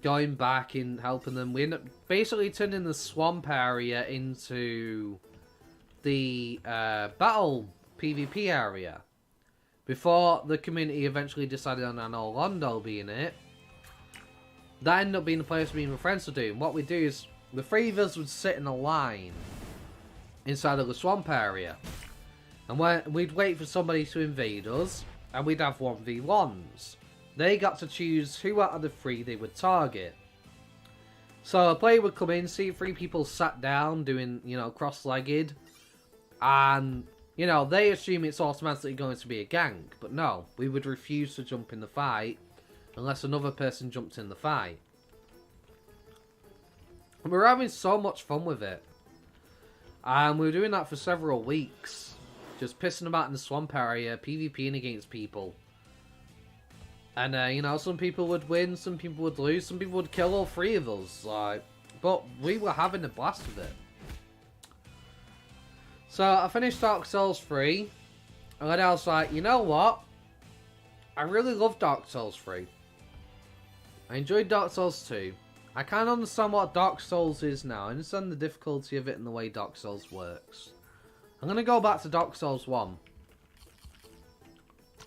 Going back and helping them. We ended up basically turning the swamp area into the battle PvP area. Before the community eventually decided on an Orlando being it. That ended up being the place me and my friends were doing. What we do is, the three of us would sit in a line inside of the swamp area. And we'd wait for somebody to invade us, and we'd have 1v1s. They got to choose who out of the three they would target. So a player would come in, see 3 people sat down doing, you know, cross-legged. And, you know, they assume it's automatically going to be a gank. But no, we would refuse to jump in the fight. Unless another person jumped in the fight. And we were having so much fun with it. And we were doing that for several weeks. Just pissing about in the swamp area, PvPing against people. And, you know, some people would win, some people would lose, some people would kill all three of us. Like, but we were having a blast with it. So, I finished Dark Souls 3. And then I was like, you know what? I really love Dark Souls 3. I enjoyed Dark Souls 2. I kind of understand what Dark Souls is now. I understand the difficulty of it and the way Dark Souls works. I'm going to go back to Dark Souls 1.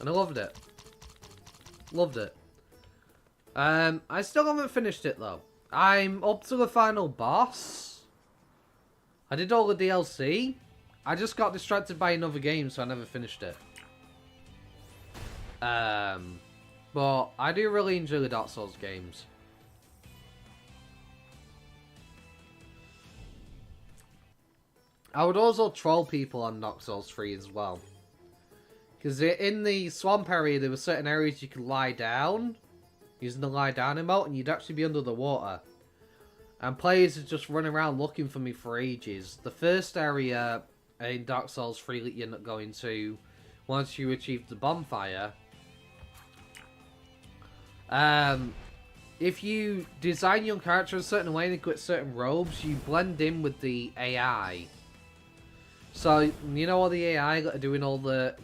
And I loved it. Loved it. I still haven't finished it though. I'm up to the final boss. I did all the DLC. I just got distracted by another game, so I never finished it. But I do really enjoy the Dark Souls games. I would also troll people on Dark Souls 3 as well. Because in the swamp area, there were certain areas you could lie down, using the lie down emote, and you'd actually be under the water. And players would just run around looking for me for ages. The first area in Dark Souls 3 that you end up going to, once you achieve the bonfire, if you design your character a certain way and equip certain robes, you blend in with the AI. So, you know all the AI that are doing all the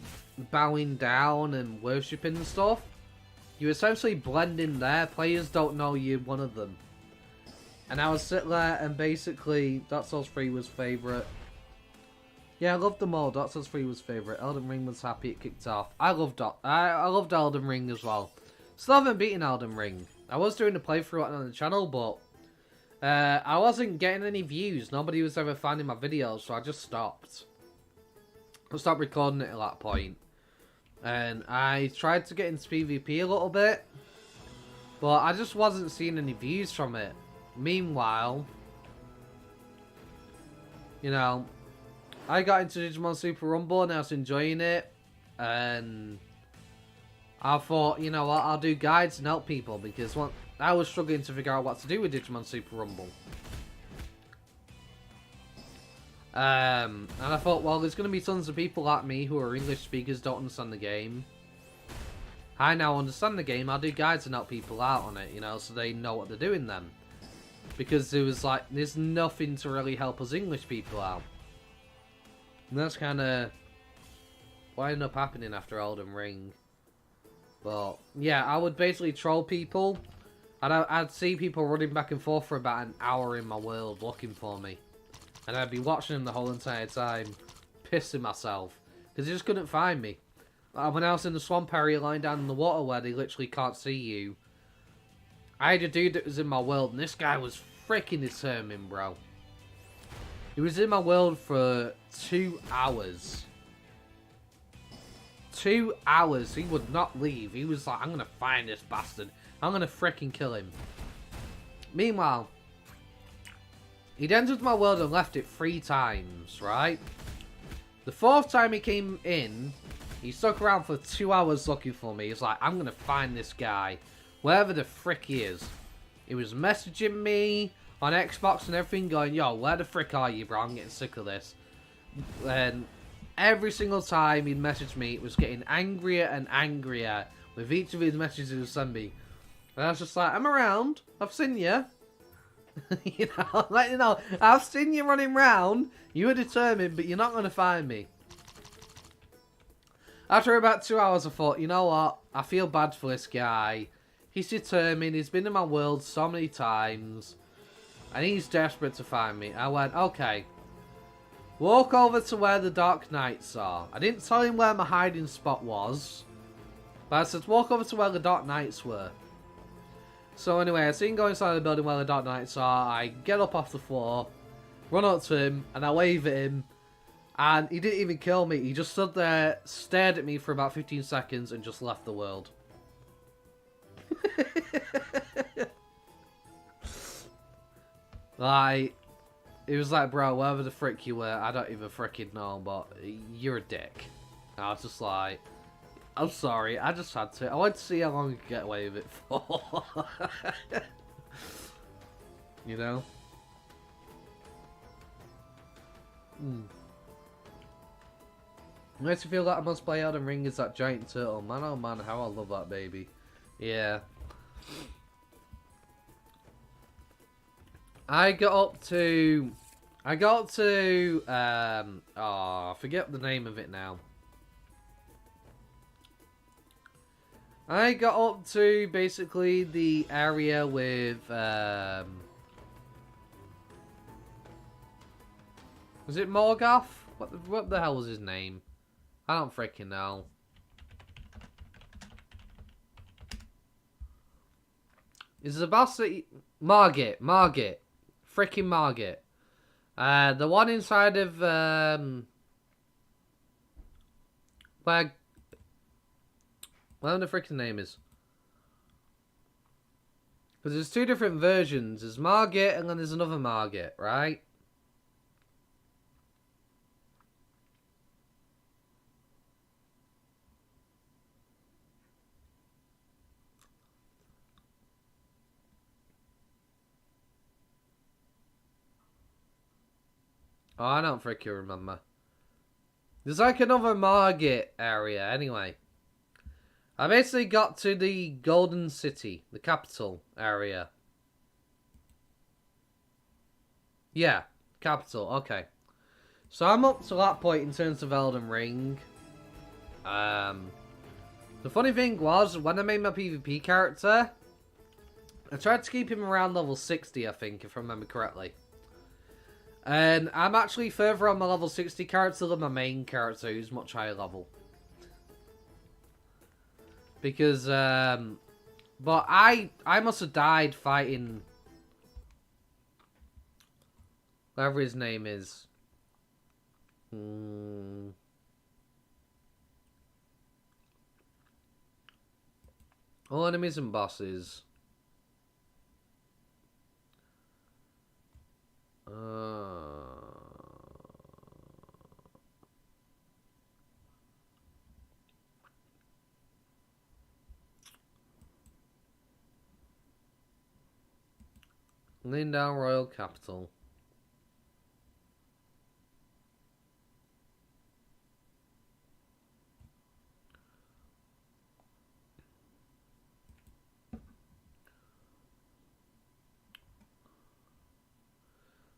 bowing down and worshipping and stuff? You essentially blend in there. Players don't know you're one of them. And I would sit there and basically, Dark Souls 3 was favourite. Yeah, I loved them all. Dark Souls 3 was favourite. Elden Ring was happy it kicked off. I loved Elden Ring as well. Still haven't beaten Elden Ring. I was doing a playthrough on the channel, but I wasn't getting any views. Nobody was ever finding my videos, so I just stopped. I stopped recording it at that point. And I tried to get into PvP a little bit, but I just wasn't seeing any views from it. Meanwhile, you know, I got into Digimon Super Rumble and I was enjoying it. And I thought, you know what, I'll do guides and help people, because I was struggling to figure out what to do with Digimon Super Rumble. And I thought, well, there's going to be tons of people like me who are English speakers, don't understand the game. I now understand the game, I'll do guides and help people out on it, you know, so they know what they're doing then. Because it was like, there's nothing to really help us English people out. And that's kind of what ended up happening after Elden Ring. But, yeah, I would basically troll people. And I'd see people running back and forth for about an hour in my world looking for me. And I'd be watching them the whole entire time, pissing myself. Because they just couldn't find me. When I was in the swamp area lying down in the water where they literally can't see you, I had a dude that was in my world, and this guy was freaking determined, bro. He was in my world for 2 hours. 2 hours. He would not leave. He was like, I'm going to find this bastard. I'm going to freaking kill him. Meanwhile, he'd entered my world and left it 3 times, right? The 4th time he came in, he stuck around for 2 hours looking for me. He's like, I'm going to find this guy, wherever the frick he is. He was messaging me on Xbox and everything, going, yo, where the frick are you, bro? I'm getting sick of this. And every single time he'd message me, it was getting angrier and angrier with each of his messages he would send me. And I was just like, I'm around. I've seen you. You know, like, you know, I've seen you running around. You were determined, but you're not going to find me. After about 2 hours, I thought, you know what? I feel bad for this guy. He's determined. He's been in my world so many times. And he's desperate to find me. I went, okay. Walk over to where the Dark Knights are. I didn't tell him where my hiding spot was. But I said, walk over to where the Dark Knights were. So anyway, I see him go inside the building where the Dark Knights are. I get up off the floor, run up to him, and I wave at him. And he didn't even kill me. He just stood there, stared at me for about 15 seconds, and just left the world. Like, it was like, bro, wherever the frick you were, I don't even fricking know, but you're a dick. And I was just like, I'm sorry, I just had to. I wanted to see how long I could get away with it for. You know? Makes me feel like I must play Elden Ring as that giant turtle. Man, oh man, how I love that baby. Yeah. I got up to... I forget the name of it now. I got up to basically the area with, was it Morgoth? What the hell was his name? I don't freaking know. Is the boss that... Margit. Freaking Margit. The one inside of, where... Whatever the freaking name is. Because there's two different versions. There's Margit and then there's another Margit, right? Oh, I don't freaking remember. There's like another Margit area, anyway. I basically got to the Golden City, the capital area. Yeah, capital, okay. So I'm up to that point in terms of Elden Ring. The funny thing was, when I made my PvP character, I tried to keep him around level 60, I think, if I remember correctly. And I'm actually further on my level 60 character than my main character, who's much higher level. Because, but I must have died fighting whatever his name is. All enemies and bosses. Lindown Royal Capital.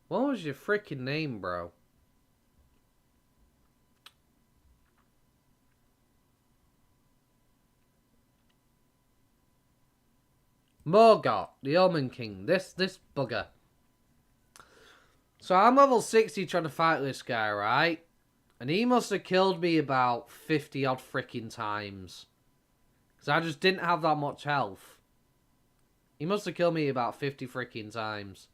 What was your freaking name, bro? Morgoth, the Omen King. This bugger. So I'm level 60 trying to fight this guy, right? And he must have killed me about 50 odd freaking times. Because I just didn't have that much health. He must have killed me about 50 freaking times.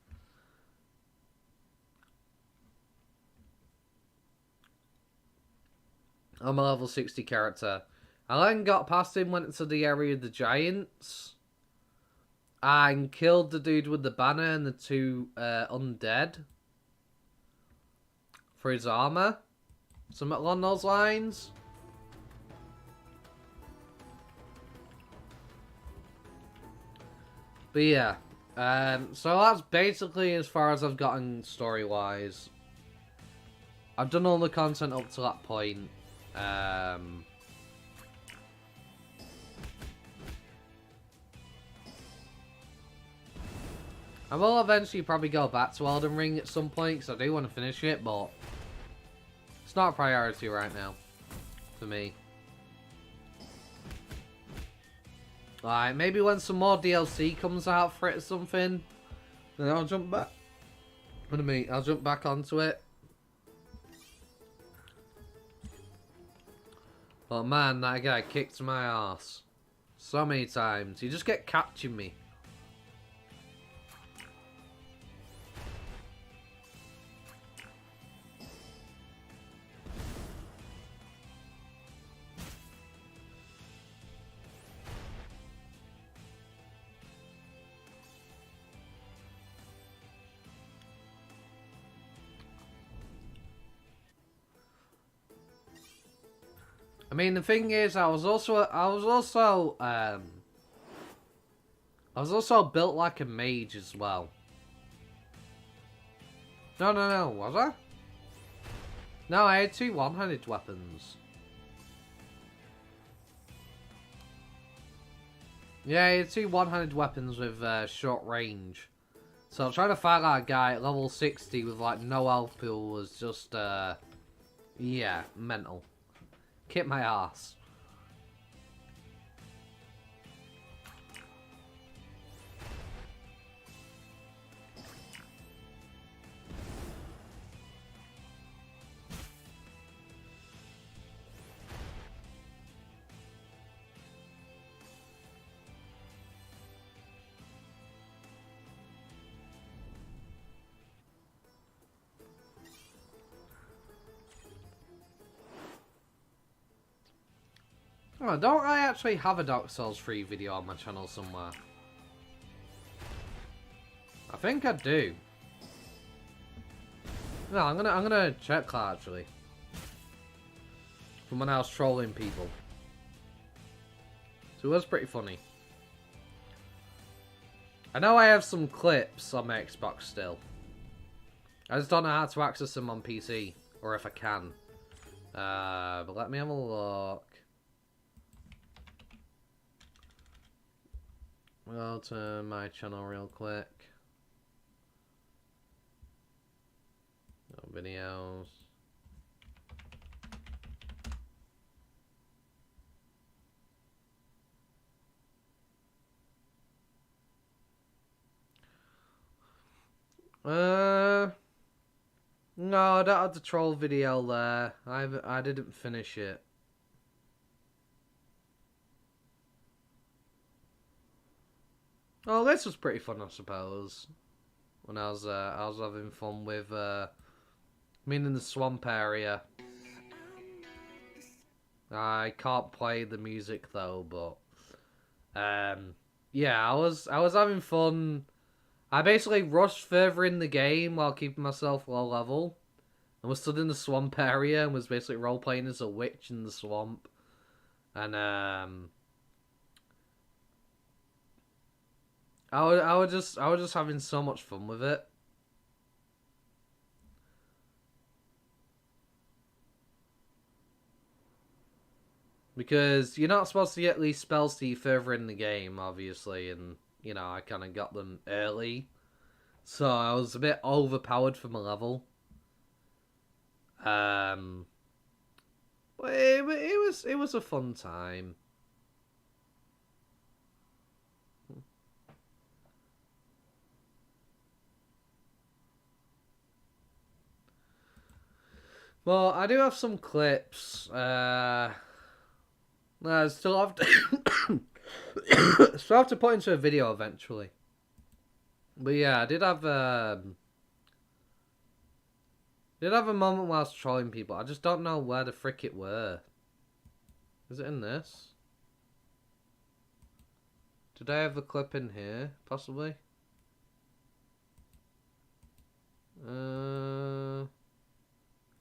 I'm a level 60 character. I then got past him, went into the area of the giants. And killed the dude with the banner and the two undead. For his armor. Something along those lines. But yeah. So that's basically as far as I've gotten story-wise. I've done all the content up to that point. I will eventually probably go back to Elden Ring at some point, because I do want to finish it, but it's not a priority right now for me. Like, maybe when some more DLC comes out for it or something, then I'll jump back. What do you mean? I'll jump back onto it. But man, that guy kicked my ass so many times. He just kept catching me. I mean, the thing is, I was also built like a mage as well. No, was I? No, I had 2 one-handed weapons. Yeah, I had 2 one-handed weapons with short range. So trying to fight that guy at level 60 with like no health pool was just, yeah, mental. Kick my ass. Oh, don't I actually have a Dark Souls 3 video on my channel somewhere? I think I do. No, I'm gonna check that actually. From when I was trolling people. So it was pretty funny. I know I have some clips on my Xbox still. I just don't know how to access them on PC. Or if I can. But let me have a look. Go to my channel real quick. No videos. No, I don't have the troll video there. I didn't finish it. Oh, this was pretty fun, I suppose. When I was having fun with being in the swamp area. I can't play the music though, but yeah, I was having fun. I basically rushed further in the game while keeping myself low level. And was stood in the swamp area and was basically role playing as a witch in the swamp. And I was just having so much fun with it. Because you're not supposed to get these spells till you further in the game, obviously, and you know, I kinda got them early. So I was a bit overpowered for my level. But it was a fun time. Well, I do have some clips. I still have to still have to put into a video eventually. But yeah, I did have a moment while I was trolling people. I just don't know where the frick it were. Is it in this? Did I have a clip in here? Possibly.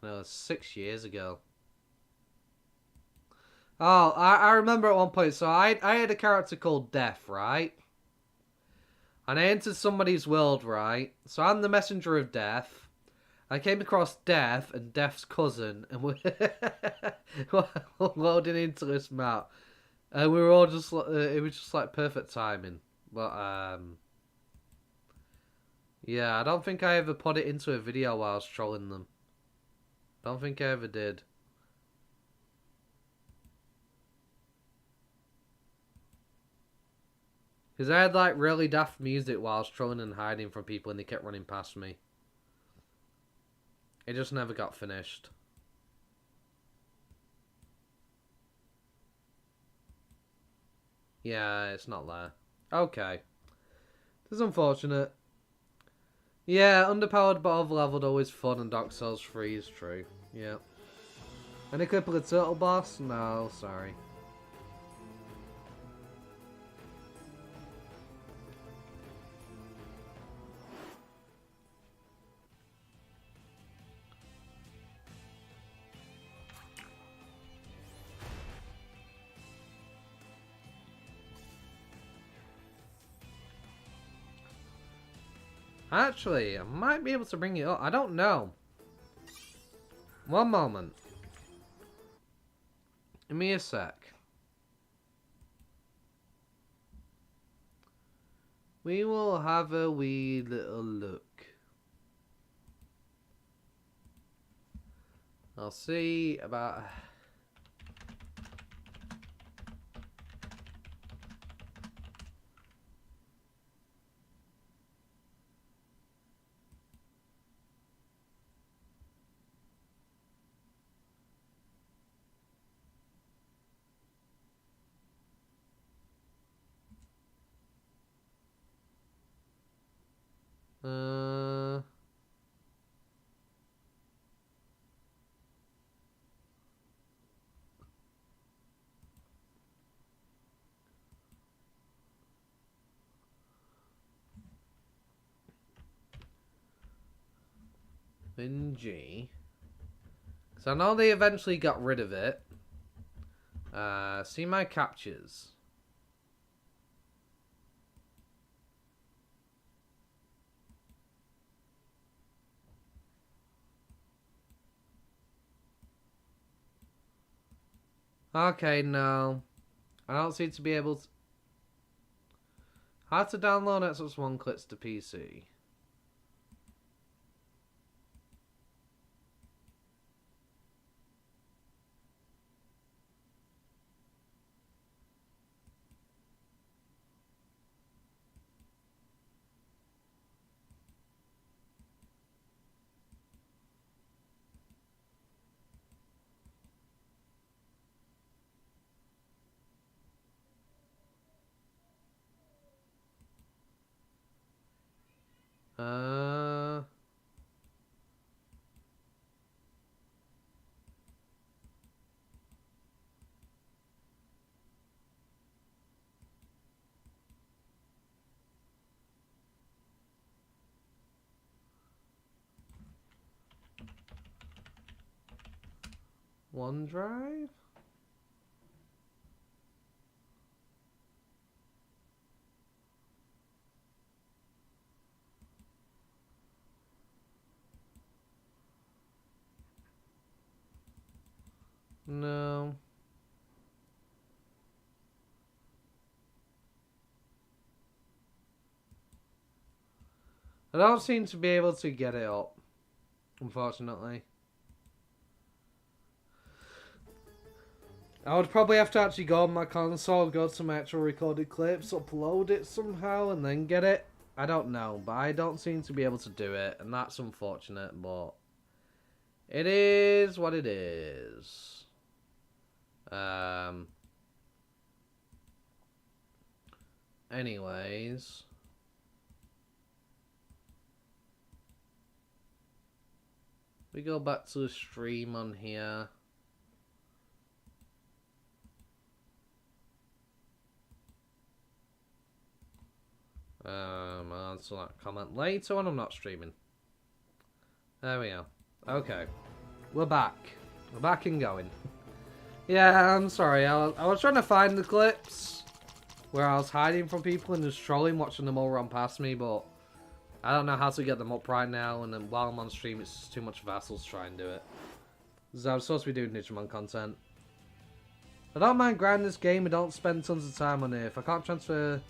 No, it's 6 years ago. Oh, I remember at one point. So I had a character called Death, right? And I entered somebody's world, right? So I'm the messenger of Death. I came across Death and Death's cousin, and we're loading into this map. And we were all just, it was just like perfect timing. But, yeah, I don't think I ever put it into a video while I was trolling them. Don't think I ever did. Because I had like really daft music while I was trolling and hiding from people and they kept running past me. It just never got finished. Yeah, it's not there. Okay. This is unfortunate. Yeah, underpowered but overleveled, always fun, and Dark Souls 3 is true. Yeah. Any clip of the turtle boss? No, sorry. Actually, I might be able to bring it up. I don't know. One moment. Give me a sec. We will have a wee little look. I'll see about... in G. So I know they eventually got rid of it. See my captures. Okay, no. I don't seem to be able to... How to download Xbox One clips to PC. OneDrive? No. I don't seem to be able to get it up, unfortunately. I would probably have to actually go on my console, go to my actual recorded clips, upload it somehow, and then get it. I don't know, but I don't seem to be able to do it, and that's unfortunate, but it is what it is. Anyways. We go back to the stream on here. I'll answer that comment later when I'm not streaming. There we are. Okay. We're back. We're back and going. Yeah, I'm sorry. I was trying to find the clips where I was hiding from people and just trolling, watching them all run past me, but I don't know how to get them up right now, and then while I'm on stream, it's just too much vassals to try and do it. So I'm supposed to be doing Digimon content. I don't mind grinding this game, I don't spend tons of time on it. If I can't transfer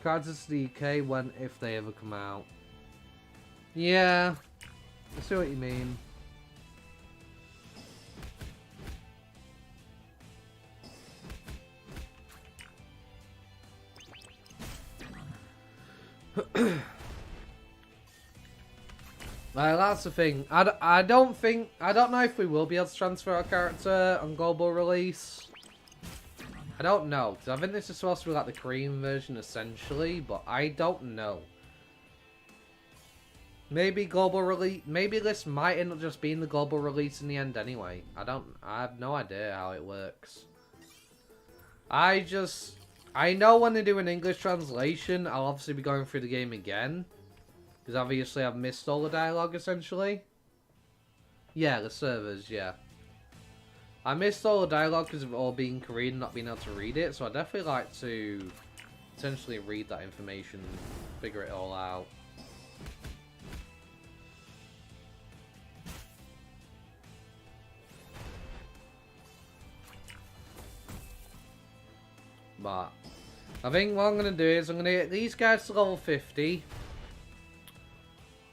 characters to the UK, when, if they ever come out. Yeah, I see what you mean. That's the thing. I don't know if we will be able to transfer our character on global release. I don't know, because I think this is supposed to be like the Korean version essentially, but I don't know. Maybe global release, maybe this might end up just being the global release in the end anyway. I have no idea how it works. I know when they do an English translation, I'll obviously be going through the game again. Because obviously I've missed all the dialogue, essentially. Yeah, the servers, yeah. I missed all the dialogue because of it all being Korean and not being able to read it. So I'd definitely like to potentially read that information and figure it all out. But I think what I'm going to do is I'm going to get these guys to level 50.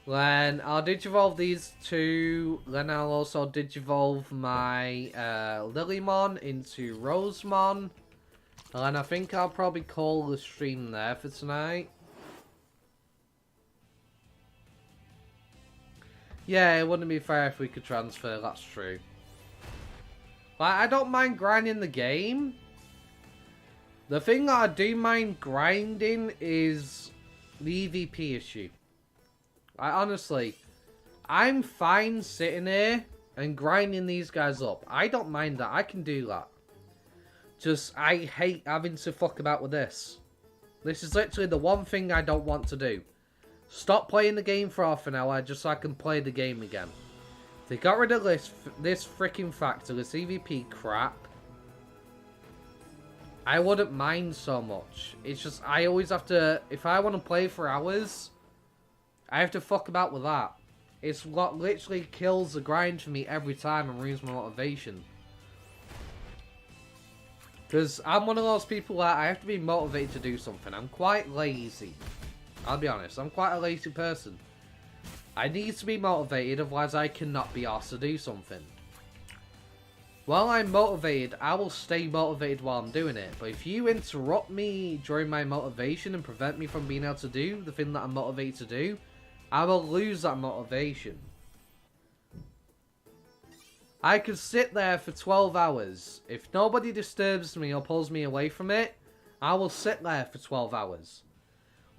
Then I'll Digivolve these two. Then I'll also Digivolve my Lilymon into Rosemon. And then I think I'll probably call the stream there for tonight. Yeah, it wouldn't be fair if we could transfer, that's true. Like, I don't mind grinding the game. The thing that I do mind grinding is the EVP issue. I'm fine sitting here and grinding these guys up. I don't mind that. I can do that. Just, I hate having to fuck about with this. This is literally the one thing I don't want to do. Stop playing the game for half an hour just so I can play the game again. If they got rid of this freaking factor, this EVP crap, I wouldn't mind so much. It's just, I always have to, if I want to play for hours, I have to fuck about with that. It's what literally kills the grind for me every time and ruins my motivation. Because I'm one of those people that I have to be motivated to do something. I'm quite lazy. I'll be honest, I'm quite a lazy person. I need to be motivated, otherwise I cannot be asked to do something. While I'm motivated, I will stay motivated while I'm doing it. But if you interrupt me during my motivation and prevent me from being able to do the thing that I'm motivated to do, I will lose that motivation. I could sit there for 12 hours. If nobody disturbs me or pulls me away from it, I will sit there for 12 hours.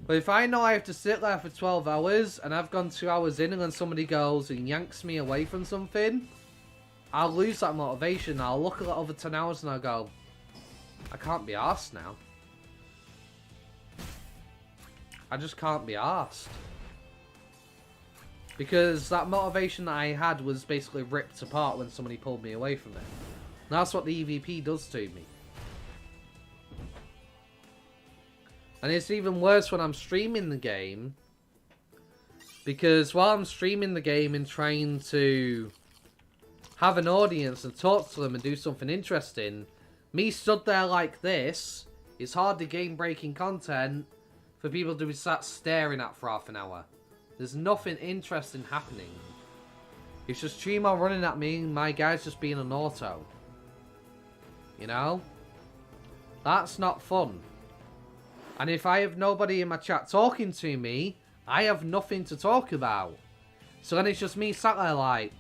But if I know I have to sit there for 12 hours and I've gone 2 hours in and then somebody goes and yanks me away from something, I'll lose that motivation. I'll look at that over 10 hours and I'll go, I can't be arsed now. I just can't be arsed. Because that motivation that I had was basically ripped apart when somebody pulled me away from it. And that's what the EVP does to me. And it's even worse when I'm streaming the game. Because while I'm streaming the game and trying to have an audience and talk to them and do something interesting, me stood there like this, it's hard to gain breaking content for people to be sat staring at for half an hour. There's nothing interesting happening. It's just Chimo running at me and my guy's just being an auto. You know? That's not fun. And if I have nobody in my chat talking to me, I have nothing to talk about. So then it's just me sat there like...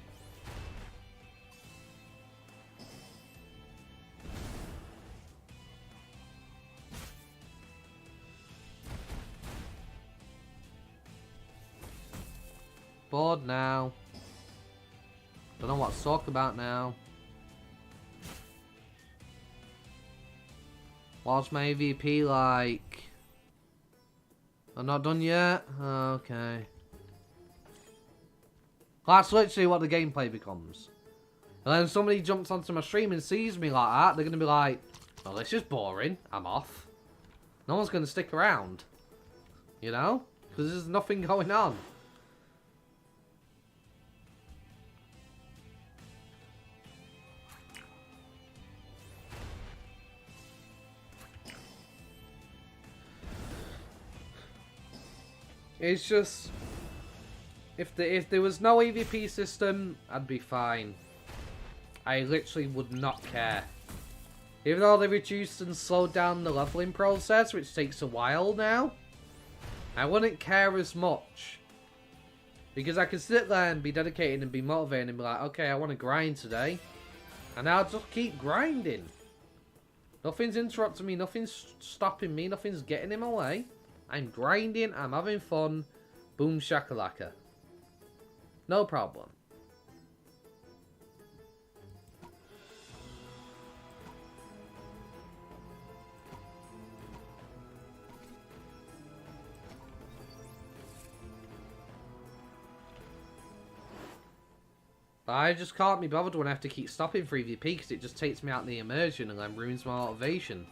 bored now. Don't know what to talk about now. What's my AVP like? I'm not done yet? Okay. That's literally what the gameplay becomes. And then somebody jumps onto my stream and sees me like that, they're going to be like, well, this is boring. I'm off. No one's going to stick around. You know? Because there's nothing going on. It's just, if there was no EVP system, I'd be fine. I literally would not care. Even though they reduced and slowed down the leveling process, which takes a while now, I wouldn't care as much. Because I could sit there and be dedicated and be motivated and be like, okay, I want to grind today. And I'll just keep grinding. Nothing's interrupting me, nothing's stopping me, nothing's getting in my way. I'm grinding, I'm having fun. Boom shakalaka. No problem. I just can't be bothered when I have to keep stopping for EVP because it just takes me out of the immersion and then ruins my motivation.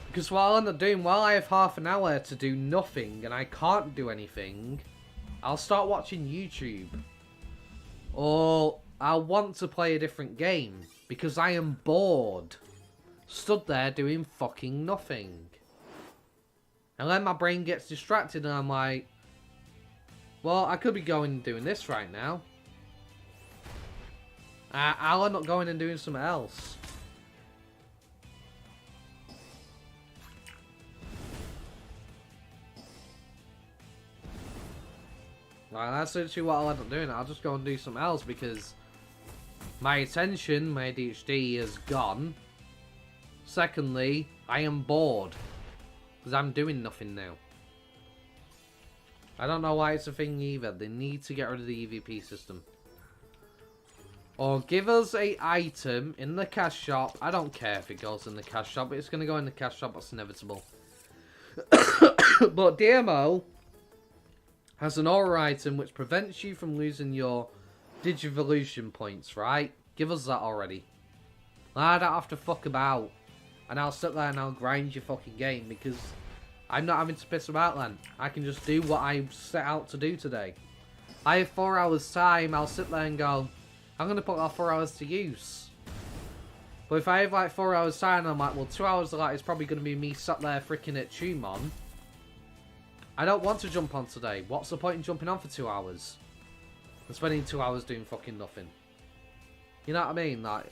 Because what I'll end up doing, while I have half an hour to do nothing and I can't do anything, I'll start watching YouTube. Or I'll want to play a different game because I am bored. stood there doing fucking nothing. And then my brain gets distracted and I'm like, well, I could be going and doing this right now. I'll end up going and doing something else. Like, that's literally what I'll end up doing. I'll just go and do something else because my attention, my ADHD is gone. Secondly, I am bored because I'm doing nothing now. I don't know why it's a thing either. They need to get rid of the EVP system. Or give us a item in the cash shop. I don't care if it goes in the cash shop. It's going to go in the cash shop. That's inevitable. But DMO has an aura item which prevents you from losing your Digivolution points, right? Give us that already. I don't have to fuck about. And I'll sit there and I'll grind your fucking game because I'm not having to piss about then. I can just do what I set out to do today. I have 4 hours time. I'll sit there and go, I'm going to put that 4 hours to use. But if I have like 4 hours time, I'm like, well, 2 hours of that is probably going to be me sat there freaking at Digimon. I don't want to jump on today. What's the point in jumping on for 2 hours? And spending 2 hours doing fucking nothing. You know what I mean? Like,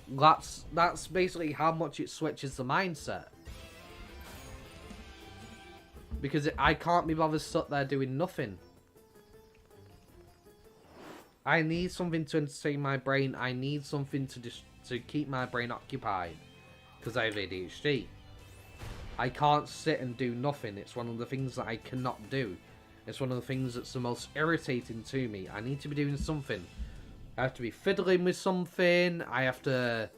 that's basically how much it switches the mindset. Because I can't be bothered sat there doing nothing. I need something to entertain my brain. I need something to keep my brain occupied. Because I have ADHD. I can't sit and do nothing. It's one of the things that I cannot do. It's one of the things that's the most irritating to me. I need to be doing something. I have to be fiddling with something. I have to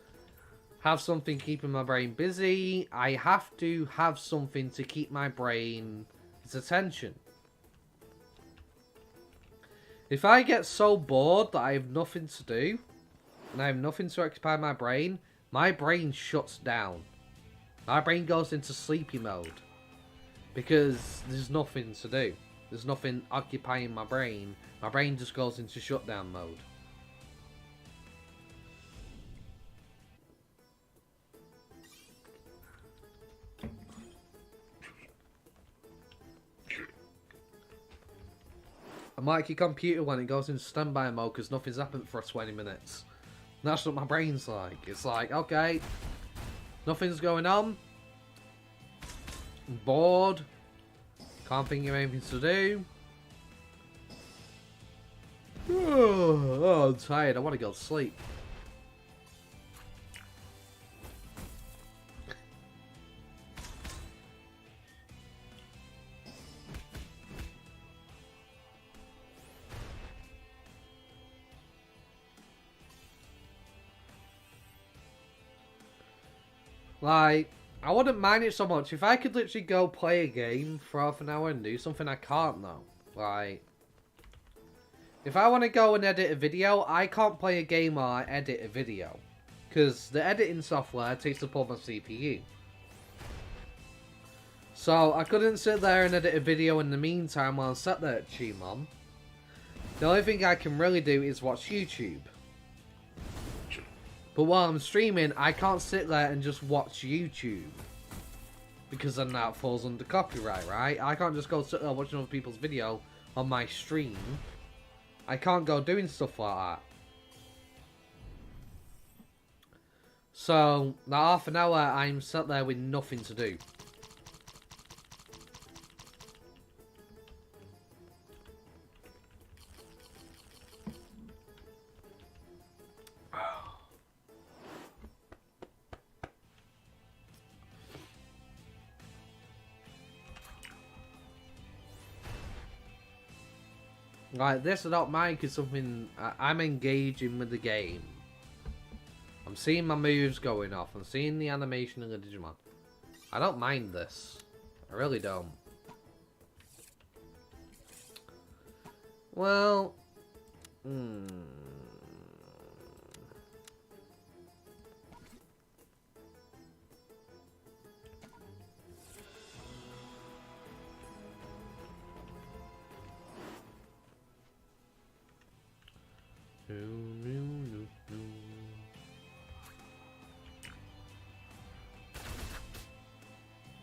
have something keeping my brain busy. I have to have something to keep my brain's attention. If I get so bored that I have nothing to do, and I have nothing to occupy my brain shuts down. My brain goes into sleepy mode. Because there's nothing to do. There's nothing occupying my brain. My brain just goes into shutdown mode. I'm like your computer when it goes into standby mode because nothing's happened for 20 minutes. And that's what my brain's like. It's like, okay, nothing's going on. I'm bored. Can't think of anything to do. Oh, I'm tired. I want to go to sleep. Like, I wouldn't mind it so much. If I could literally go play a game for half an hour and do something, I can't though. Like, if I want to go and edit a video, I can't play a game while I edit a video. Because the editing software takes up all my CPU. So, I couldn't sit there and edit a video in the meantime while I'm sat there at Digimon. The only thing I can really do is watch YouTube. But while I'm streaming, I can't sit there and just watch YouTube. Because then that falls under copyright, right? I can't just go sit there watching other people's video on my stream. I can't go doing stuff like that. So, that half an hour, I'm sat there with nothing to do. Like this, I don't mind because something I'm engaging with the game. I'm seeing my moves going off. I'm seeing the animation of the Digimon. I don't mind this. I really don't. Well,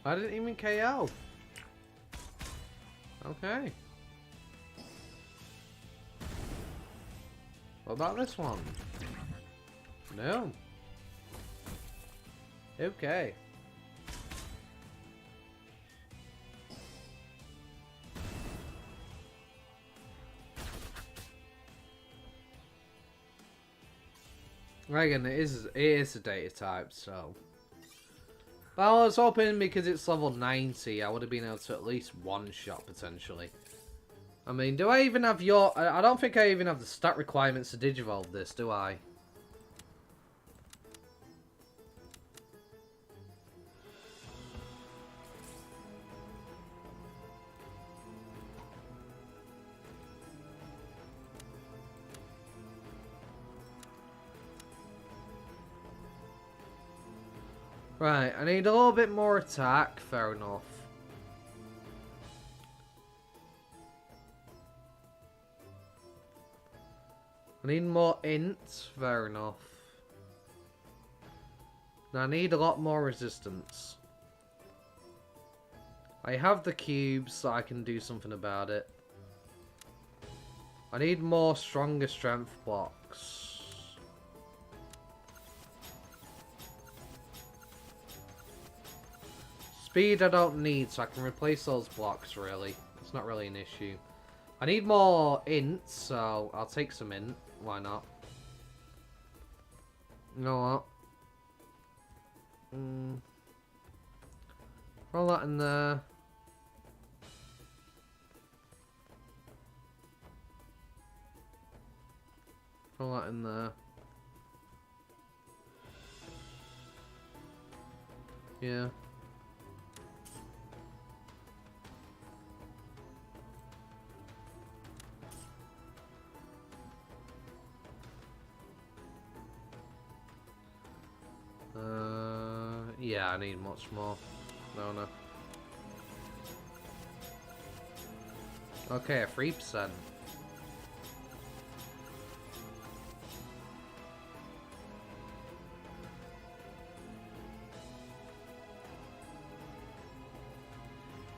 I didn't even KO. Okay. What about this one? No. Okay. Again, it is a data type, so. But I was hoping because it's level 90, I would have been able to at least one-shot potentially. I mean, do I even have your... I don't think I even have the stat requirements to Digivolve this, do I? Right, I need a little bit more attack, fair enough. I need more int, fair enough. Now I need a lot more resistance. I have the cubes, so I can do something about it. I need more stronger strength blocks. Speed I don't need, so I can replace those blocks, really. It's not really an issue. I need more int, so I'll take some int. Why not? You know what? Roll that in there. Roll that in there. Yeah. Yeah, I need much more. No. Okay, a 3%.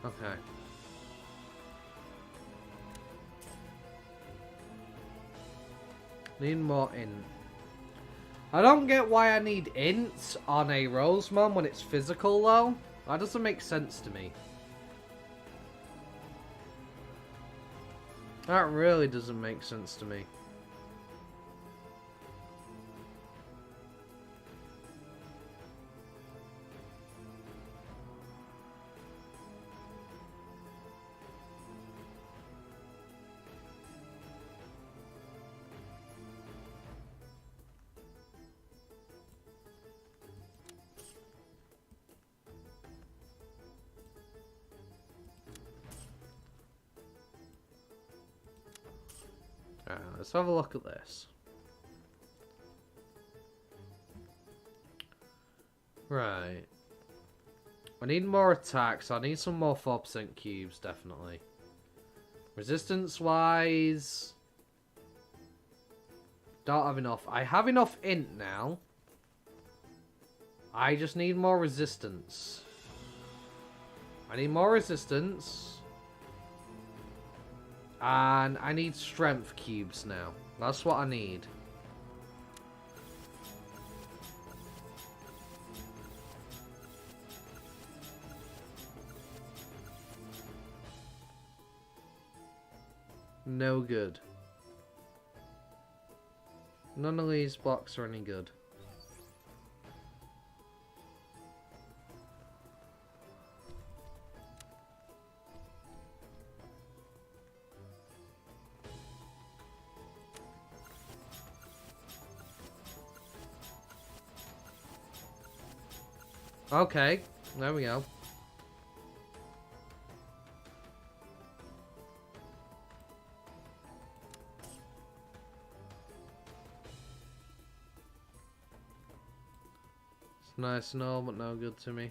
Okay. Need more int. I don't get why I need int on a Rosemon when it's physical, though. That doesn't make sense to me. That really doesn't make sense to me. Alright, let's have a look at this. Right. I need more attacks. I need some more 4% cubes, definitely. Resistance-wise... don't have enough. I have enough int now. I just need more resistance. I need more resistance. And I need strength cubes now. That's what I need. No good. None of these blocks are any good. Okay, there we go. It's nice and all, but no good to me.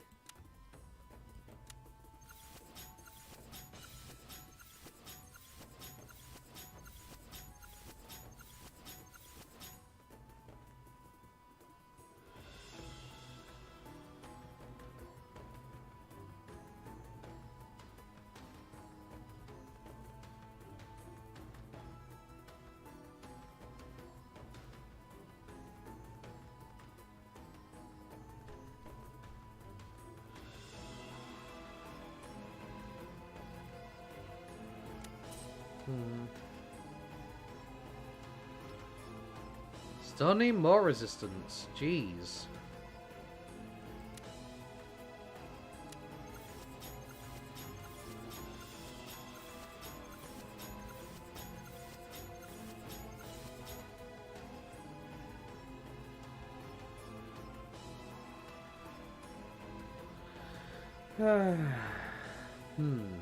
Hmm. Still need more resistance. Jeez. Hmm.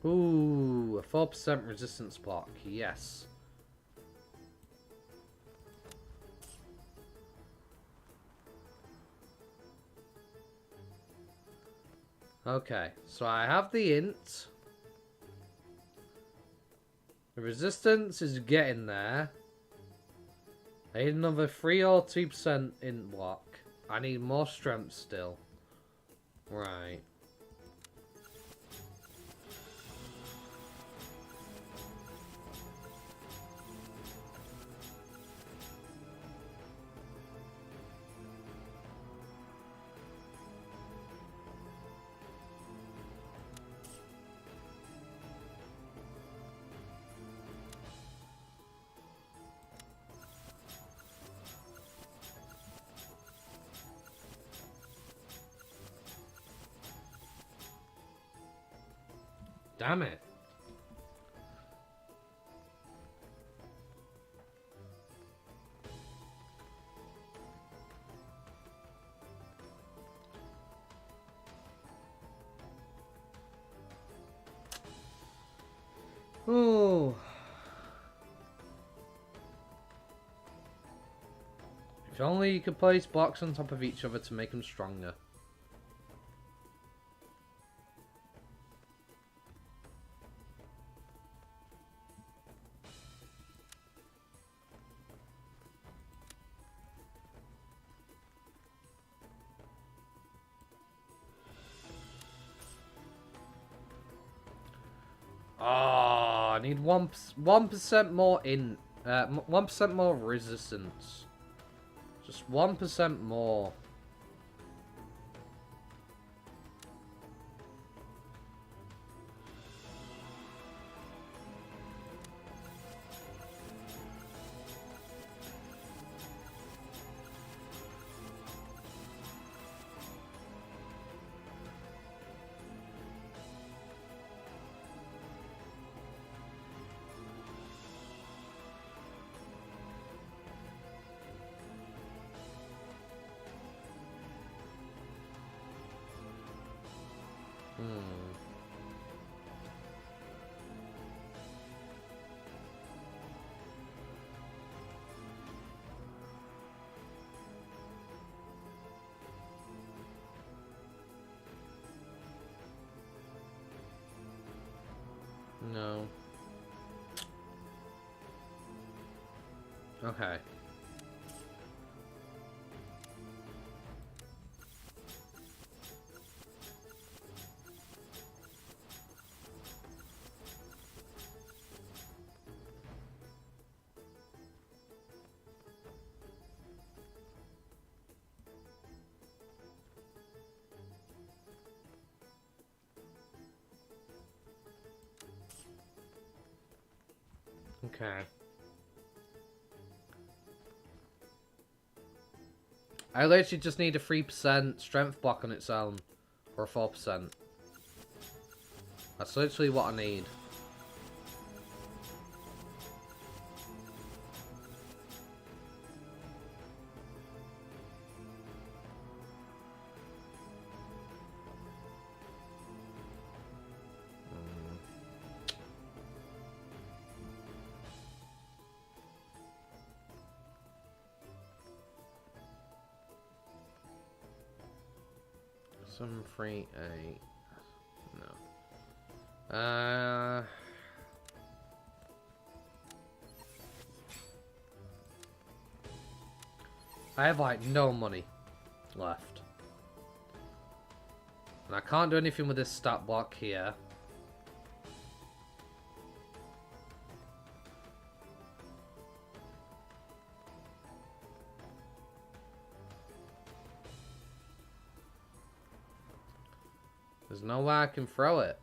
Ooh, a 4% resistance block. Yes. Okay, so I have the int. The resistance is getting there. I need another 3 or 2% int block. I need more strength still. Right. Damn it. Oh. If only you could place blocks on top of each other to make them stronger. Oh, I need 1% more in 1% more resistance. Just 1% more. Hmm. No. Okay. Okay. I literally just need a 3% strength block on its own. Or a 4%. That's literally what I need. Some 3, 8. No. I have like no money left. And I can't do anything with this stat block here. There's no way I can throw it.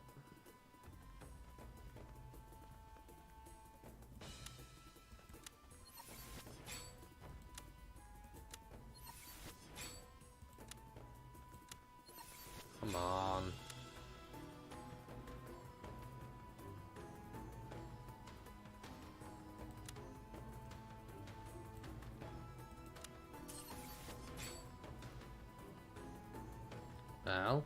Come on. Well.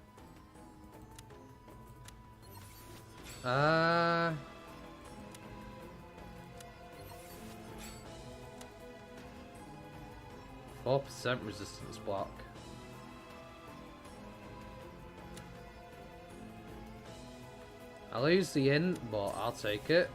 4% resistance block. I lose the int, but I'll take it.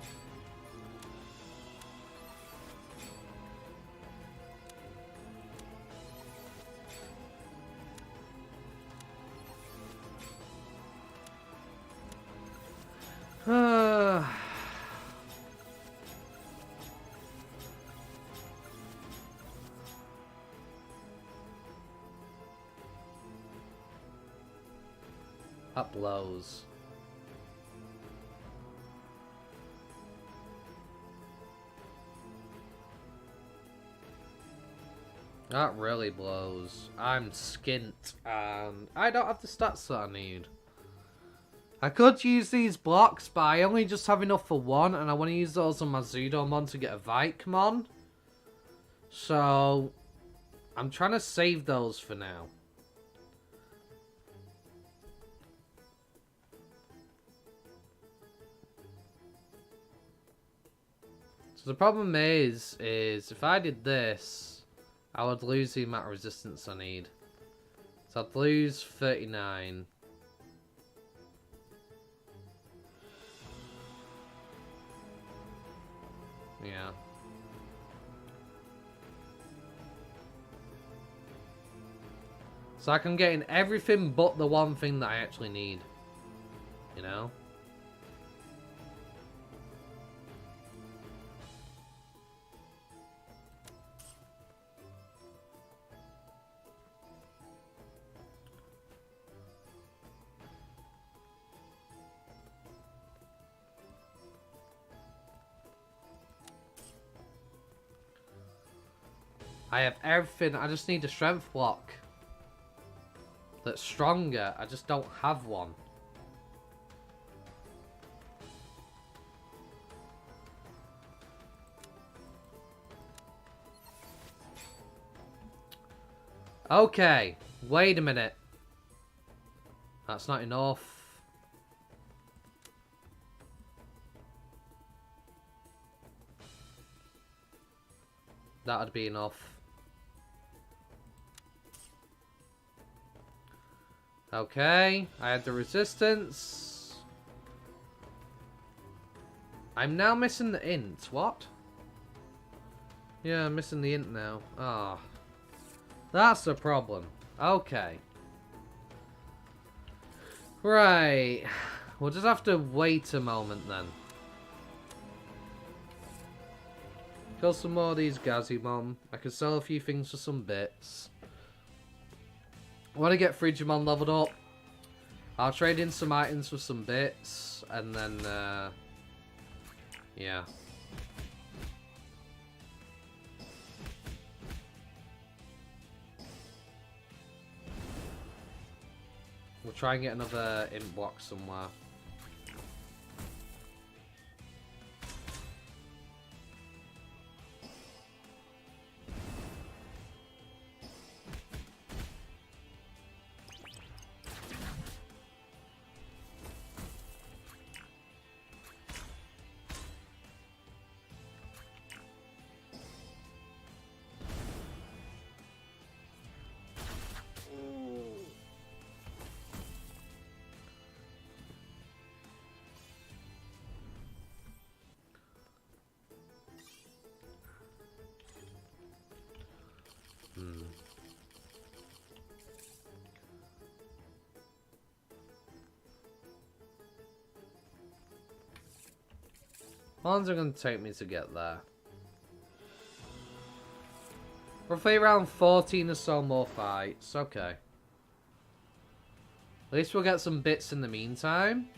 That blows. That really blows. I'm skint and I don't have the stats that I need. I could use these blocks, but I only just have enough for one, and I want to use those on my Zudomon to get a Vikemon. So, I'm trying to save those for now. So the problem is if I did this, I would lose the amount of resistance I need. So I'd lose 39. Yeah. So I can get in everything but the one thing that I actually need. You know? I have everything. I just need a strength block that's stronger. I just don't have one. Okay, wait a minute. That's not enough. That'd be enough. Okay, I had the resistance. I'm now missing the int. What? Yeah, I'm missing the int now. Ah. Oh. That's the problem. Okay. Right. We'll just have to wait a moment then. Kill some more of these Gazimon. I can sell a few things for some bits. I want to get Frigimon leveled up. I'll trade in some items for some bits. And then, yeah. We'll try and get another int block somewhere. How long is it going to take me to get there? Roughly around 14 or so more fights. Okay. At least we'll get some bits in the meantime.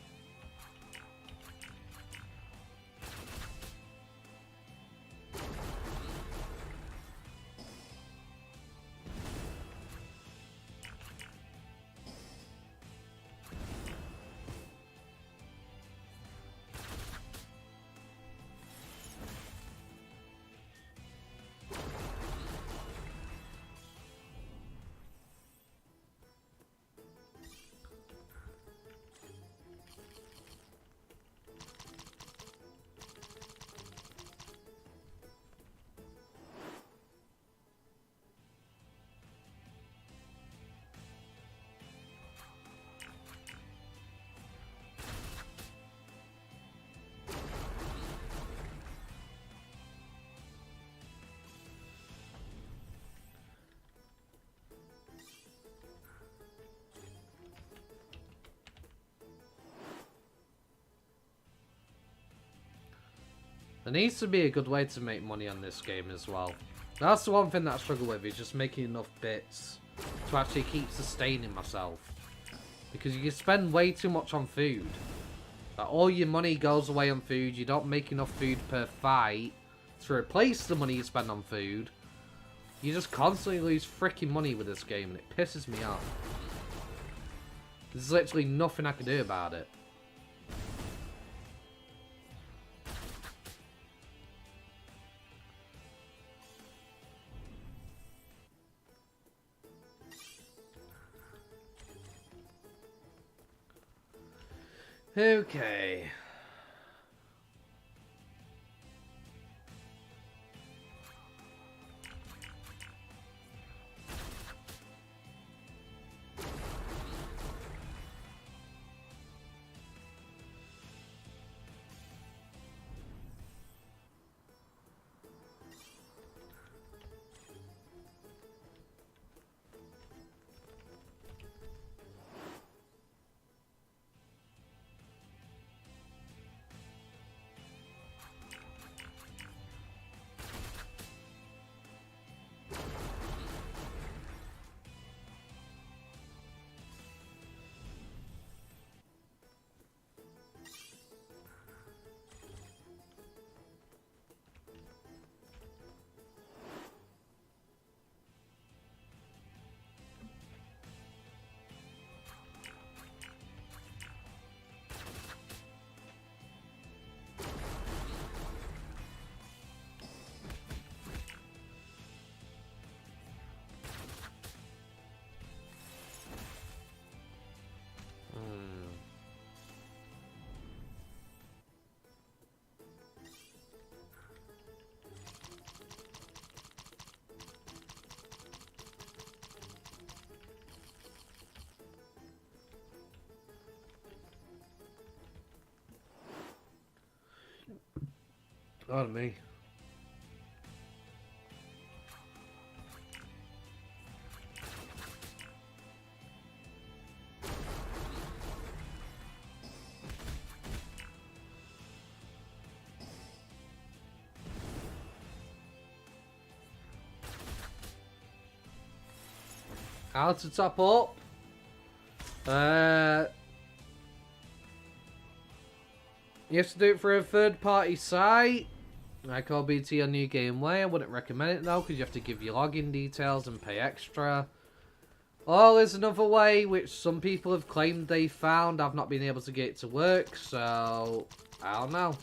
There needs to be a good way to make money on this game as well. That's the one thing that I struggle with, is just making enough bits to actually keep sustaining myself. Because you can spend way too much on food. Like, all your money goes away on food, you don't make enough food per fight to replace the money you spend on food. You just constantly lose freaking money with this game, and it pisses me off. There's literally nothing I can do about it. Okay. Pardon me. How to top up? You have to do it for a third-party site. Like OBT on New Game Way. I wouldn't recommend it though, because you have to give your login details and pay extra. Or there's another way, which some people have claimed they found. I've not been able to get it to work, so I don't know.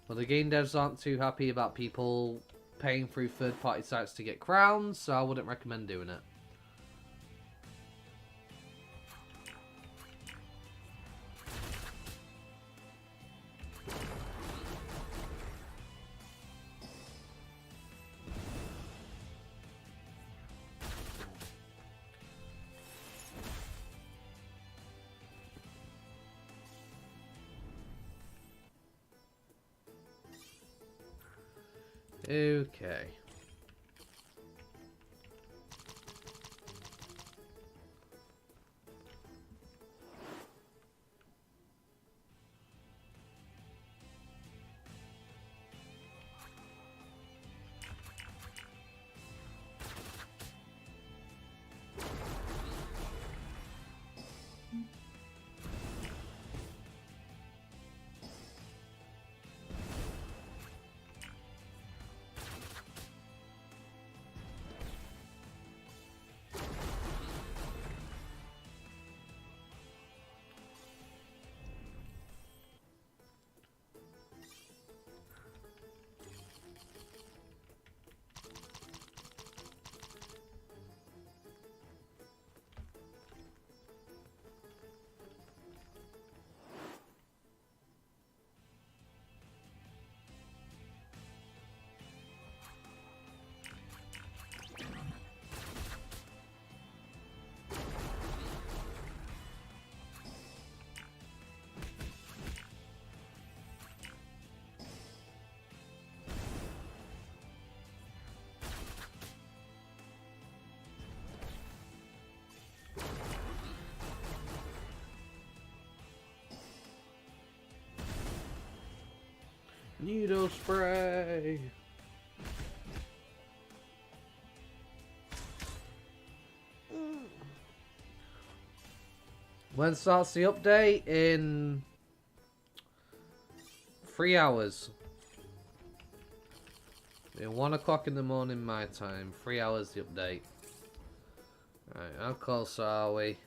But the game devs aren't too happy about people paying through third-party sites to get crowns, so I wouldn't recommend doing it. Okay. Needle spray. When starts the update? In 3 hours. In 1 o'clock in the morning my time. 3 hours the update. Right, how close are we?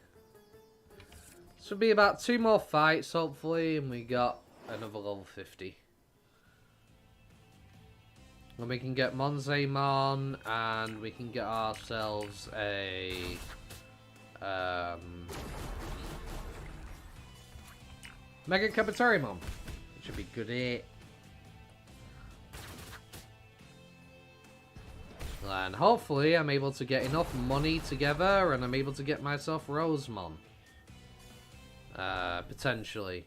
Should be about 2 more fights hopefully, and we got another level 50. And we can get Monzaemon, and we can get ourselves a Mega Capitarimon. Which should be good here. And hopefully I'm able to get enough money together and I'm able to get myself Rosemon. Potentially.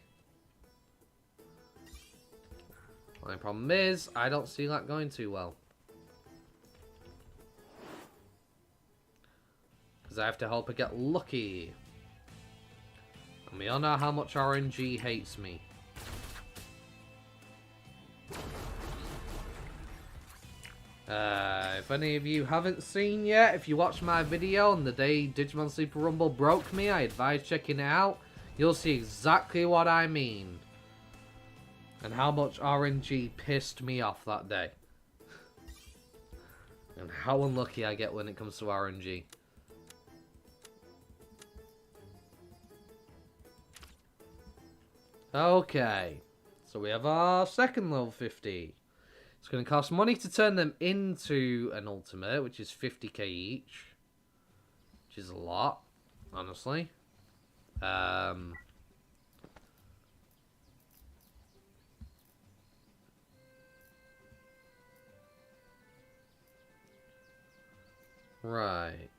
My problem is, I don't see that going too well. Because I have to hope I get lucky. And we all know how much RNG hates me. If any of you haven't seen yet, if you watched my video on the day Digimon Super Rumble broke me, I advise checking it out. You'll see exactly what I mean. And how much RNG pissed me off that day. And how unlucky I get when it comes to RNG. Okay. So we have our second level 50. It's going to cost money to turn them into an ultimate, which is 50k each. Which is a lot, honestly. Right.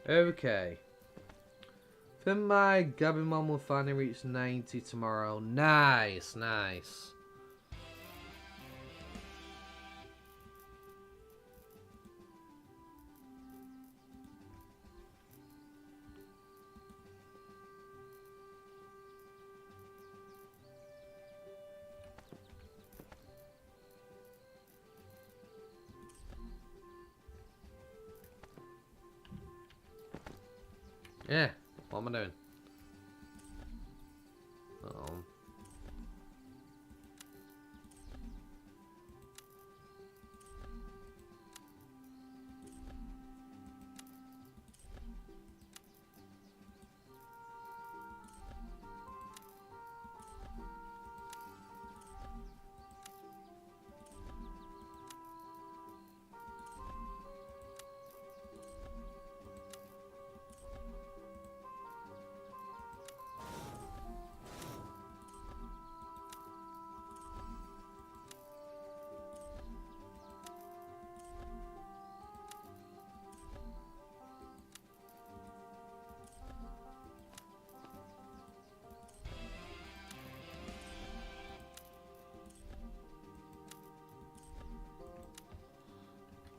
Okay. I think my Gabumon will finally reach 90 tomorrow. Nice, nice. Yeah, what am I doing? Uh-oh.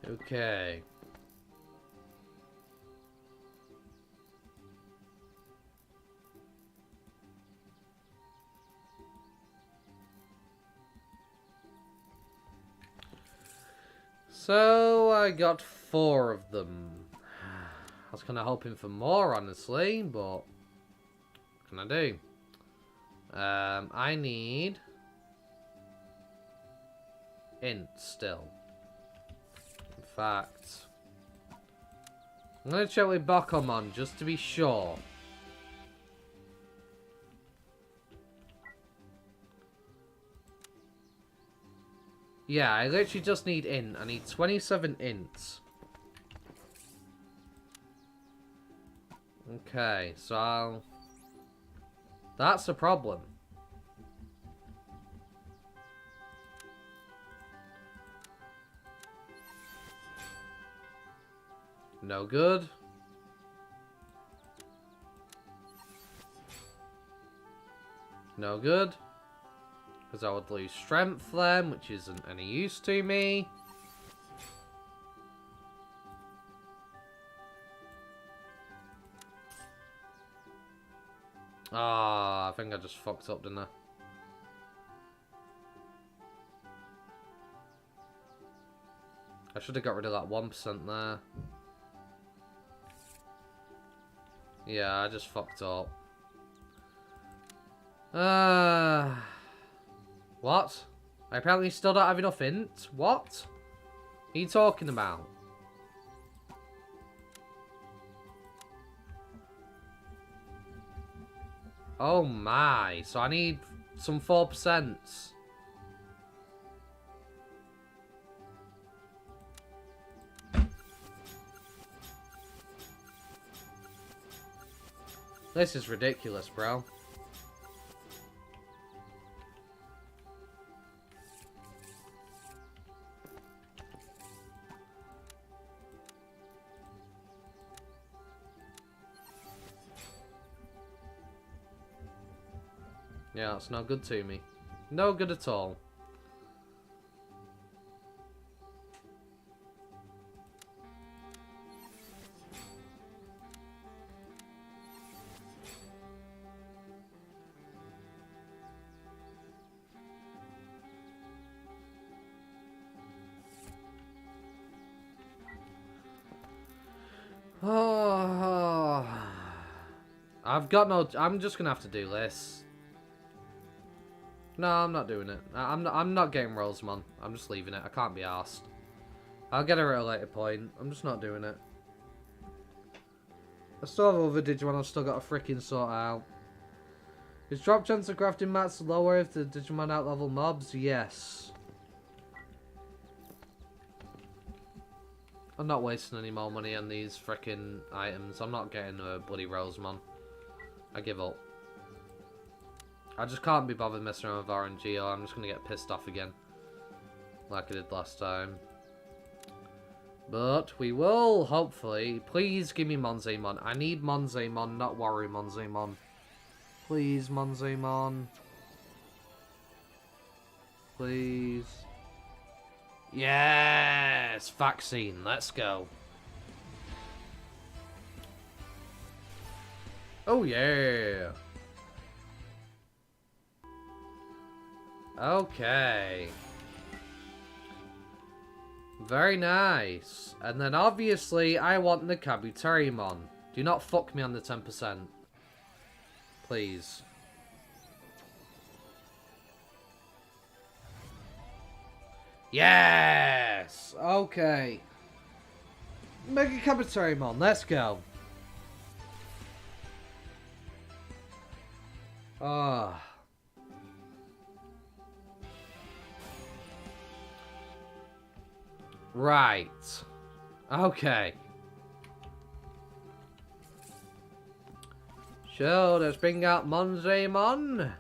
Okay. So I got 4 of them. I was kind of hoping for more, honestly, but what can I do? I need int still. In fact, I'm gonna check with Bakumon just to be sure. Yeah, I literally just need int. I need 27 ints. Okay, so... That's a problem. No good. No good. Because I would lose strength then, which isn't any use to me. Ah, I think I just fucked up, didn't I? I should have got rid of that 1% there. Yeah, I just fucked up. What? I apparently still don't have enough int? What? Are you talking about? Oh my, so I need some 4%. This is ridiculous, bro. Yeah, that's not good to me. No good at all. Oh, I've got no... I'm just gonna have to do this. No, I'm not doing it. I'm not getting Rosemon. I'm just leaving it. I can't be arsed. I'll get her at a later point. I'm just not doing it. I still have other Digimon I've still got to freaking sort out. Is drop chance of crafting mats lower if the Digimon outlevel mobs? Yes. I'm not wasting any more money on these freaking items. I'm not getting a bloody Rosemon. I give up. I just can't be bothered messing around with RNG or I'm just going to get pissed off again. Like I did last time. But we will, hopefully. Please give me Monzaemon. I need Monzaemon, not Waru Monzaemon. Please, Monzaemon. Please. Yes! Vaccine, let's go. Oh yeah! Okay. Very nice. And then obviously I want the Kabuterimon. Do not fuck me on the 10%. Please. Yes! Okay. Mega Kabuterimon, let's go. Ah. Right. Okay. So, let's bring out Monzaemon.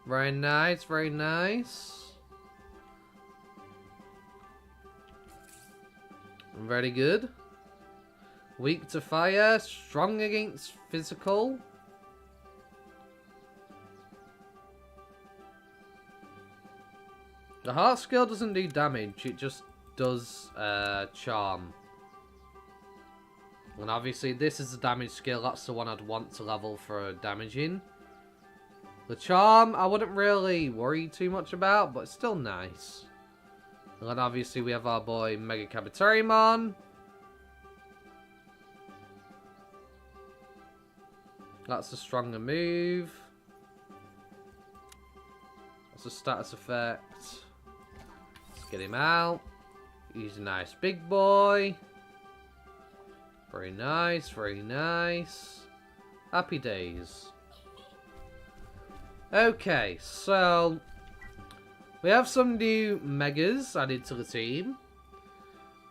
Very nice, very nice. Very good. Weak to fire, strong against physical. The heart skill doesn't do damage, it just does charm. And obviously this is the damage skill, that's the one I'd want to level for damaging. The charm, I wouldn't really worry too much about, but it's still nice. And then obviously we have our boy Mega Kabuterimon. That's a stronger move. That's a status effect. Let's get him out. He's a nice big boy. Very nice, very nice. Happy days. Okay, so We have some new megas added to the team.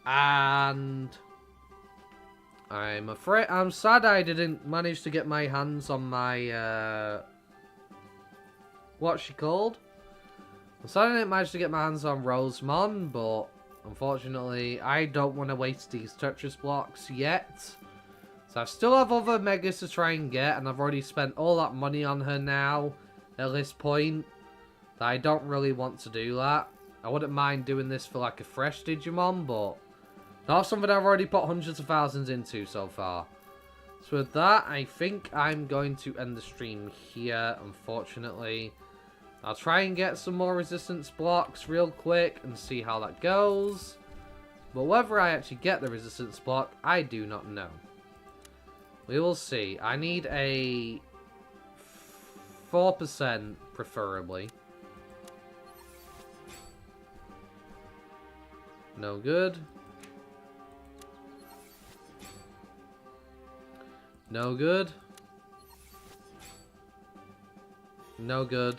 And I'm sad I didn't manage to get my hands on my, what's she called? I'm sad I didn't manage to get my hands on Rosemon, but unfortunately, I don't want to waste these Tetris blocks yet. So I still have other megas to try and get, and I've already spent all that money on her now, at this point, that I don't really want to do that. I wouldn't mind doing this for like a fresh Digimon, but not something I've already put hundreds of thousands into so far. So with that, I think I'm going to end the stream here, unfortunately. I'll try and get some more resistance blocks real quick and see how that goes. But whether I actually get the resistance block, I do not know. We will see. I need a 4% preferably. No good. No good. No good.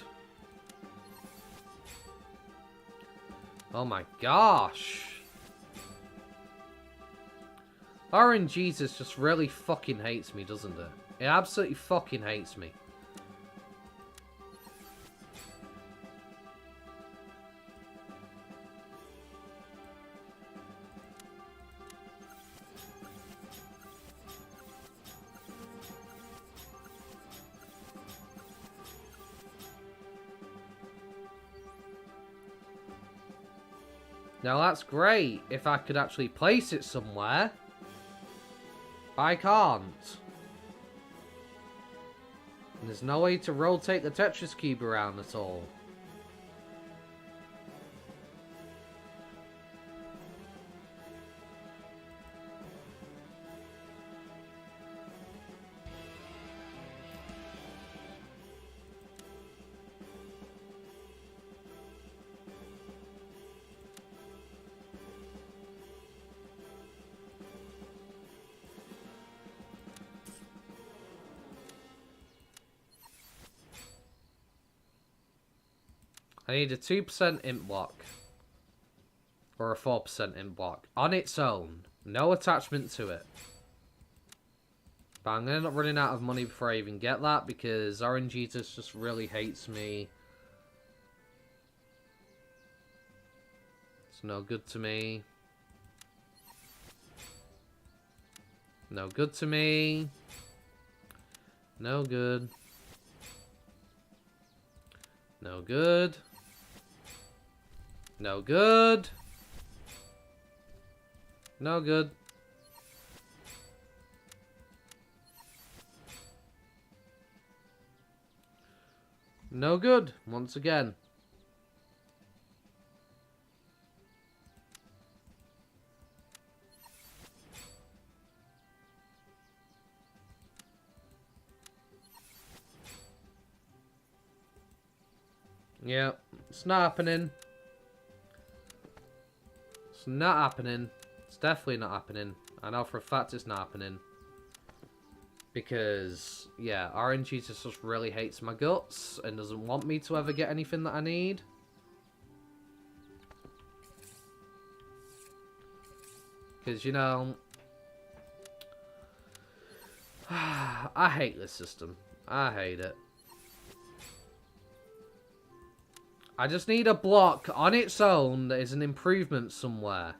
Oh my gosh. RNGesus just really fucking hates me, doesn't it? It absolutely fucking hates me. Now that's great if I could actually place it somewhere. I can't. And there's no way to rotate the Tetris cube around at all. I need a 2% int block. Or a 4% int block. On its own. No attachment to it. But I'm going to end up running out of money before I even get that. Because RNGesus just really hates me. It's no good to me. No good to me. No good. No good. No good. No good. No good, once again. Yeah, it's not happening. It's not happening. It's definitely not happening. I know for a fact it's not happening. Because, yeah, RNG just really hates my guts and doesn't want me to ever get anything that I need. Because, you know, I hate this system. I hate it. I just need a block on its own that is an improvement somewhere.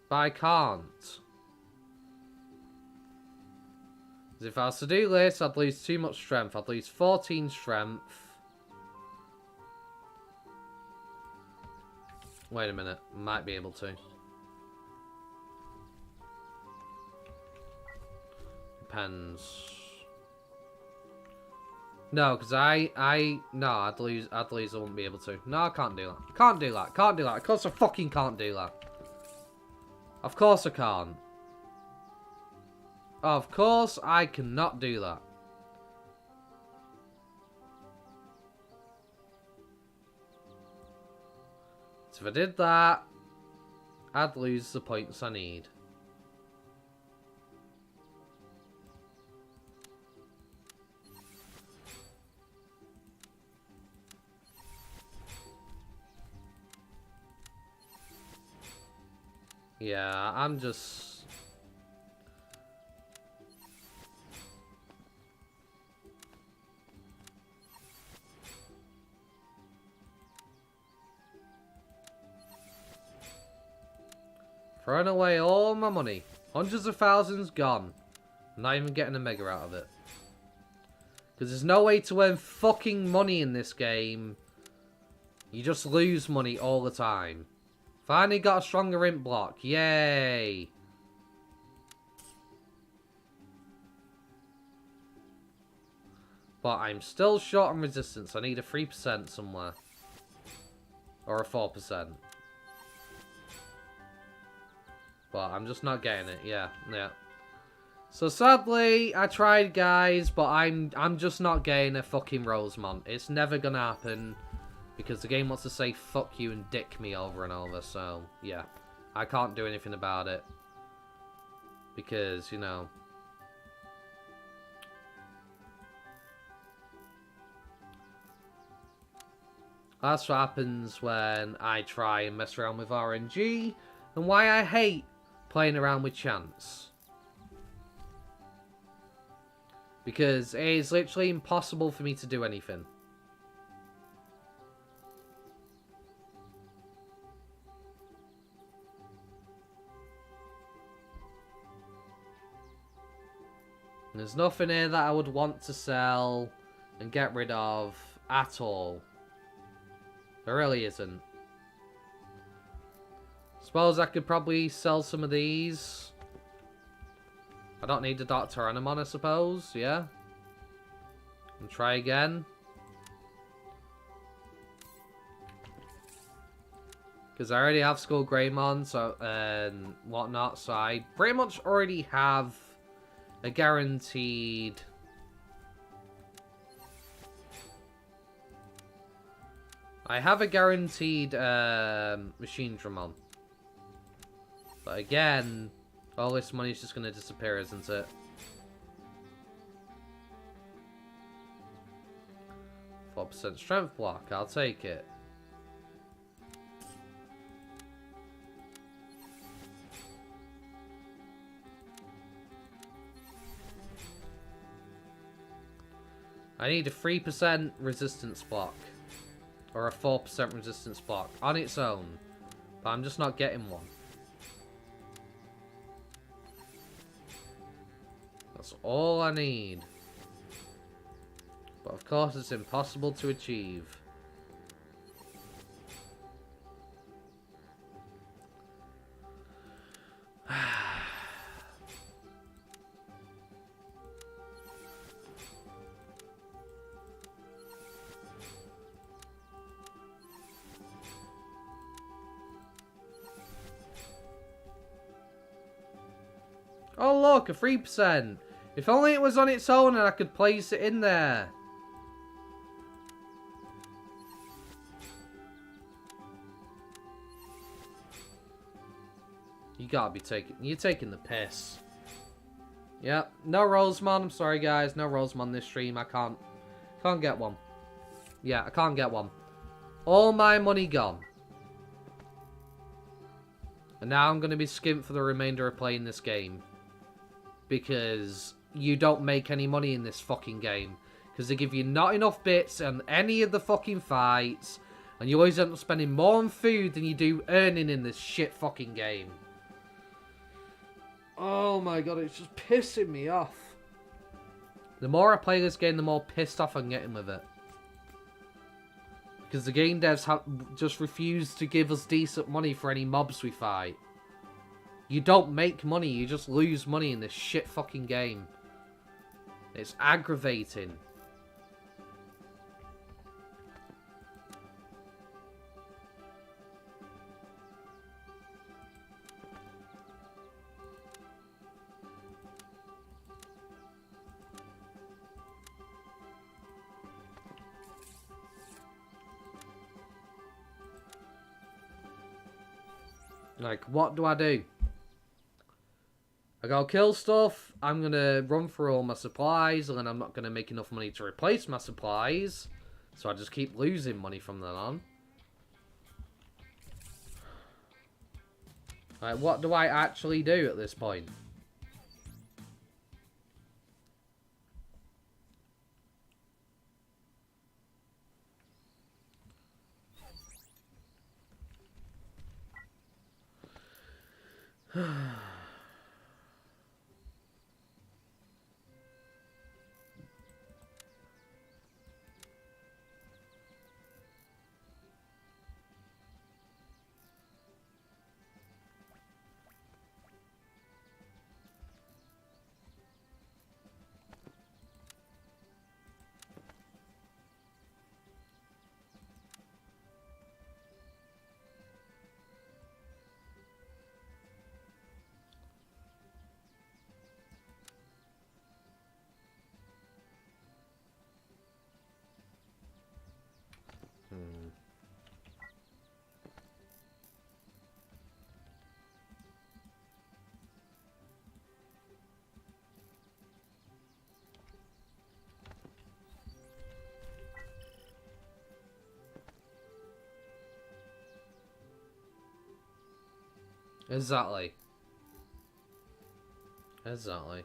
But I can't. Because if I was to do this, I'd lose too much strength. I'd lose 14 strength. Wait a minute. Might be able to. Depends. No, because no, I'd lose, I wouldn't be able to. No, I can't do that. Can't do that. Can't do that. Of course I fucking can't do that. Of course I can't. Of course I cannot do that. So if I did that, I'd lose the points I need. Yeah, I'm just... throwing away all my money. Hundreds of thousands gone. I'm not even getting a mega out of it. Because there's no way to earn fucking money in this game. You just lose money all the time. Finally got a stronger imp block. Yay. But I'm still short on resistance. I need a 3% somewhere. Or a 4%. But I'm just not getting it. Yeah. So sadly, I tried, guys, but I'm just not getting a fucking Rosemont. It's never gonna happen. Because the game wants to say fuck you and dick me over and over. So, yeah. I can't do anything about it. Because, you know... that's what happens when I try and mess around with RNG. And why I hate playing around with chance. Because it is literally impossible for me to do anything. There's nothing here that I would want to sell and get rid of at all. There really isn't. Suppose I could probably sell some of these. I don't need the Dr. Anemon, I suppose, yeah. And try again. Because I already have Skull Greymon, so, and whatnot, so I pretty much already have a guaranteed... I have a guaranteed Machine Dramon. But again, all this money's just going to disappear, isn't it? %4 strength block, I'll take it. I need a 3% resistance block. Or a 4% resistance block on its own. But I'm just not getting one. That's all I need. But of course it's impossible to achieve. Oh look, a 3%. If only it was on its own and I could place it in there. You gotta be taking... you're taking the piss. Yep, no Rosemon. I'm sorry guys, no Rosemon this stream. I can't get one. Yeah, I can't get one. All my money gone. And now I'm gonna be skint for the remainder of playing this game. Because you don't make any money in this fucking game. Because they give you not enough bits on any of the fucking fights. And you always end up spending more on food than you do earning in this shit fucking game. Oh my god, it's just pissing me off. The more I play this game, the more pissed off I'm getting with it. Because the game devs have just refused to give us decent money for any mobs we fight. You don't make money, you just lose money in this shit fucking game. It's aggravating. Like, what do I do? I gotta kill stuff, I'm gonna run through all my supplies, and then I'm not gonna make enough money to replace my supplies. So I just keep losing money from then on. Like, what do I actually do at this point? Exactly. Exactly.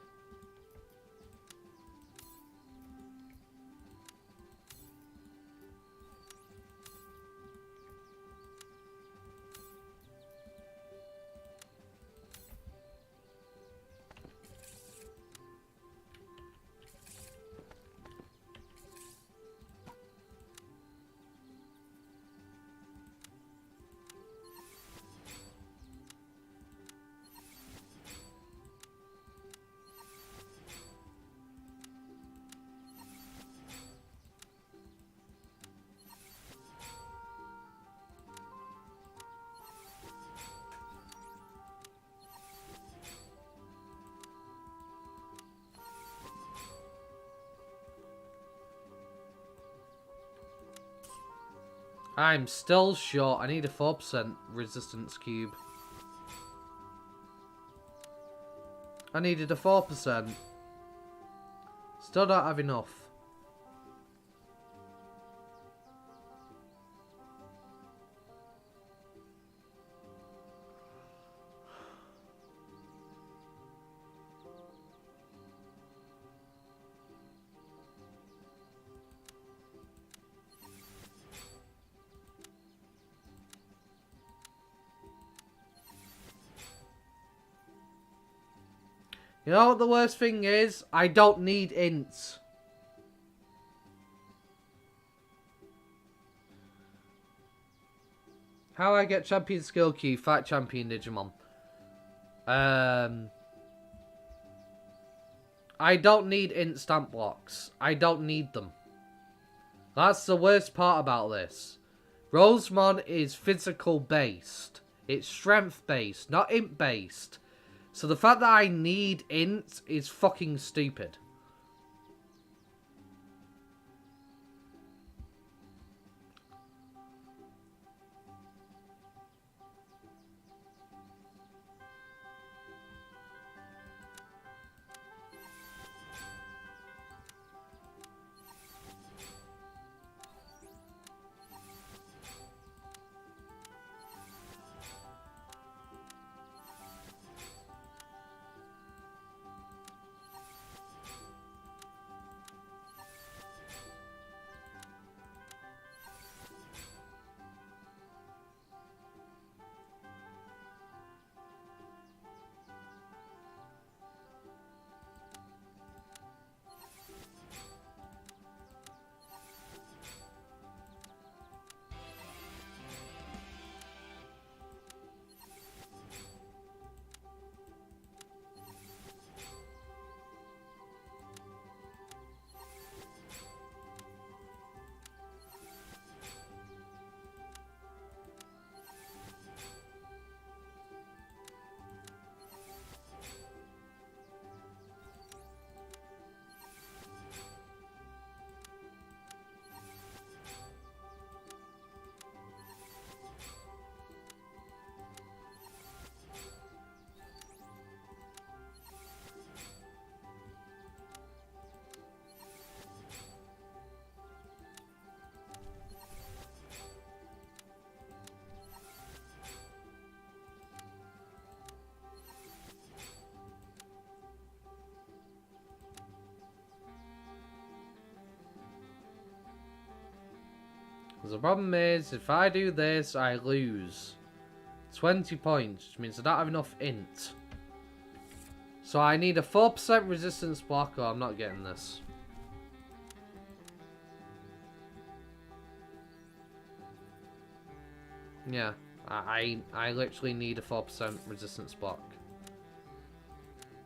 I'm still short. I need a 4% resistance cube. I needed a 4%. Still don't have enough. You know what the worst thing is? I don't need ints. How I get champion skill key, fight champion Digimon. I don't need int stamp blocks. I don't need them. That's the worst part about this. Rosemon is physical based. It's strength based, not int based. So the fact that I need int is fucking stupid. The problem is, if I do this, I lose 20 points, which means I don't have enough int. So I need a 4% resistance block, or I'm not getting this. Yeah, I literally need a 4% resistance block.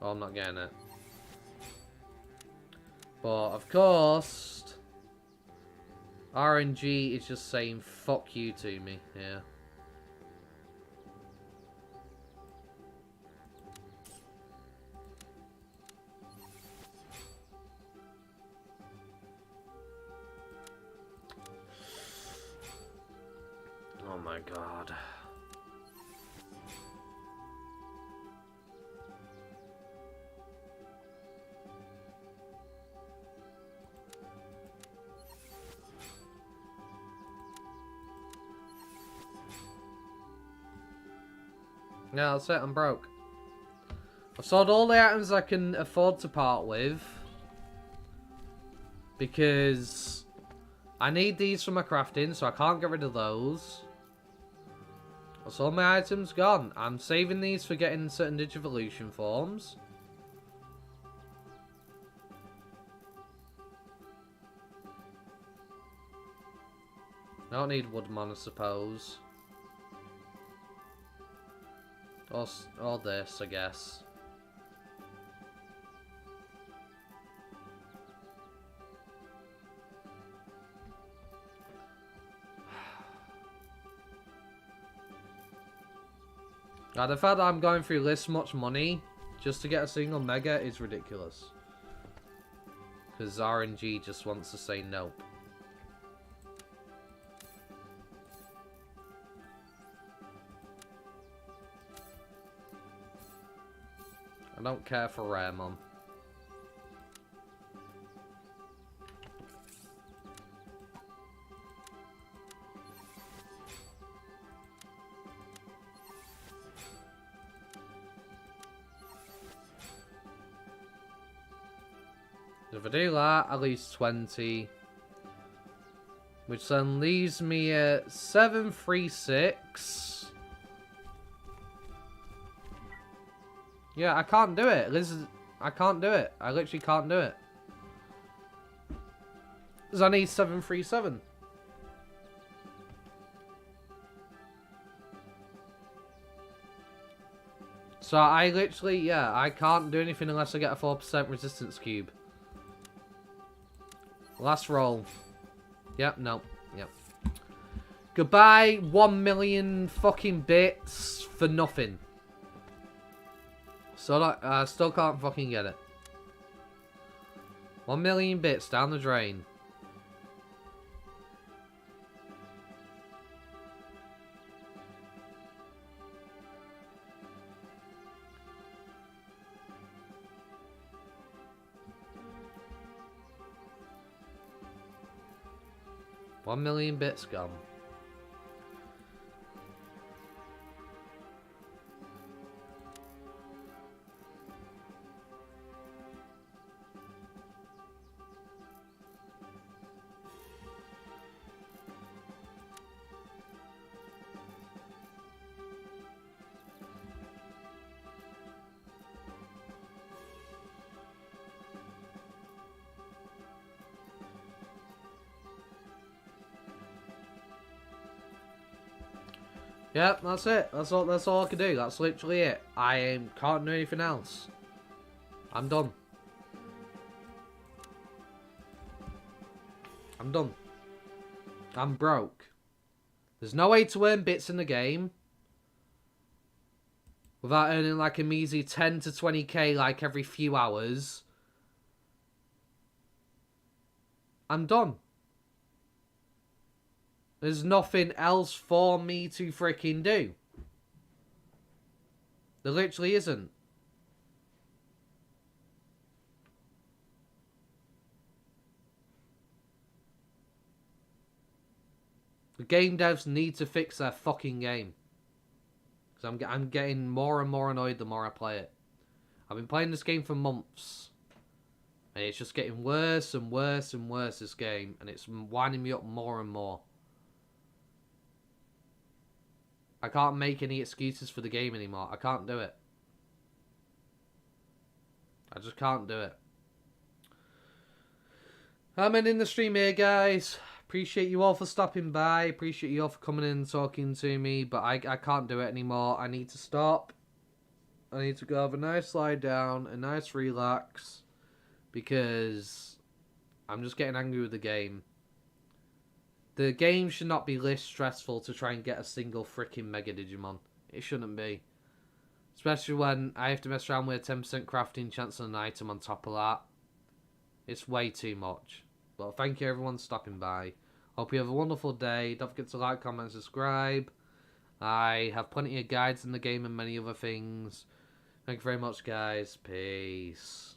Oh, I'm not getting it. But, of course, RNG is just saying fuck you to me here. Oh my god. Yeah, that's it, I'm broke. I've sold all the items I can afford to part with. Because I need these for my crafting, so I can't get rid of those. That's all my items gone. I'm saving these for getting certain Digivolution forms. I don't need Woodmon, I suppose. Or this, I guess. Now, the fact that I'm going through this much money just to get a single mega is ridiculous. Because RNG just wants to say nope. I don't care for Rare Mom. If I do that, at least 20. Which then leaves me at 736. Yeah, I can't do it. I can't do it. I literally can't do it. Because I need 737. So I literally, yeah, I can't do anything unless I get a 4% resistance cube. Last roll. Yep, no. Yep. Goodbye, 1 million fucking bits for nothing. So I still can't fucking get it. 1 million bits down the drain. $1 million bits gone. Yep, that's it. That's all I can do. That's literally it. I can't do anything else. I'm done. I'm done. I'm broke. There's no way to earn bits in the game without earning like a measly 10 to 20k like every few hours. I'm done. There's nothing else for me to freaking do. There literally isn't. The game devs need to fix their fucking game. Because I'm getting more and more annoyed the more I play it. I've been playing this game for months. And it's just getting worse and worse and worse, this game. And it's winding me up more and more. I can't make any excuses for the game anymore. I can't do it. I just can't do it. I'm ending the stream here, guys. Appreciate you all for stopping by. Appreciate you all for coming in and talking to me. But I can't do it anymore. I need to stop. I need to go have a nice lie down, a nice relax. Because I'm just getting angry with the game. The game should not be this stressful to try and get a single freaking Mega Digimon. It shouldn't be. Especially when I have to mess around with a 10% crafting chance on an item on top of that. It's way too much. But thank you everyone for stopping by. Hope you have a wonderful day. Don't forget to like, comment, subscribe. I have plenty of guides in the game and many other things. Thank you very much, guys. Peace.